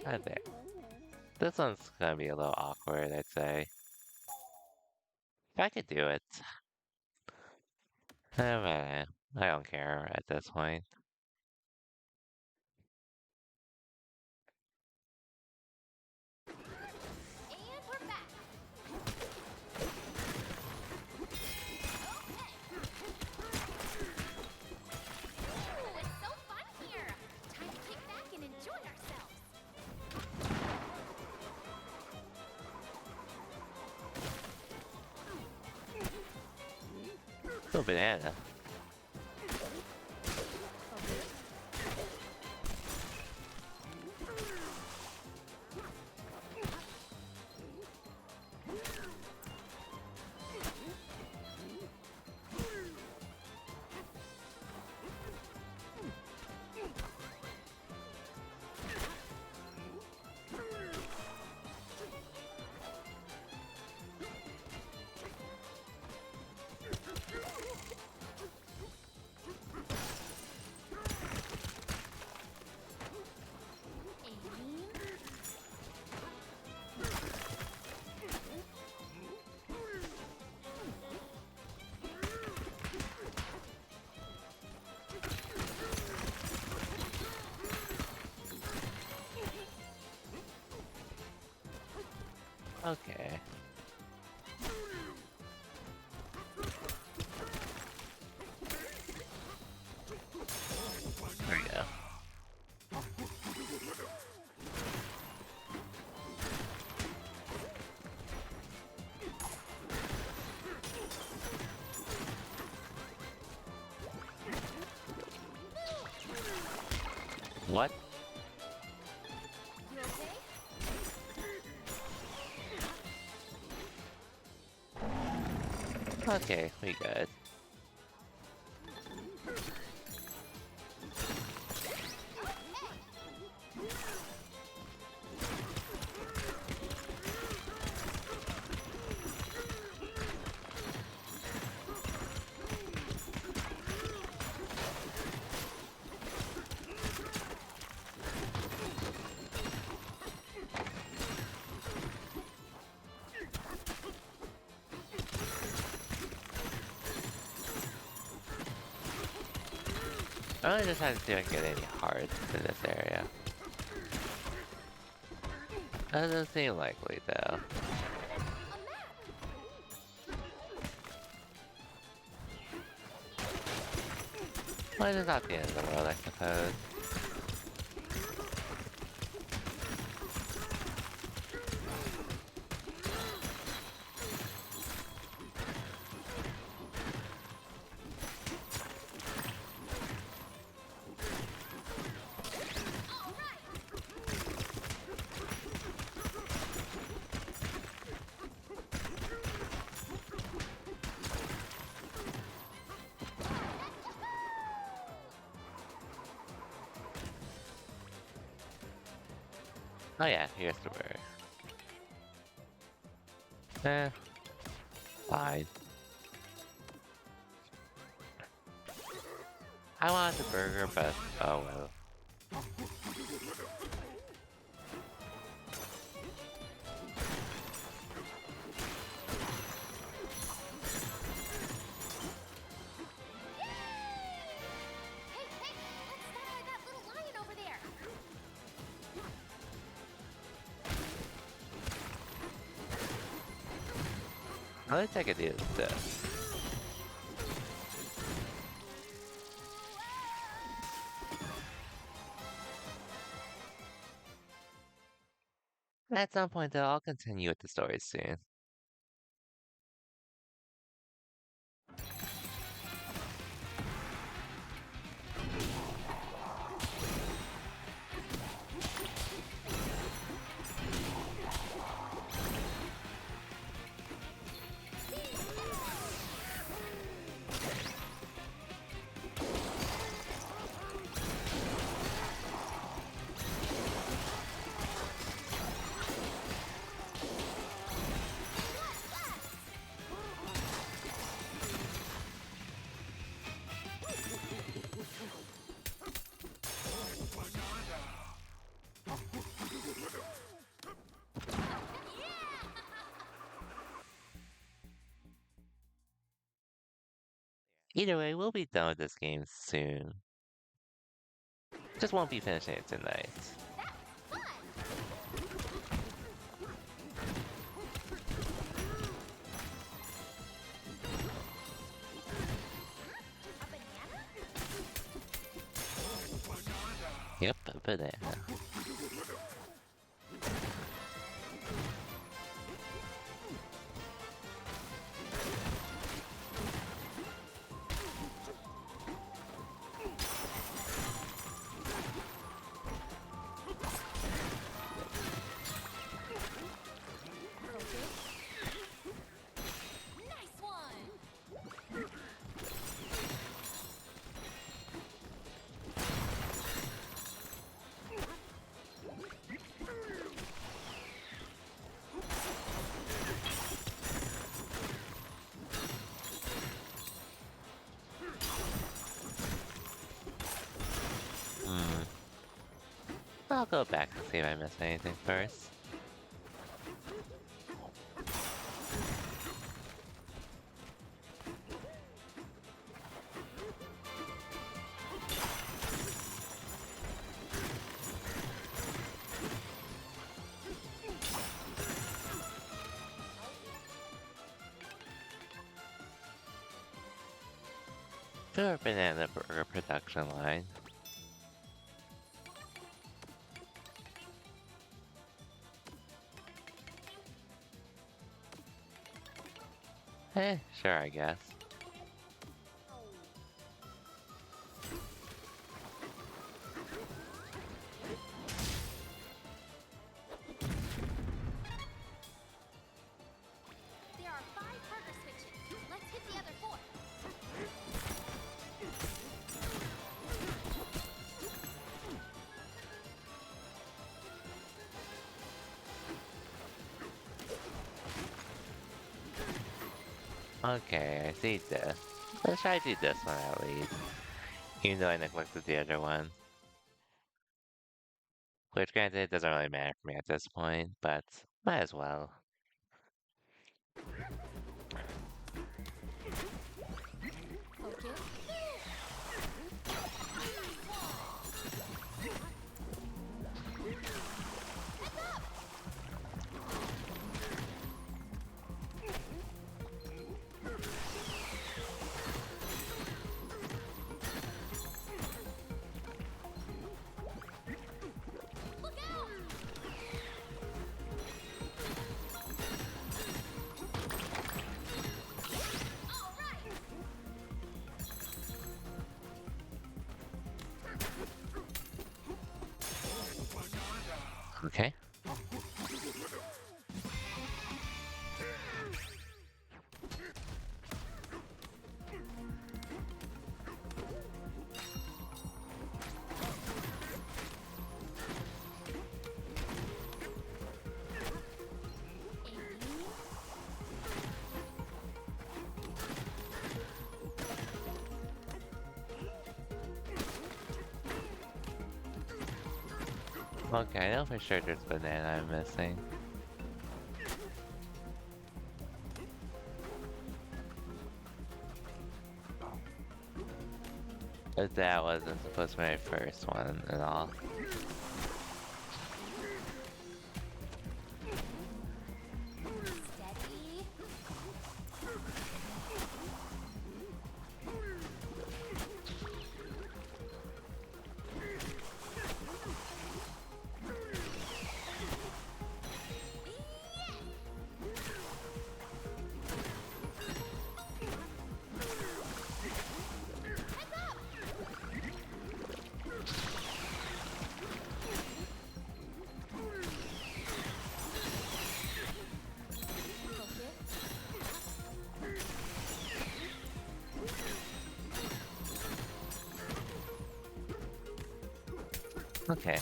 I think this one's gonna be a little awkward, I'd say. If I could do it, I don't care at this point. And we're back. Ooh, it's so fun here. Time to kick back and enjoy ourselves. Oh, banana. Okay. There we go. What? You okay? Okay, we good. I really just had to see if I can get any hearts in this area. That doesn't seem likely, though. Well, it's not the end of the world, I suppose. Oh yeah, here's the bird. Fine. I wanted the burger, but oh well. Hey, let's start that little lion over there. At least I could do this. At some point, though, I'll continue with the story soon. Either way, we'll be done with this game soon. Just won't be finishing it tonight. A banana? Yep, a banana. Nice one! Hmm. I'll go back and see if I missed anything first. for a banana burger production line. Sure, I guess. There are 5 burger switches. Let's hit the other 4. Okay, I see this. Let's try to do this one at least. Even though I neglected the other one. Which granted, doesn't really matter for me at this point, but might as well. Focus. Look out! All right. Okay. Okay, I know for sure there's banana I'm missing. But that wasn't supposed to be my first one at all. Steady. Heads up! Focus. Okay.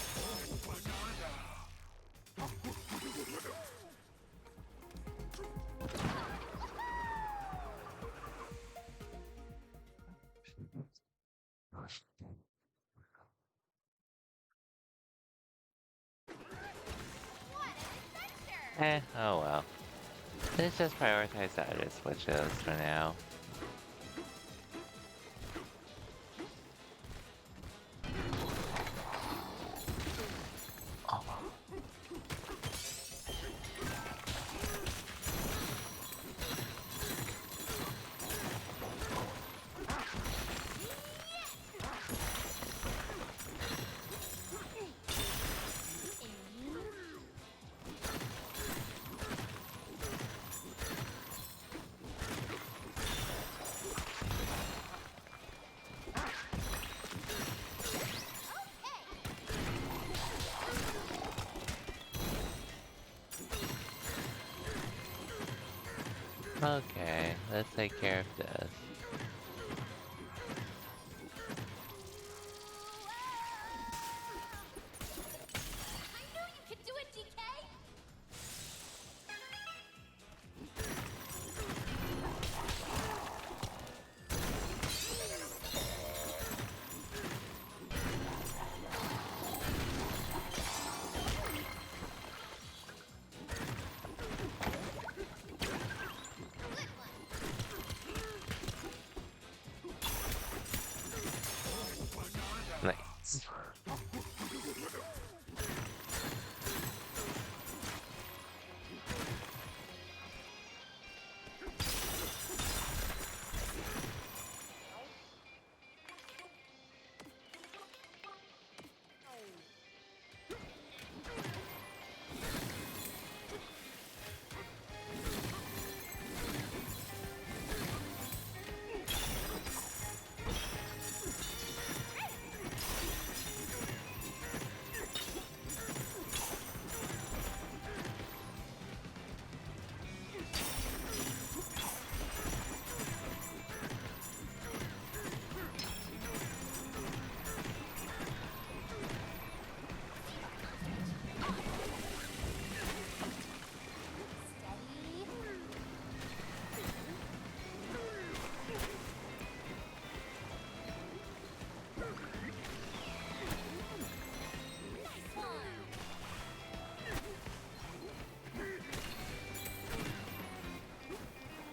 What an adventure! Oh well. Let's just prioritize the other switches for now. Oh. Okay, let's take care of this. I knew you could do it, DK! Good one.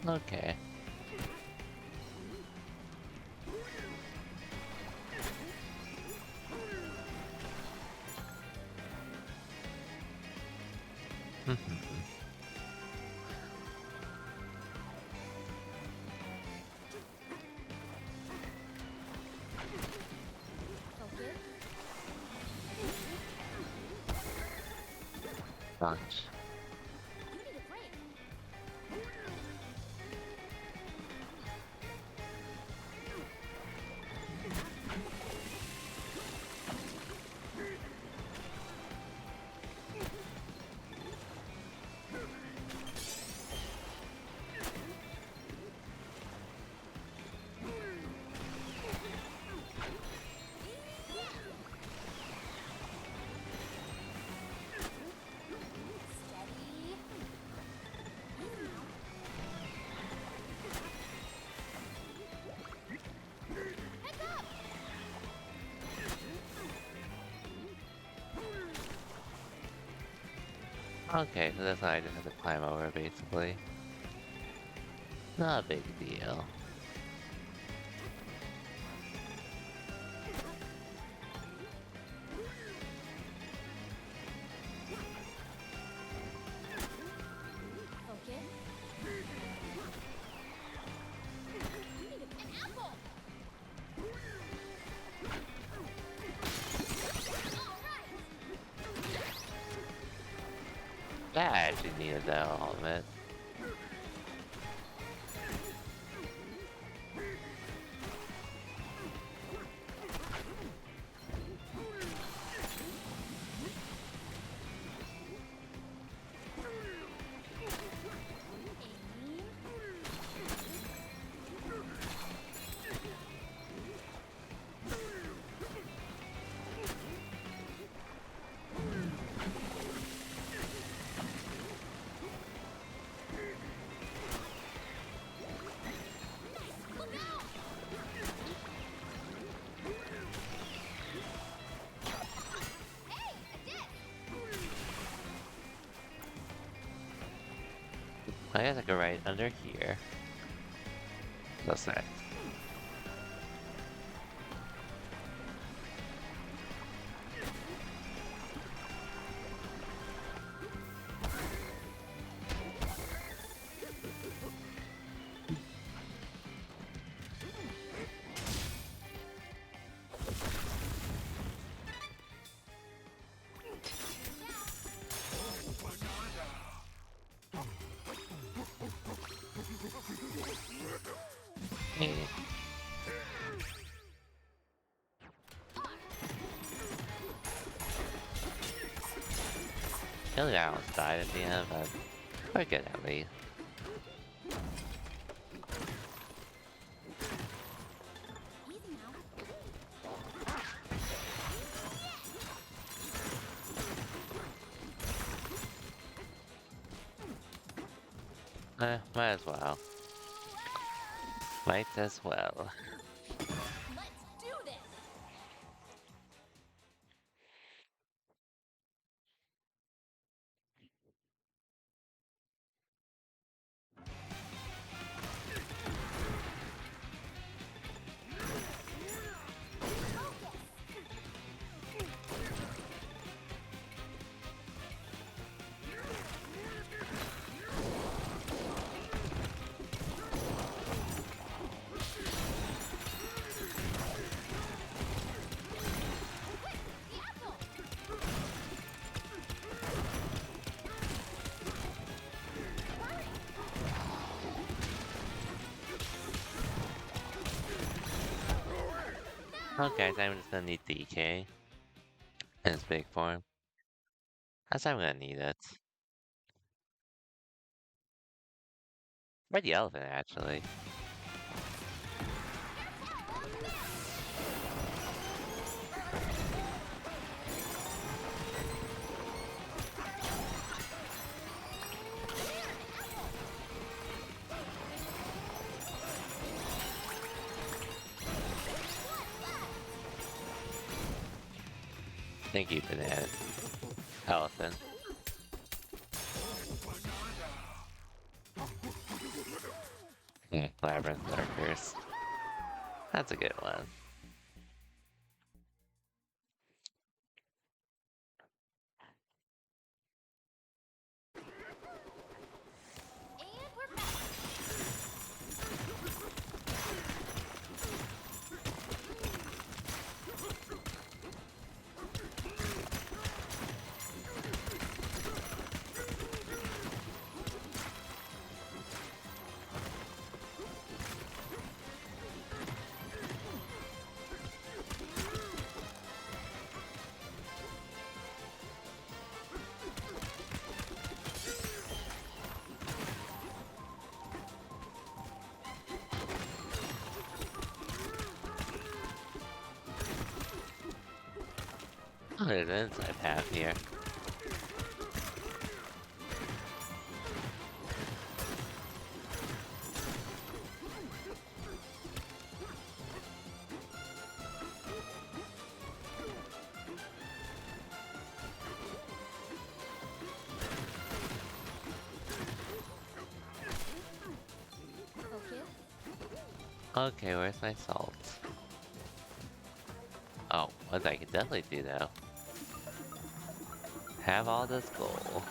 Okay. Focus. Gosh. You need a break. Steady. Heads up! Okay, so that's why I just have to climb over, basically. Not a big deal. Focus. You need an apple! Alright! That actually needed that element. Aim. Look out! Hey, I did! I guess I go right under here. What's that? Hey. I feel like I almost died at the end, but we're good at least. Easy now. Might as well. Might as well. Let's do this! The apple! Okay, so I'm just gonna need DK in its big form. That's how I'm gonna need it. Or the elephant, actually. Thank you, banana. Elephant. Labyrinth Lurkers. That's a good one. And we're back. Oh, there's an inside path here. Focus. Okay, where's my salt? Oh, what I could definitely do though. Have all this gold.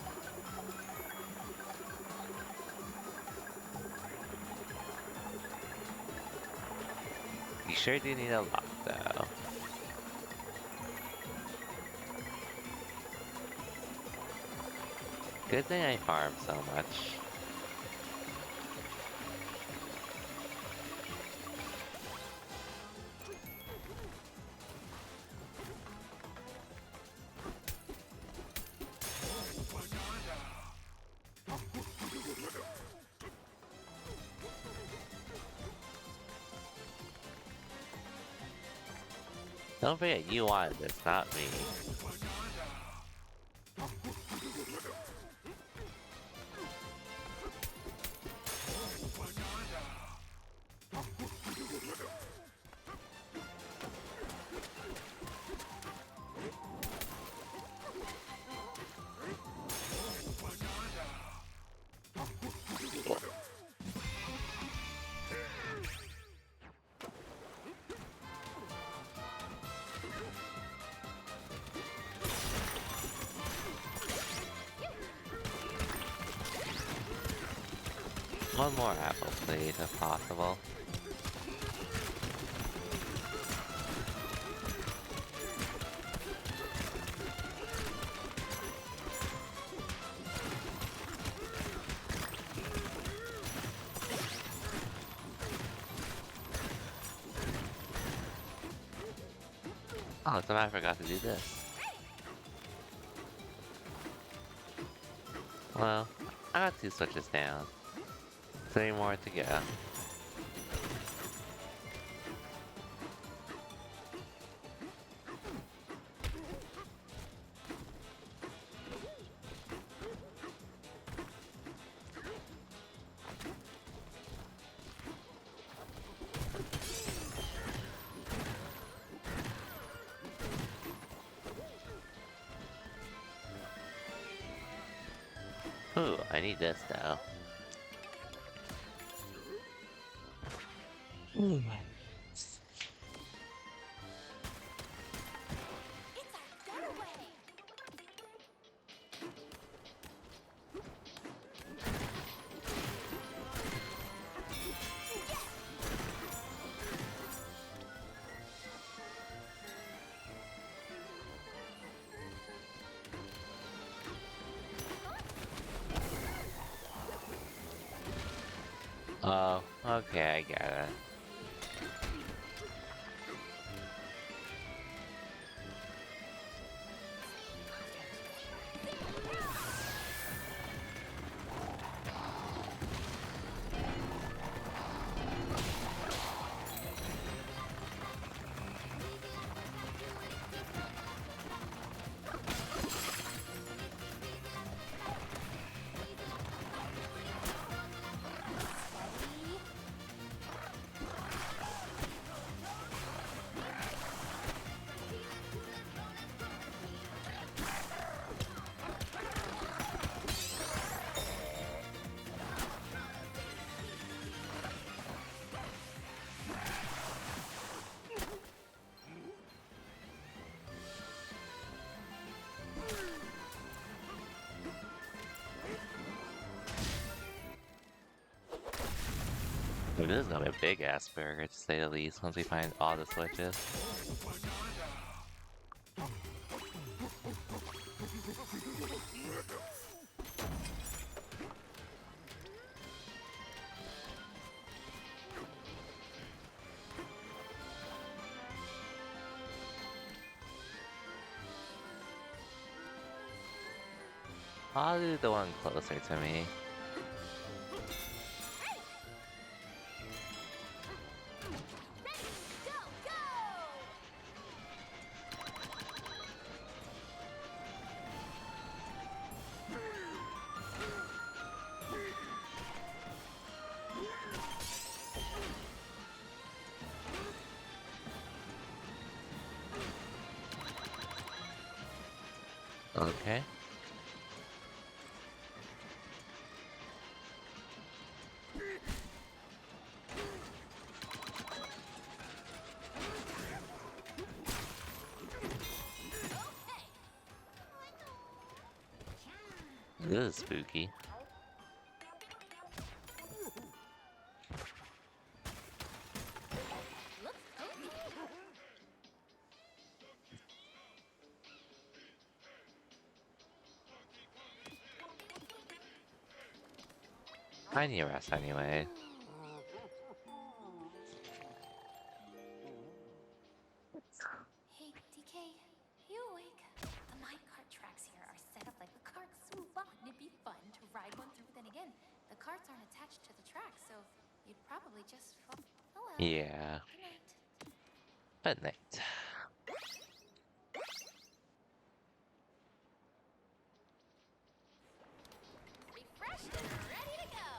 You sure do need a lot though. Good thing I farm so much. Don't forget, you wanted this, not me. One more apple, please, if possible. Oh, somehow I forgot to do this. Well, I got 2 switches down. 3 more to go. Ooh, I need this though. Ooh. It's our getaway. Oh, okay, I get it. Ooh, this is gonna be a big ass burger to say the least once we find all the switches. I'll do the one closer to me. Go, go! Okay. This is spooky. Looks okay. I need a rest anyway. Hey, DK, you awake? The minecart tracks here are set up like the carts move on. It'd be fun to ride one through. Then again, the carts aren't attached to the track, so you'd probably just fall. Oh well. Yeah. Good night. Good night. Refreshed and ready to go.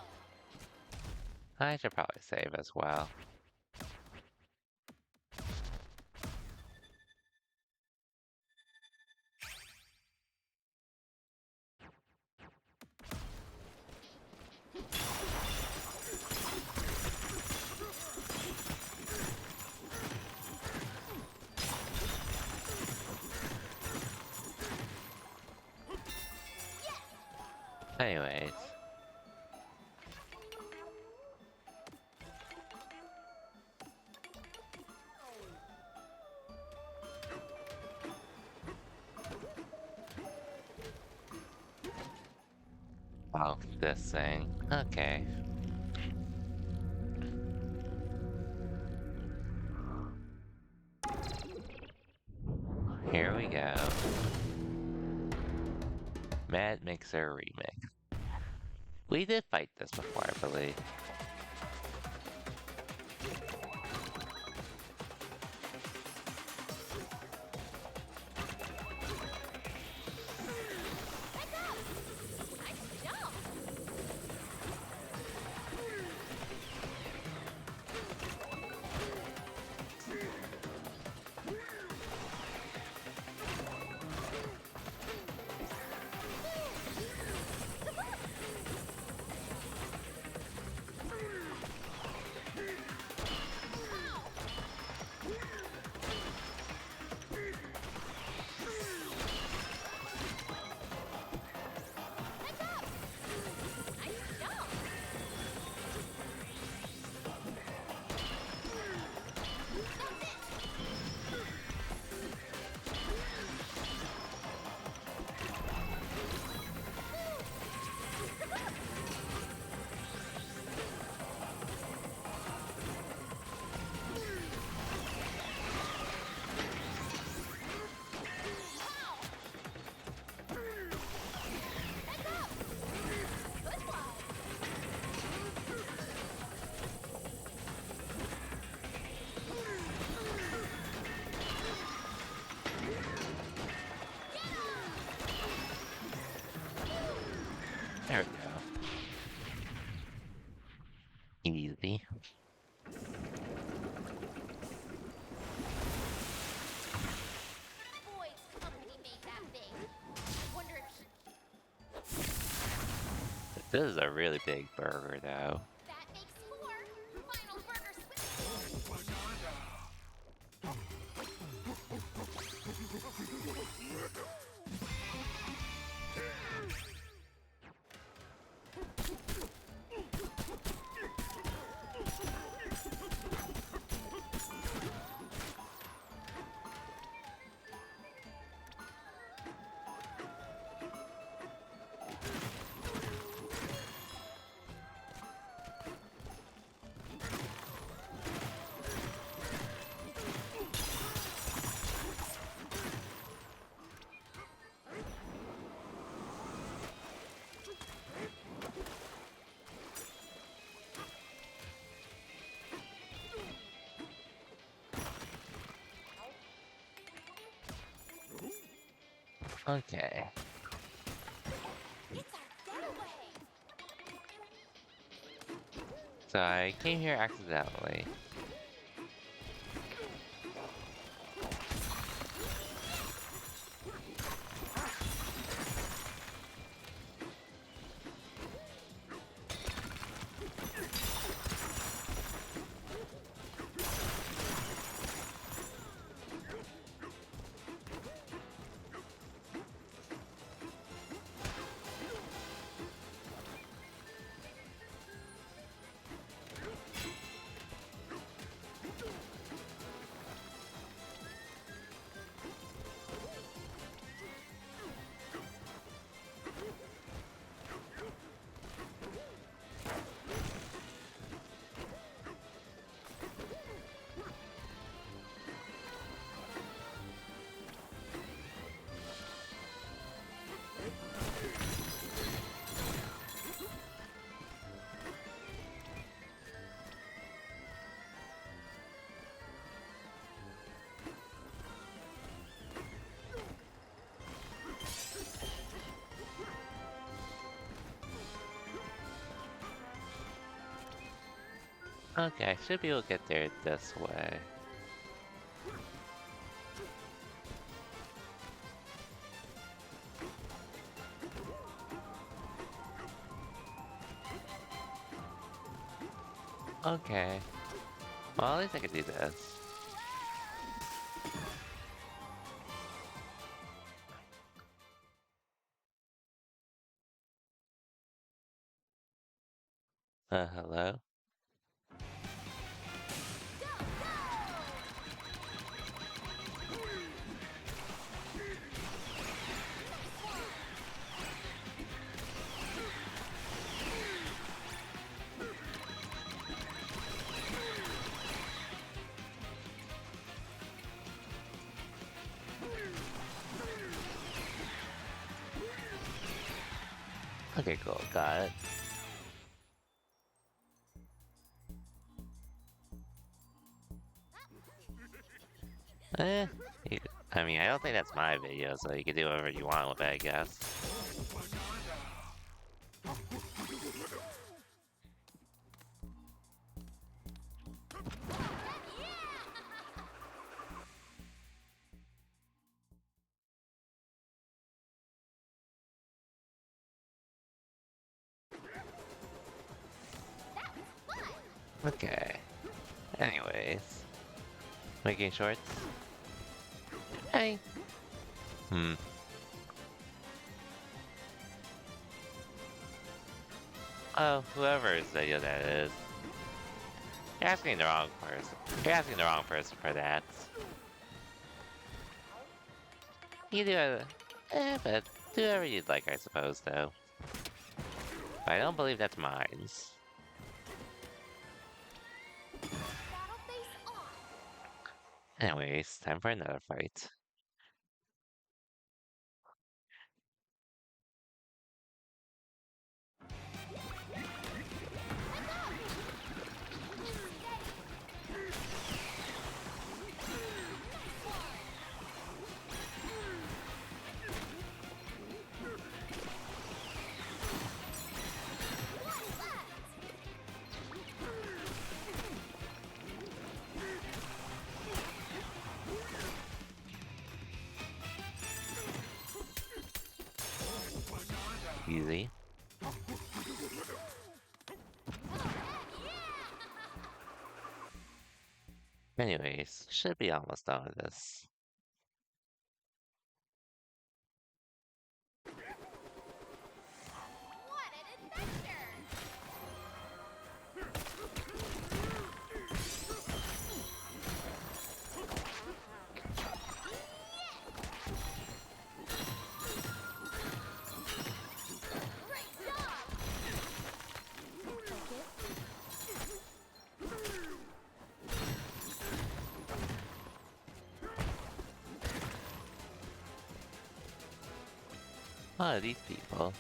I should probably save as well. Anyways. Oh, this thing. Okay. Here we go. Mad Mixer Remix. We did fight this before, I believe. Nice jump. Nice jump. Good one. There we go. Easy. Boyd's company made that thing. I wonder if he... This is a really big burger, though. That makes 4. Final burger switch. Okay. It's our getaway. So I came here accidentally. Okay, I should be able to get there this way. Okay. Well, at least I can do this. Hello? Okay, cool, got it. Eh, you, I mean, I don't think that's my video, so you can do whatever you want with it, I guess. Okay. Anyways. Making shorts? Hey. Hmm. Oh, whoever's video that is. You're asking the wrong person. You're asking the wrong person for that. You do it. But do whatever you'd like, I suppose, though. But I don't believe that's mine. Battle face on. Anyways, time for another fight. Easy. Anyways, should be almost done with this. What an adventure! Great job! Oh, these people.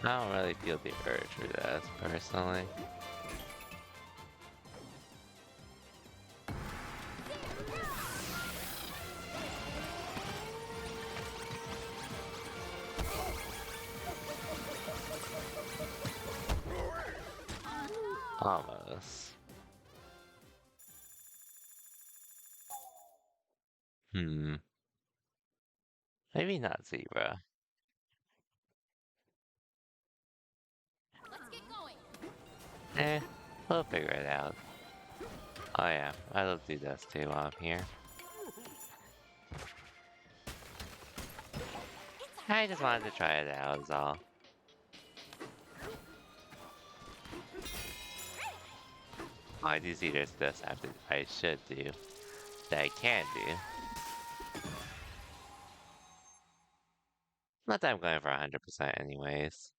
I don't really feel the urge for this, personally. Almost. Hmm. Maybe not zebra. Let's get going. Eh, we'll figure it out. Oh yeah, I'll do this too while I'm here. I just wanted to try it out, is all. I do see there's this I should do. That I can do. Not that I'm going for 100% anyways.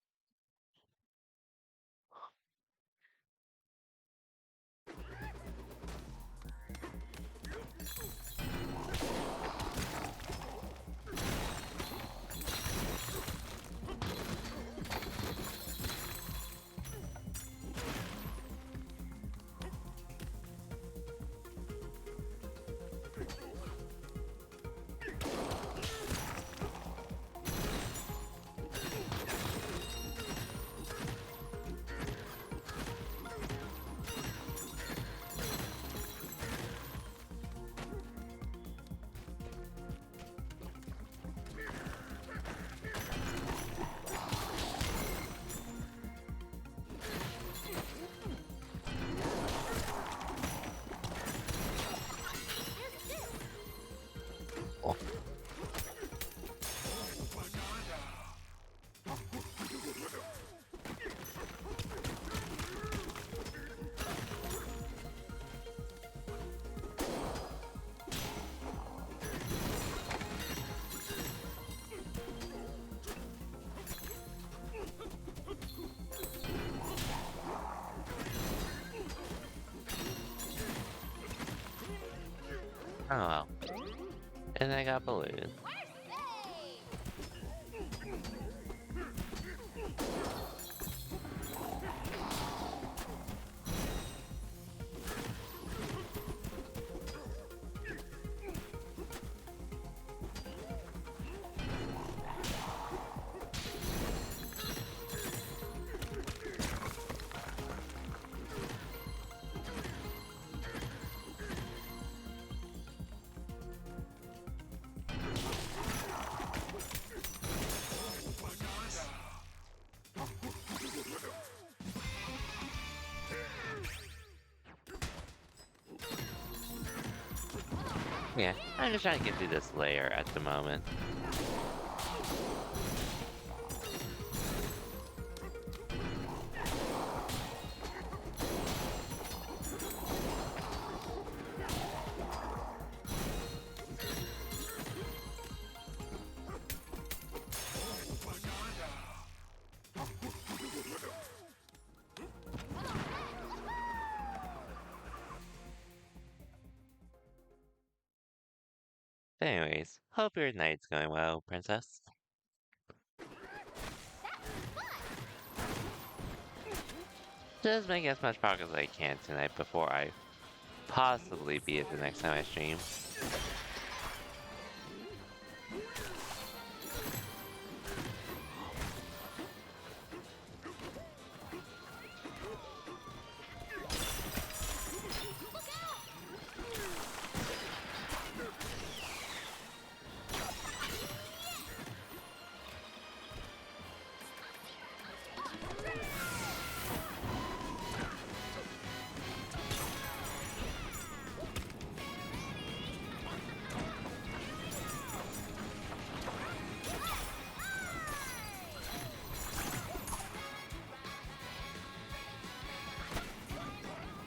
Oh. Oh well. And I got balloon. We're safe. Yeah, I'm just trying to get through this layer at the moment. Anyways, hope your night's going well, princess. Just make as much progress as I can tonight before I possibly beat it the next time I stream.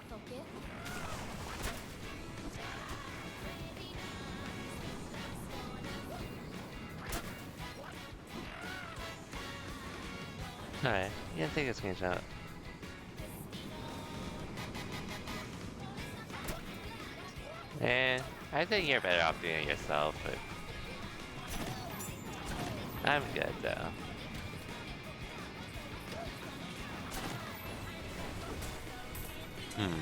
Focus. Alright, you can take a screenshot. And I think you're better off doing it yourself, but I'm good though. Hmm.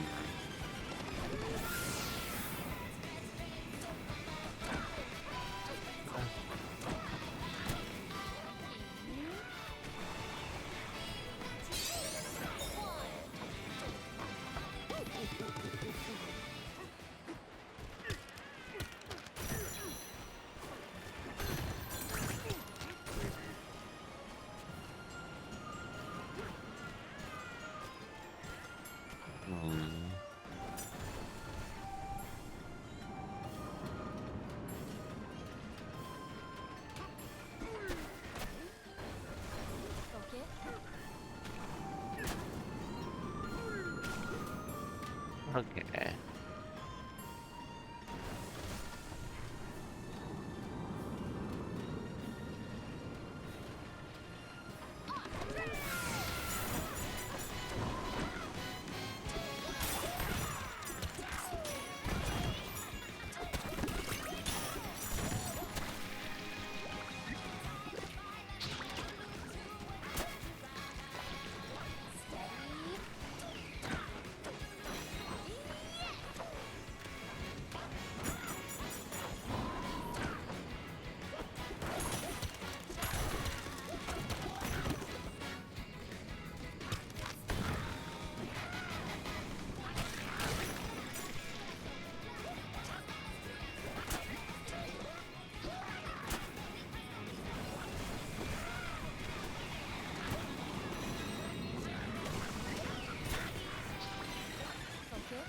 Hmm. Focus. Okay. Steady. Focus.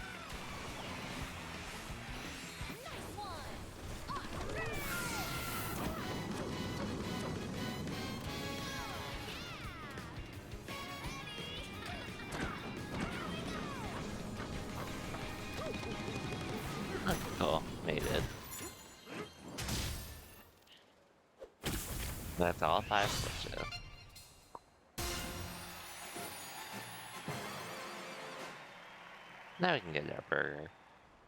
Nice one. Cool. Made it. That's all 5 switches. Now we can get our burger,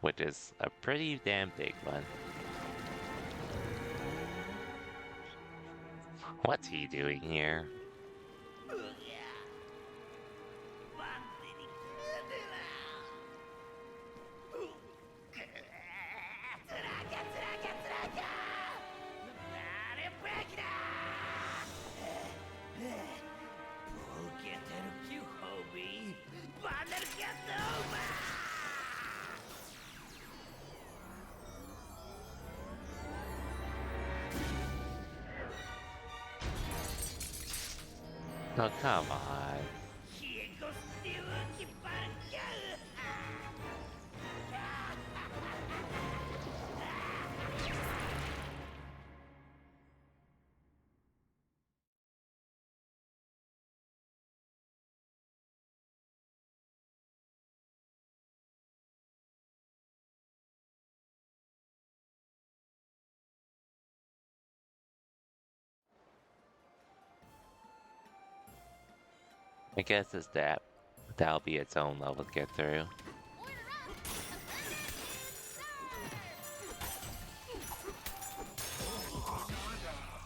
which is a pretty damn big one. What's he doing here? Oh, come on. I guess it's that. That'll be its own level to get through. Order up.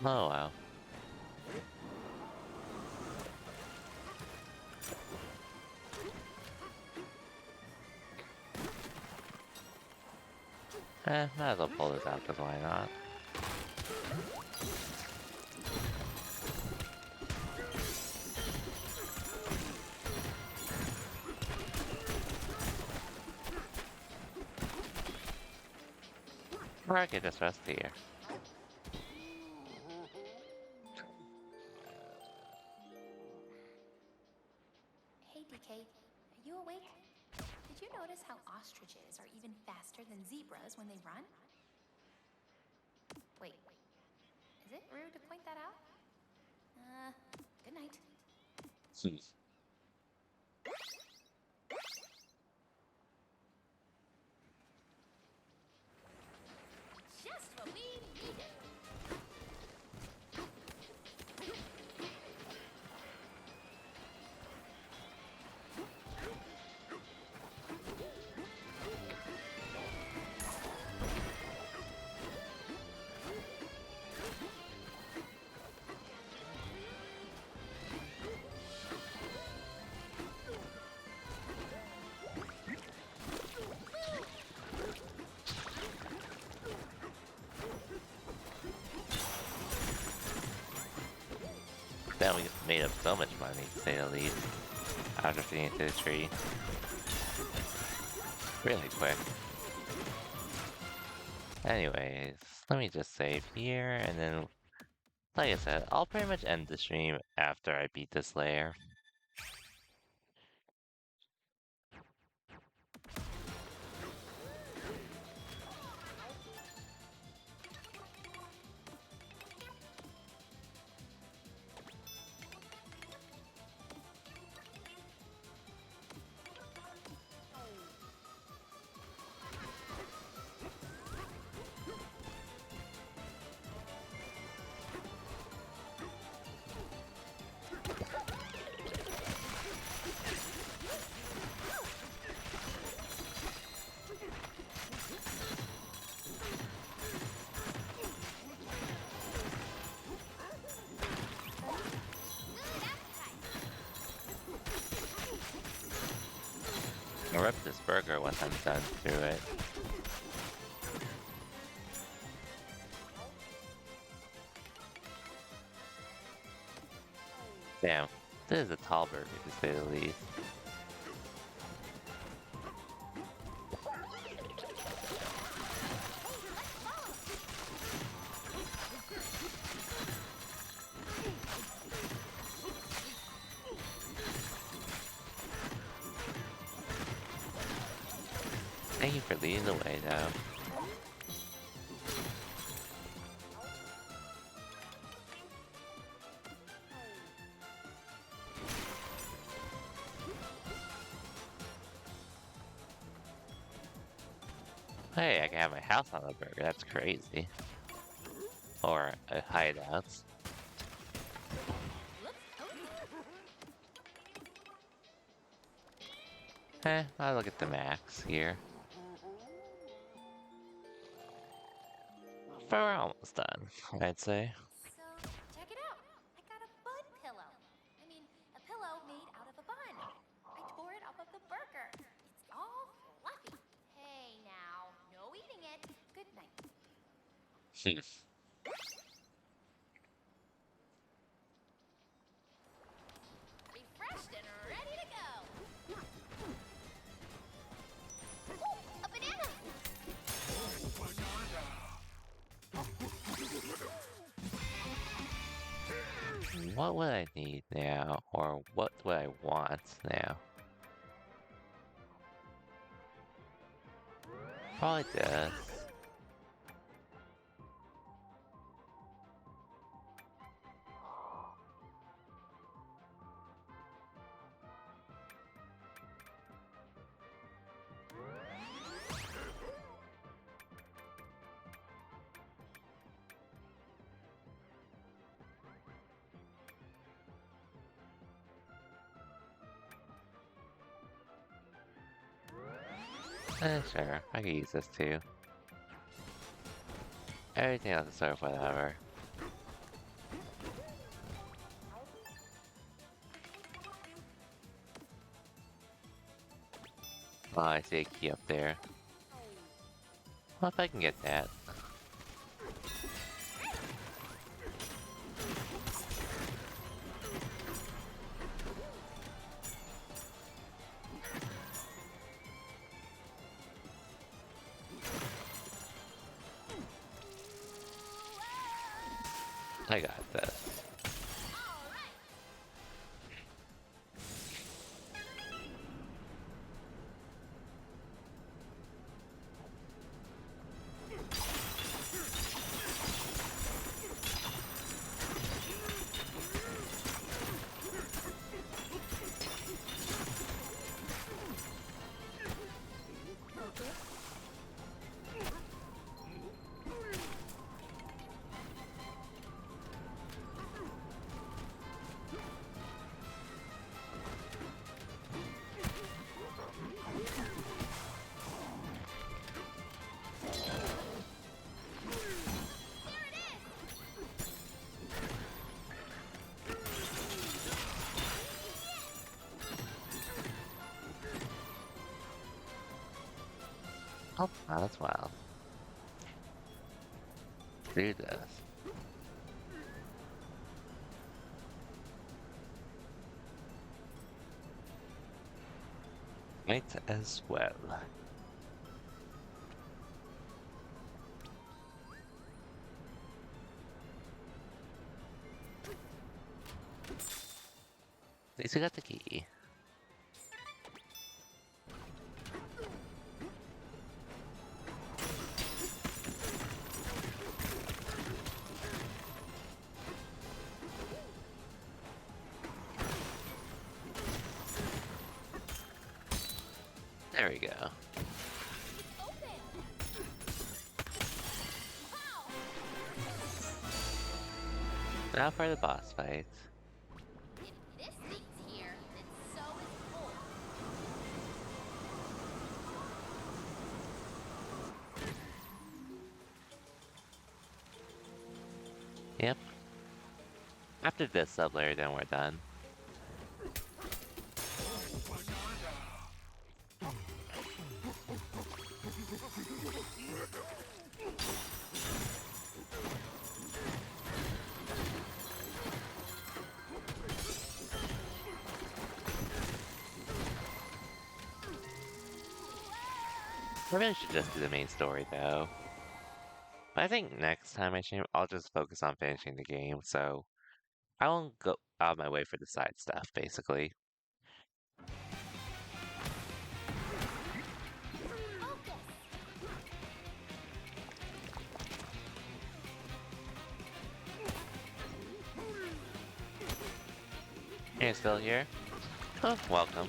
Oh wow. Might as well pull this out, because why not? Or I could just rest here. Hey, DK. Are you awake? Did you notice how ostriches are even faster than zebras when they run? Wait. Is it rude to point that out? Good night. Hmm. Just what we needed. Then we made up so much money, to say the least, after feeding into the tree. Really quick. Anyways, let me just save here, and then, like I said, I'll pretty much end the stream after I beat this layer. I'll rip this burger once I'm done through it. Damn, this is a tall burger to say the least. Thank you for leading the way, though. Hey, I can have my house on the burger. That's crazy. Or a hideout. I'll look at the max here. But we're almost done, I'd say. So, check it out. I got a bun pillow. I mean, a pillow made out of a bun. I tore it off of the burger. It's all fluffy. Hey now, no eating it. Good night. Refreshed and ready to go. Ooh, a banana! What would I need now? Or what would I want now? Probably this. Sure, I could use this too. Everything else is sort of whatever. Oh, I see a key up there. Well, if I can get that. I got this. Oh, that's wild. Do this. Might as well. At least we got the key. There we go. Open! Wow! Now for the boss fight. If this thing's here, then so is Cole. Yep. After this sub-layer, then we're done. I really should just do the main story, though. I think next time I stream, I'll just focus on finishing the game, so I won't go out of my way for the side stuff, basically. Focus! You're still here? Oh, welcome.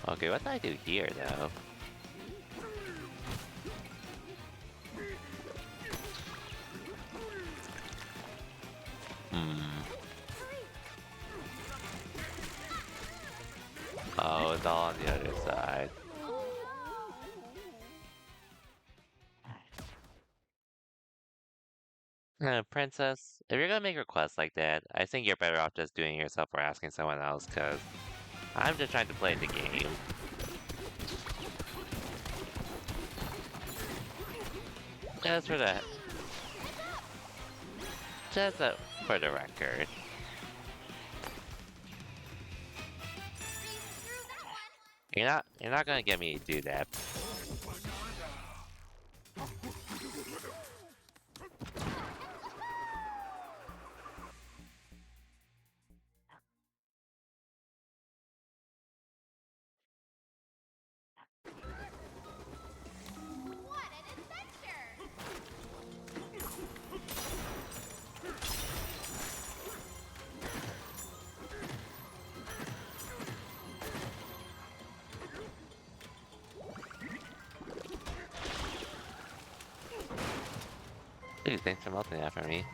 Okay, what do I do here, though? Oh, it's all on the other side. Princess, if you're gonna make requests like that, I think you're better off just doing it yourself or asking someone else, cause I'm just trying to play the game. Just for the... Just for the record. Through that one! You're not gonna get me to do that. What an adventure! Dude, thanks for melting that for me.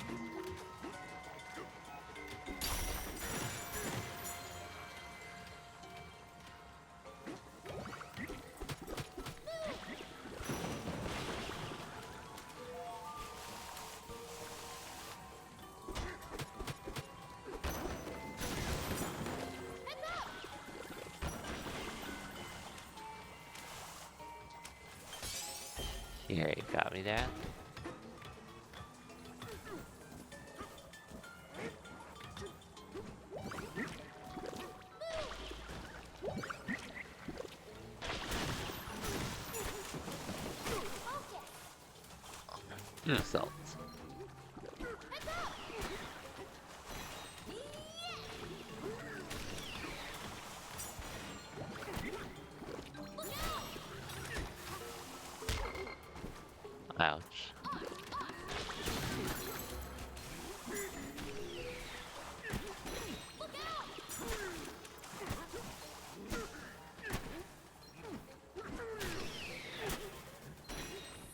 Here, you got me that. Salt. Ouch.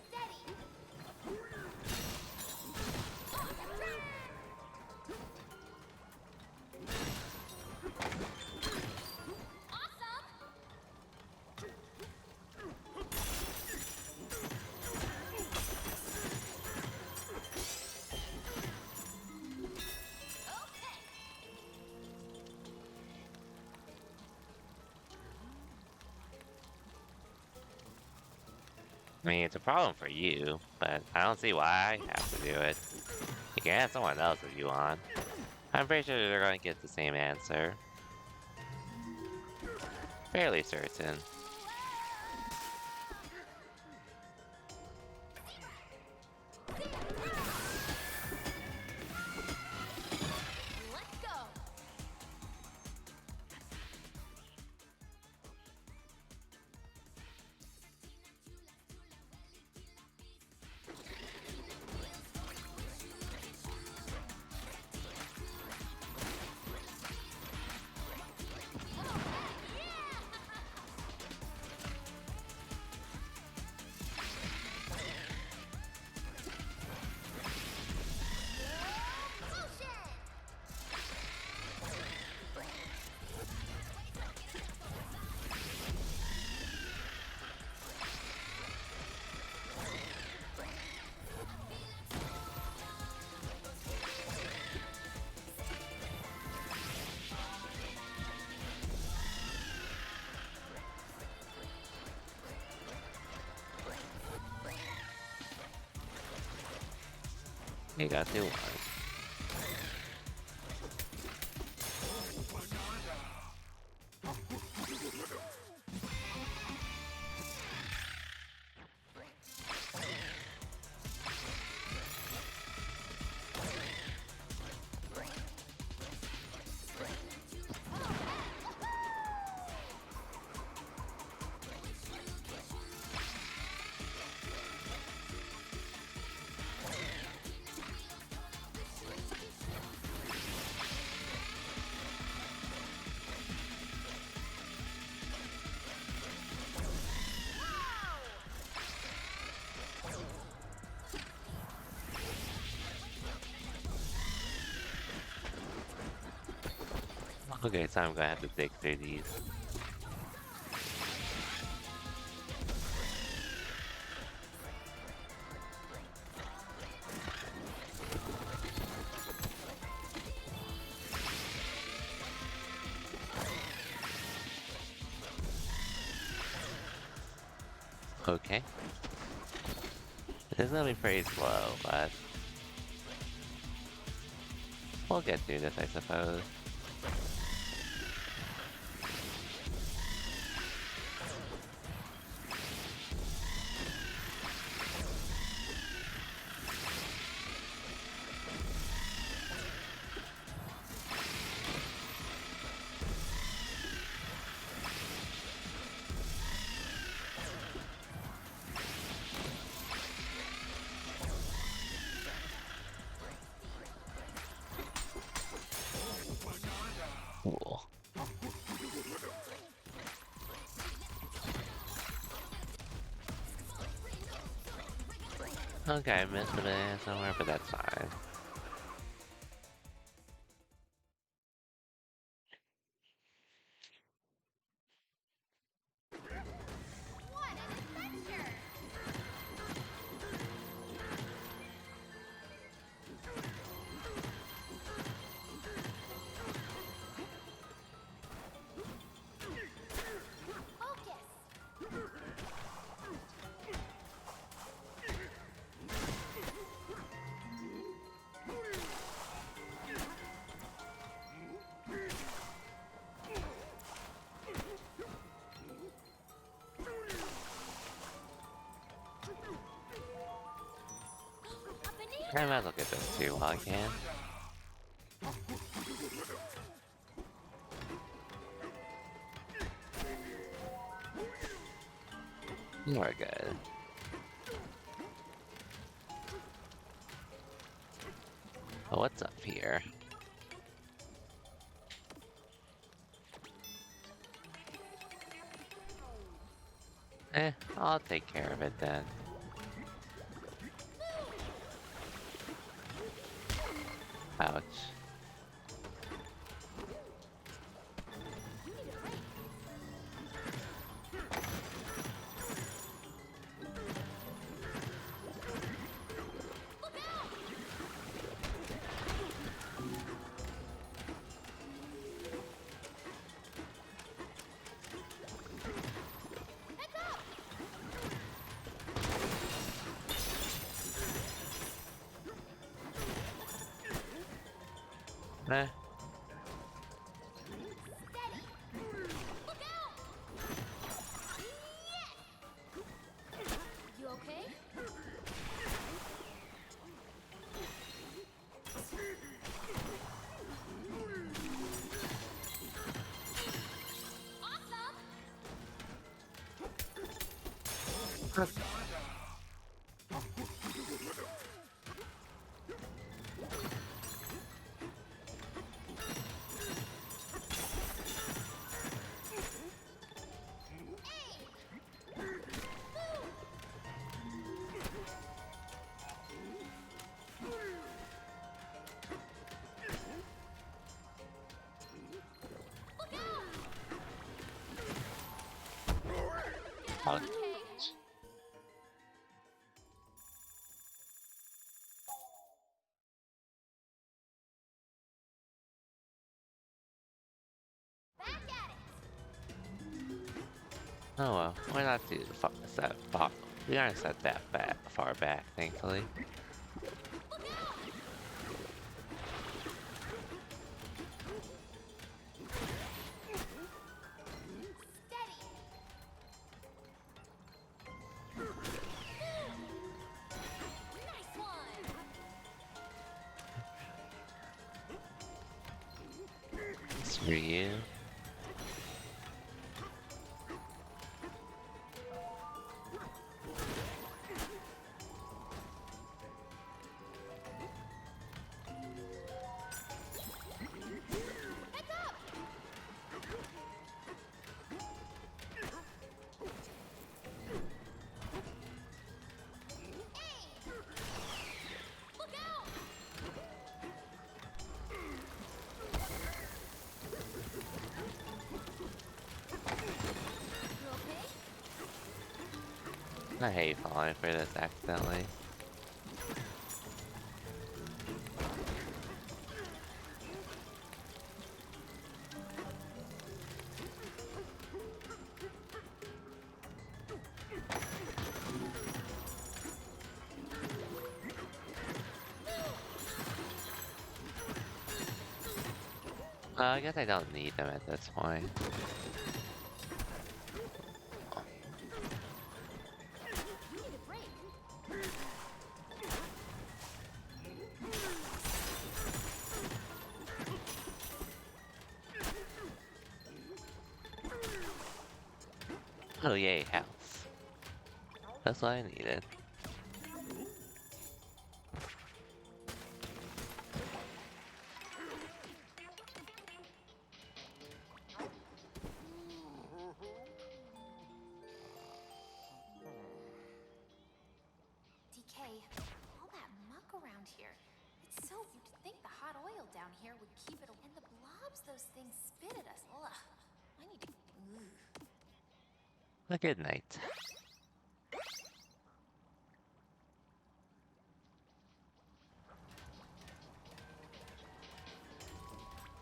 Steady! Awesome! Okay! I mean, it's a problem for you, but I don't see why I have to do it. You can ask someone else if you want. I'm pretty sure they're going to get the same answer. fairly certain. Let's go. You got two ones. Okay, so I'm gonna have to dig through these. Okay. This is gonna be pretty slow, but we'll get through this, I suppose. Cool. Okay, I missed a banana somewhere, but that's fine. What an adventure! Focus. A I banana! might look at those two while I can. We're good. What's up here? I'll take care of it then. Ouch. Eh, Steady! Look out! Oh, Okay. Back at it. oh well, we're not too set far. We aren't set that far back, thankfully. Look out! Steady. Nice one. It's for you. Heads up. Aim. Look out. You okay? I hate falling for this accidentally. I guess I don't need them at this point. You need a break. Oh yay, house. That's what I needed. DK, all that muck around here. It's so you'd think the hot oil down here would keep it and the blobs those things spit at us. Ugh. I need to A good night.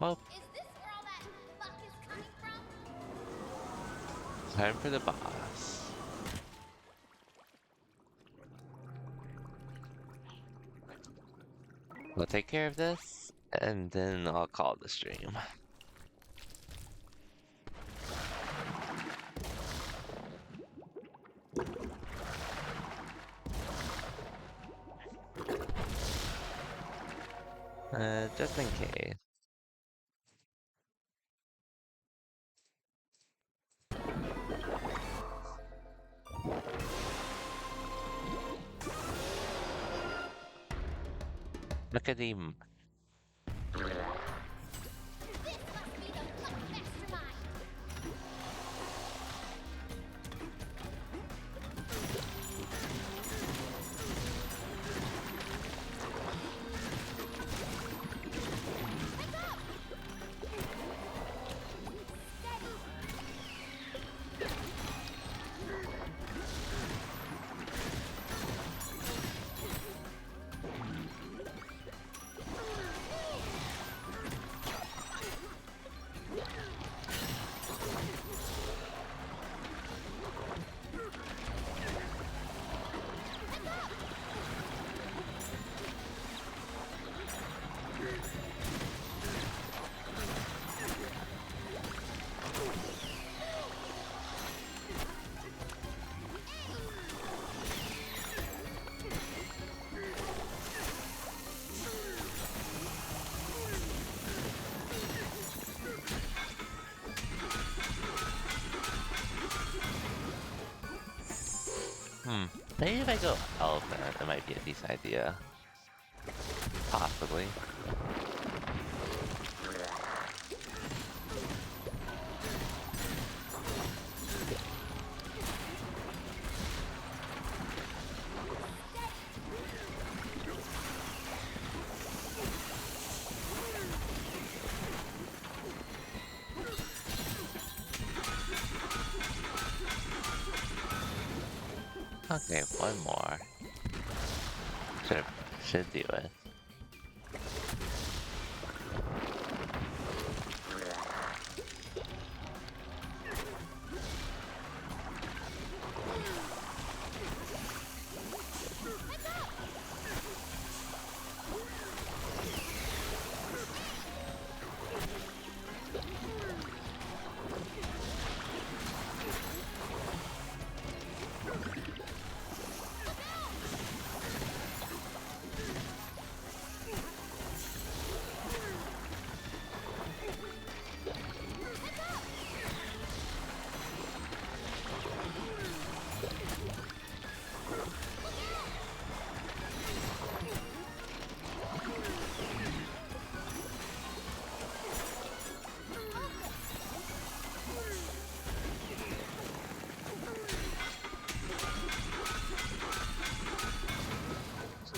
Well, Is this where all that muck is coming from? time for the boss. We'll take care of this, and then I'll call the stream. Just in case. Look at him. This must be the muck mastermind. Heads up. Steady. Maybe if I go elephant, it might be a decent idea. Possibly. Okay, one more. Should should do it.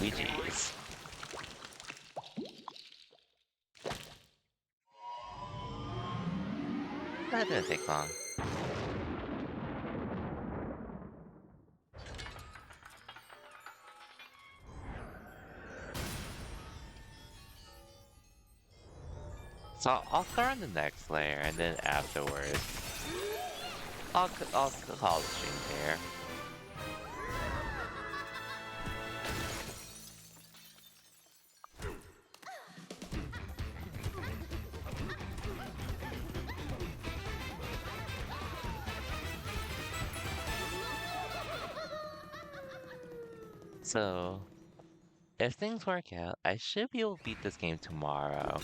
GG's. That didn't take long. So I'll start on the next layer, and then afterwards, I'll call the stream here. So, if things work out, I should be able to beat this game tomorrow.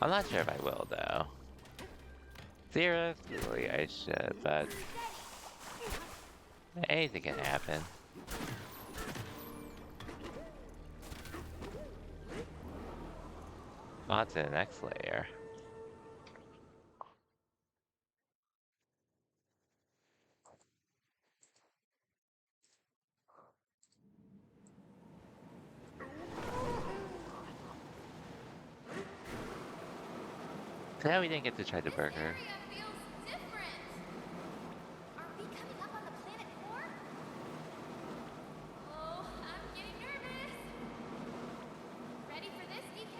I'm not sure if I will, though. Theoretically, I should, but anything can happen. On to the next layer. Now we didn't get to try the This burger. area feels different. Are we coming up on the planet core? Oh, I'm getting nervous. Ready for this, DK?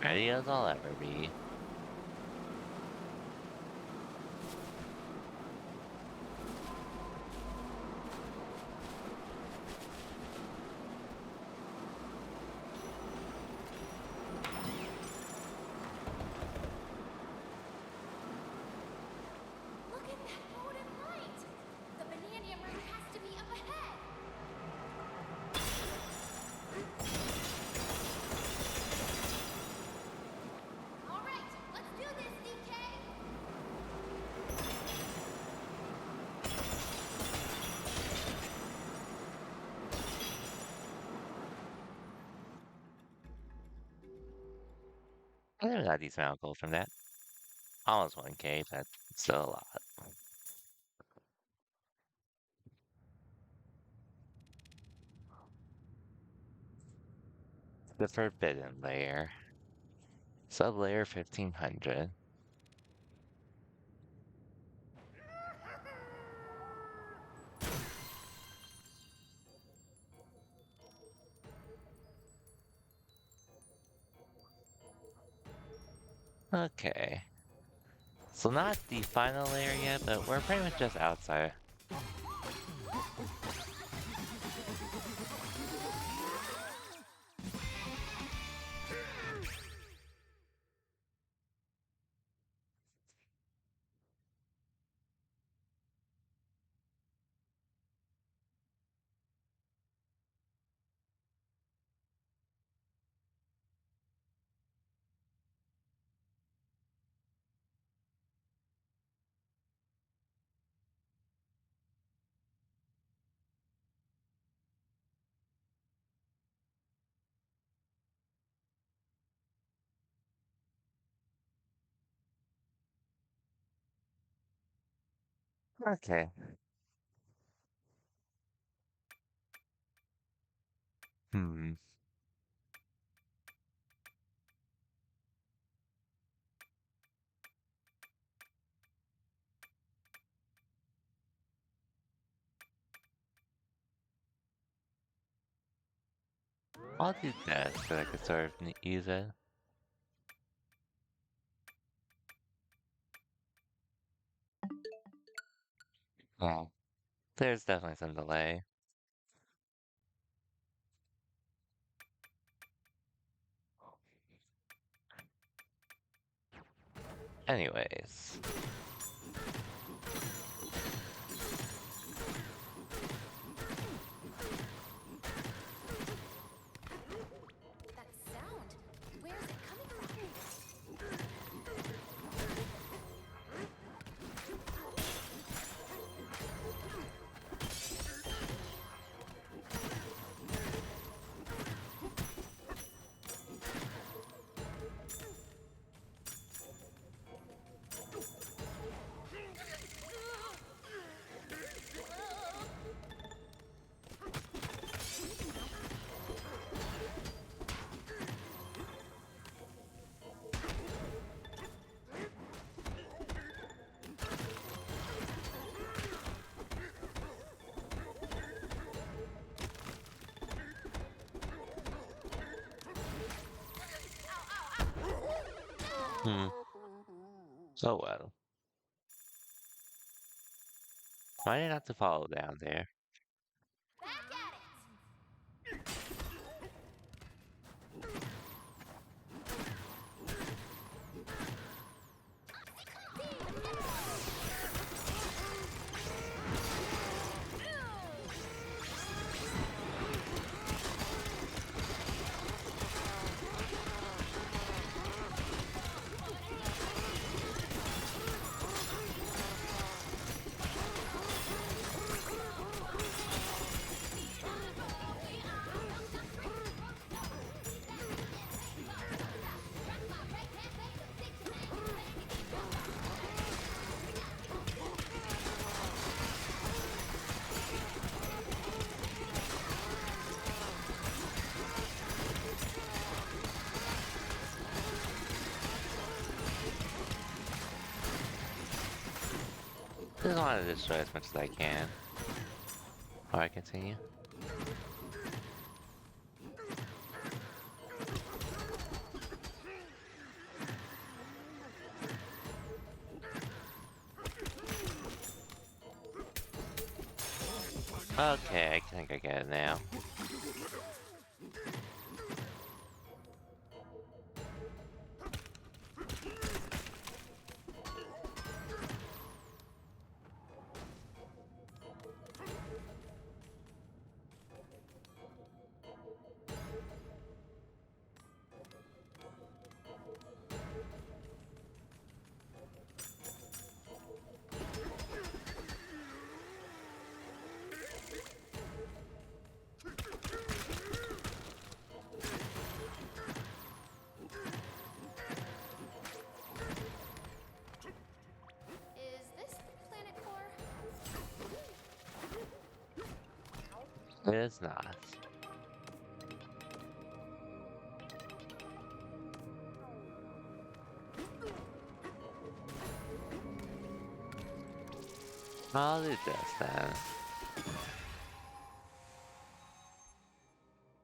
Ready as I'll ever be. Look at that golden light. The Bananium room has to be up ahead. All right, let's do this, DK. I never got a decent amount of gold from that. Almost 1k, but still a lot. The forbidden layer. Sublayer 1500. Okay. So not the final layer yet, but we're pretty much just outside. Okay. Hmm. I'll do that so I could sort of use it. Well, there's definitely some delay. Anyways. That sound. Where is it coming from? Hmm. So well. Why did I have to follow down there? Back at it! Just want to destroy as much as I can. Before I continue. Okay, I think I get it now. Is this planet core? It is not. I'll do this then.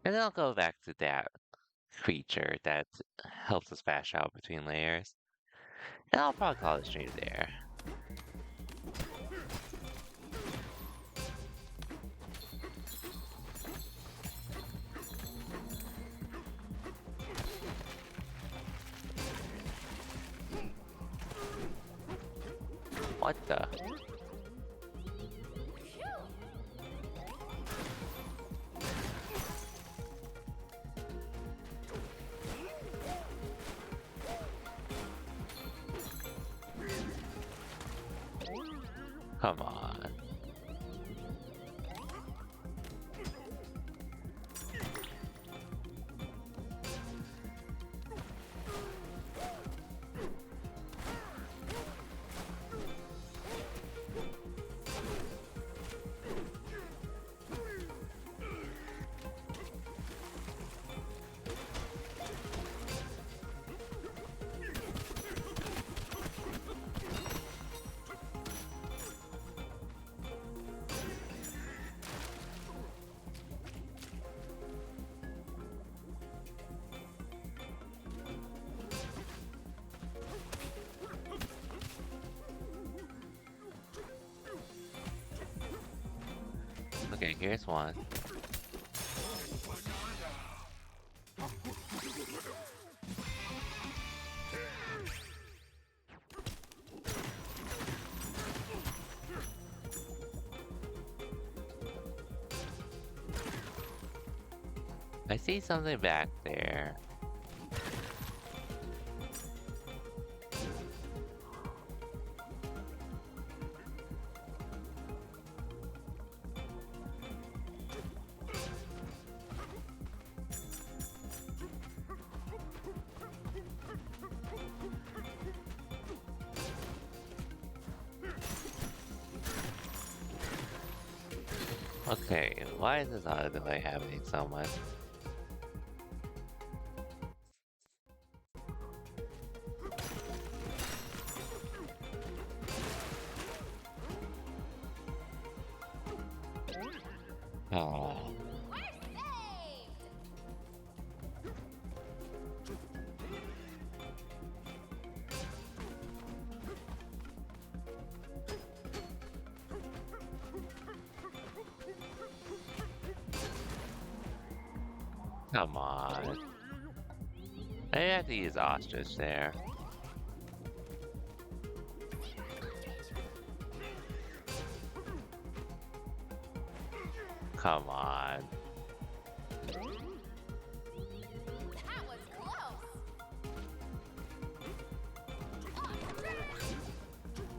And then I'll go back to that creature that helps us bash out between layers. And I'll probably call it stream there. What the? Come on. here's one. I see something back there. Okay, why is this auto delay happening so much? Oh, We're saved! come on. I have to use ostrich there. Come on. That was close!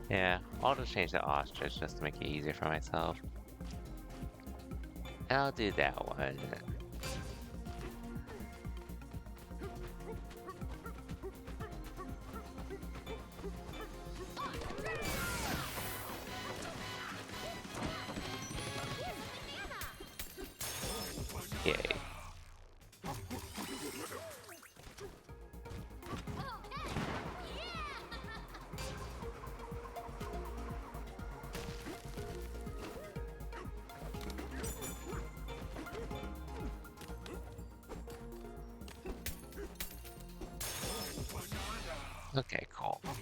Yeah, I'll just change the ostrich just to make it easier for myself. And I'll do that one. Yay. Okay, cool. And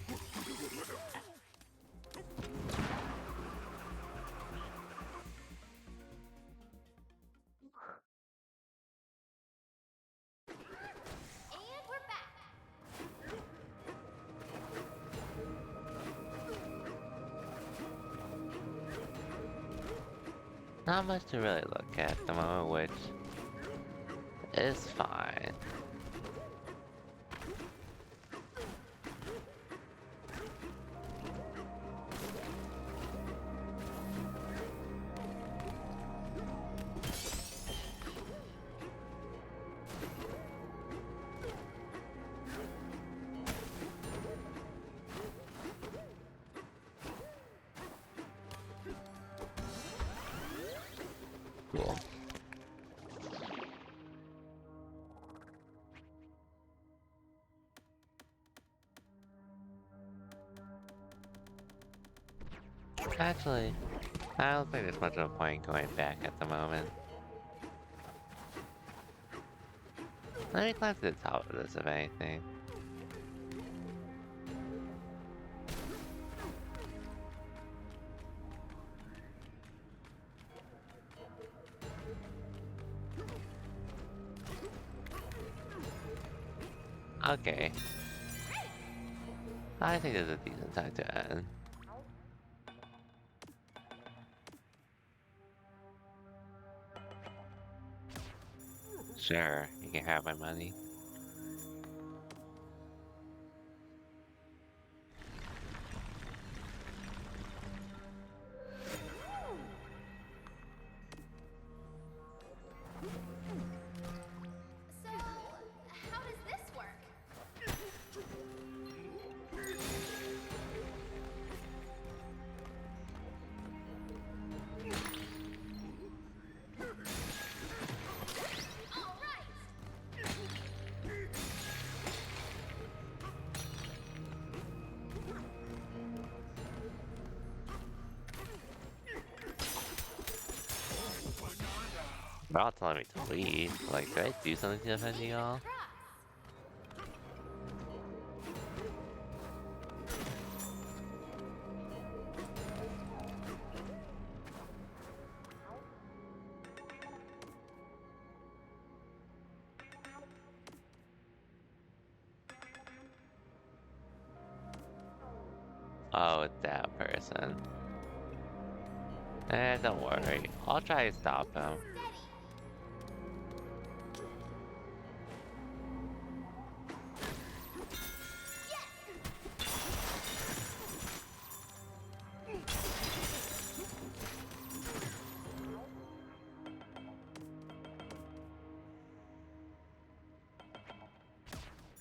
we're back. Not much to really look at the moment, which is fine. Cool. Actually, I don't think there's much of a point going back at the moment. Let me climb to the top of this, if anything. Okay. I think this is a decent time to end. Sure, you can have my money. So, how does this work? All right! They're all telling me to leave. Like, did I do something to offend you all? Cross. Oh, that person. Don't worry. I'll try to stop him.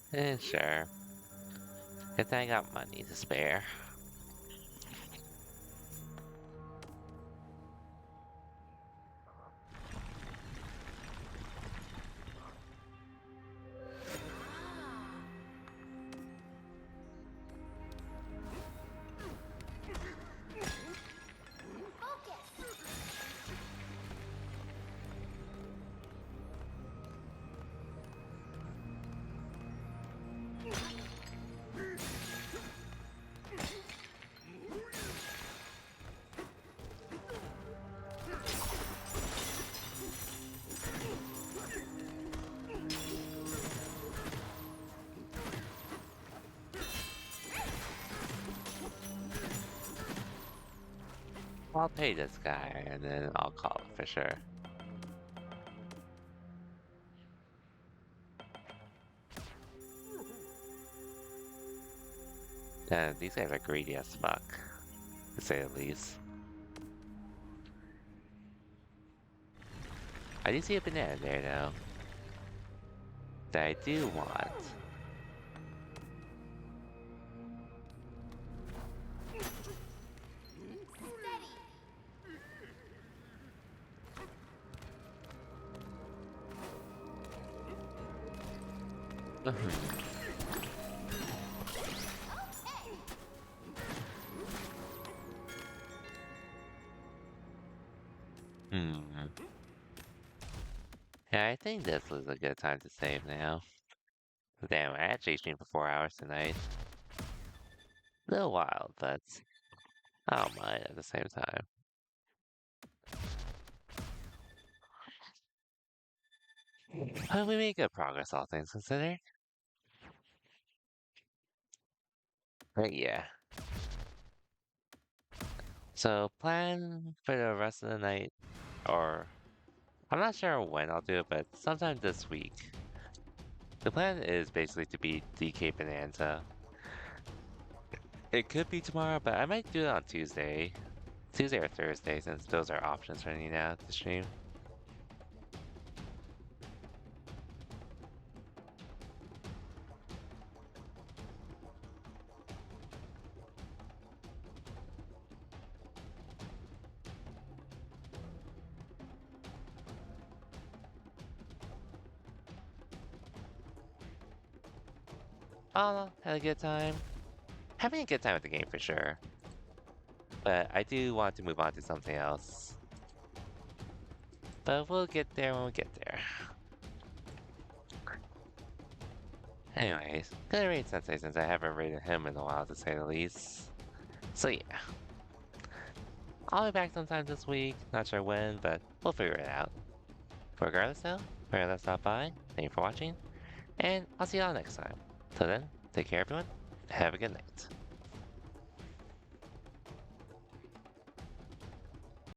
Steady. Sure. If I got money to spare. Focus. I'll pay this guy and then I'll call it for sure. These guys are greedy as fuck, to say the least. I do see a banana there though. That I do want. Steady. Okay. Hmm. Yeah, I think this was a good time to save now. Damn, I actually streamed for 4 hours tonight. A little wild, but I don't mind at the same time. But we made good progress, all things considered. But yeah. So plan for the rest of the night, or I'm not sure when I'll do it, but sometime this week. The plan is basically to beat DK Bonanza. It could be tomorrow, but I might do it on Tuesday. Tuesday or Thursday, since those are options for me now to stream. Oh, had a good time. Having a good time with the game for sure. But I do want to move on to something else. But we'll get there when we get there. Anyways, gonna rate Sensei since I haven't rated him in a while to say the least. So yeah. I'll be back sometime this week, not sure when, but we'll figure it out. Regardless though, wherever that stop by, thank you for watching, and I'll see y'all next time. Till then, take care everyone, have a good night.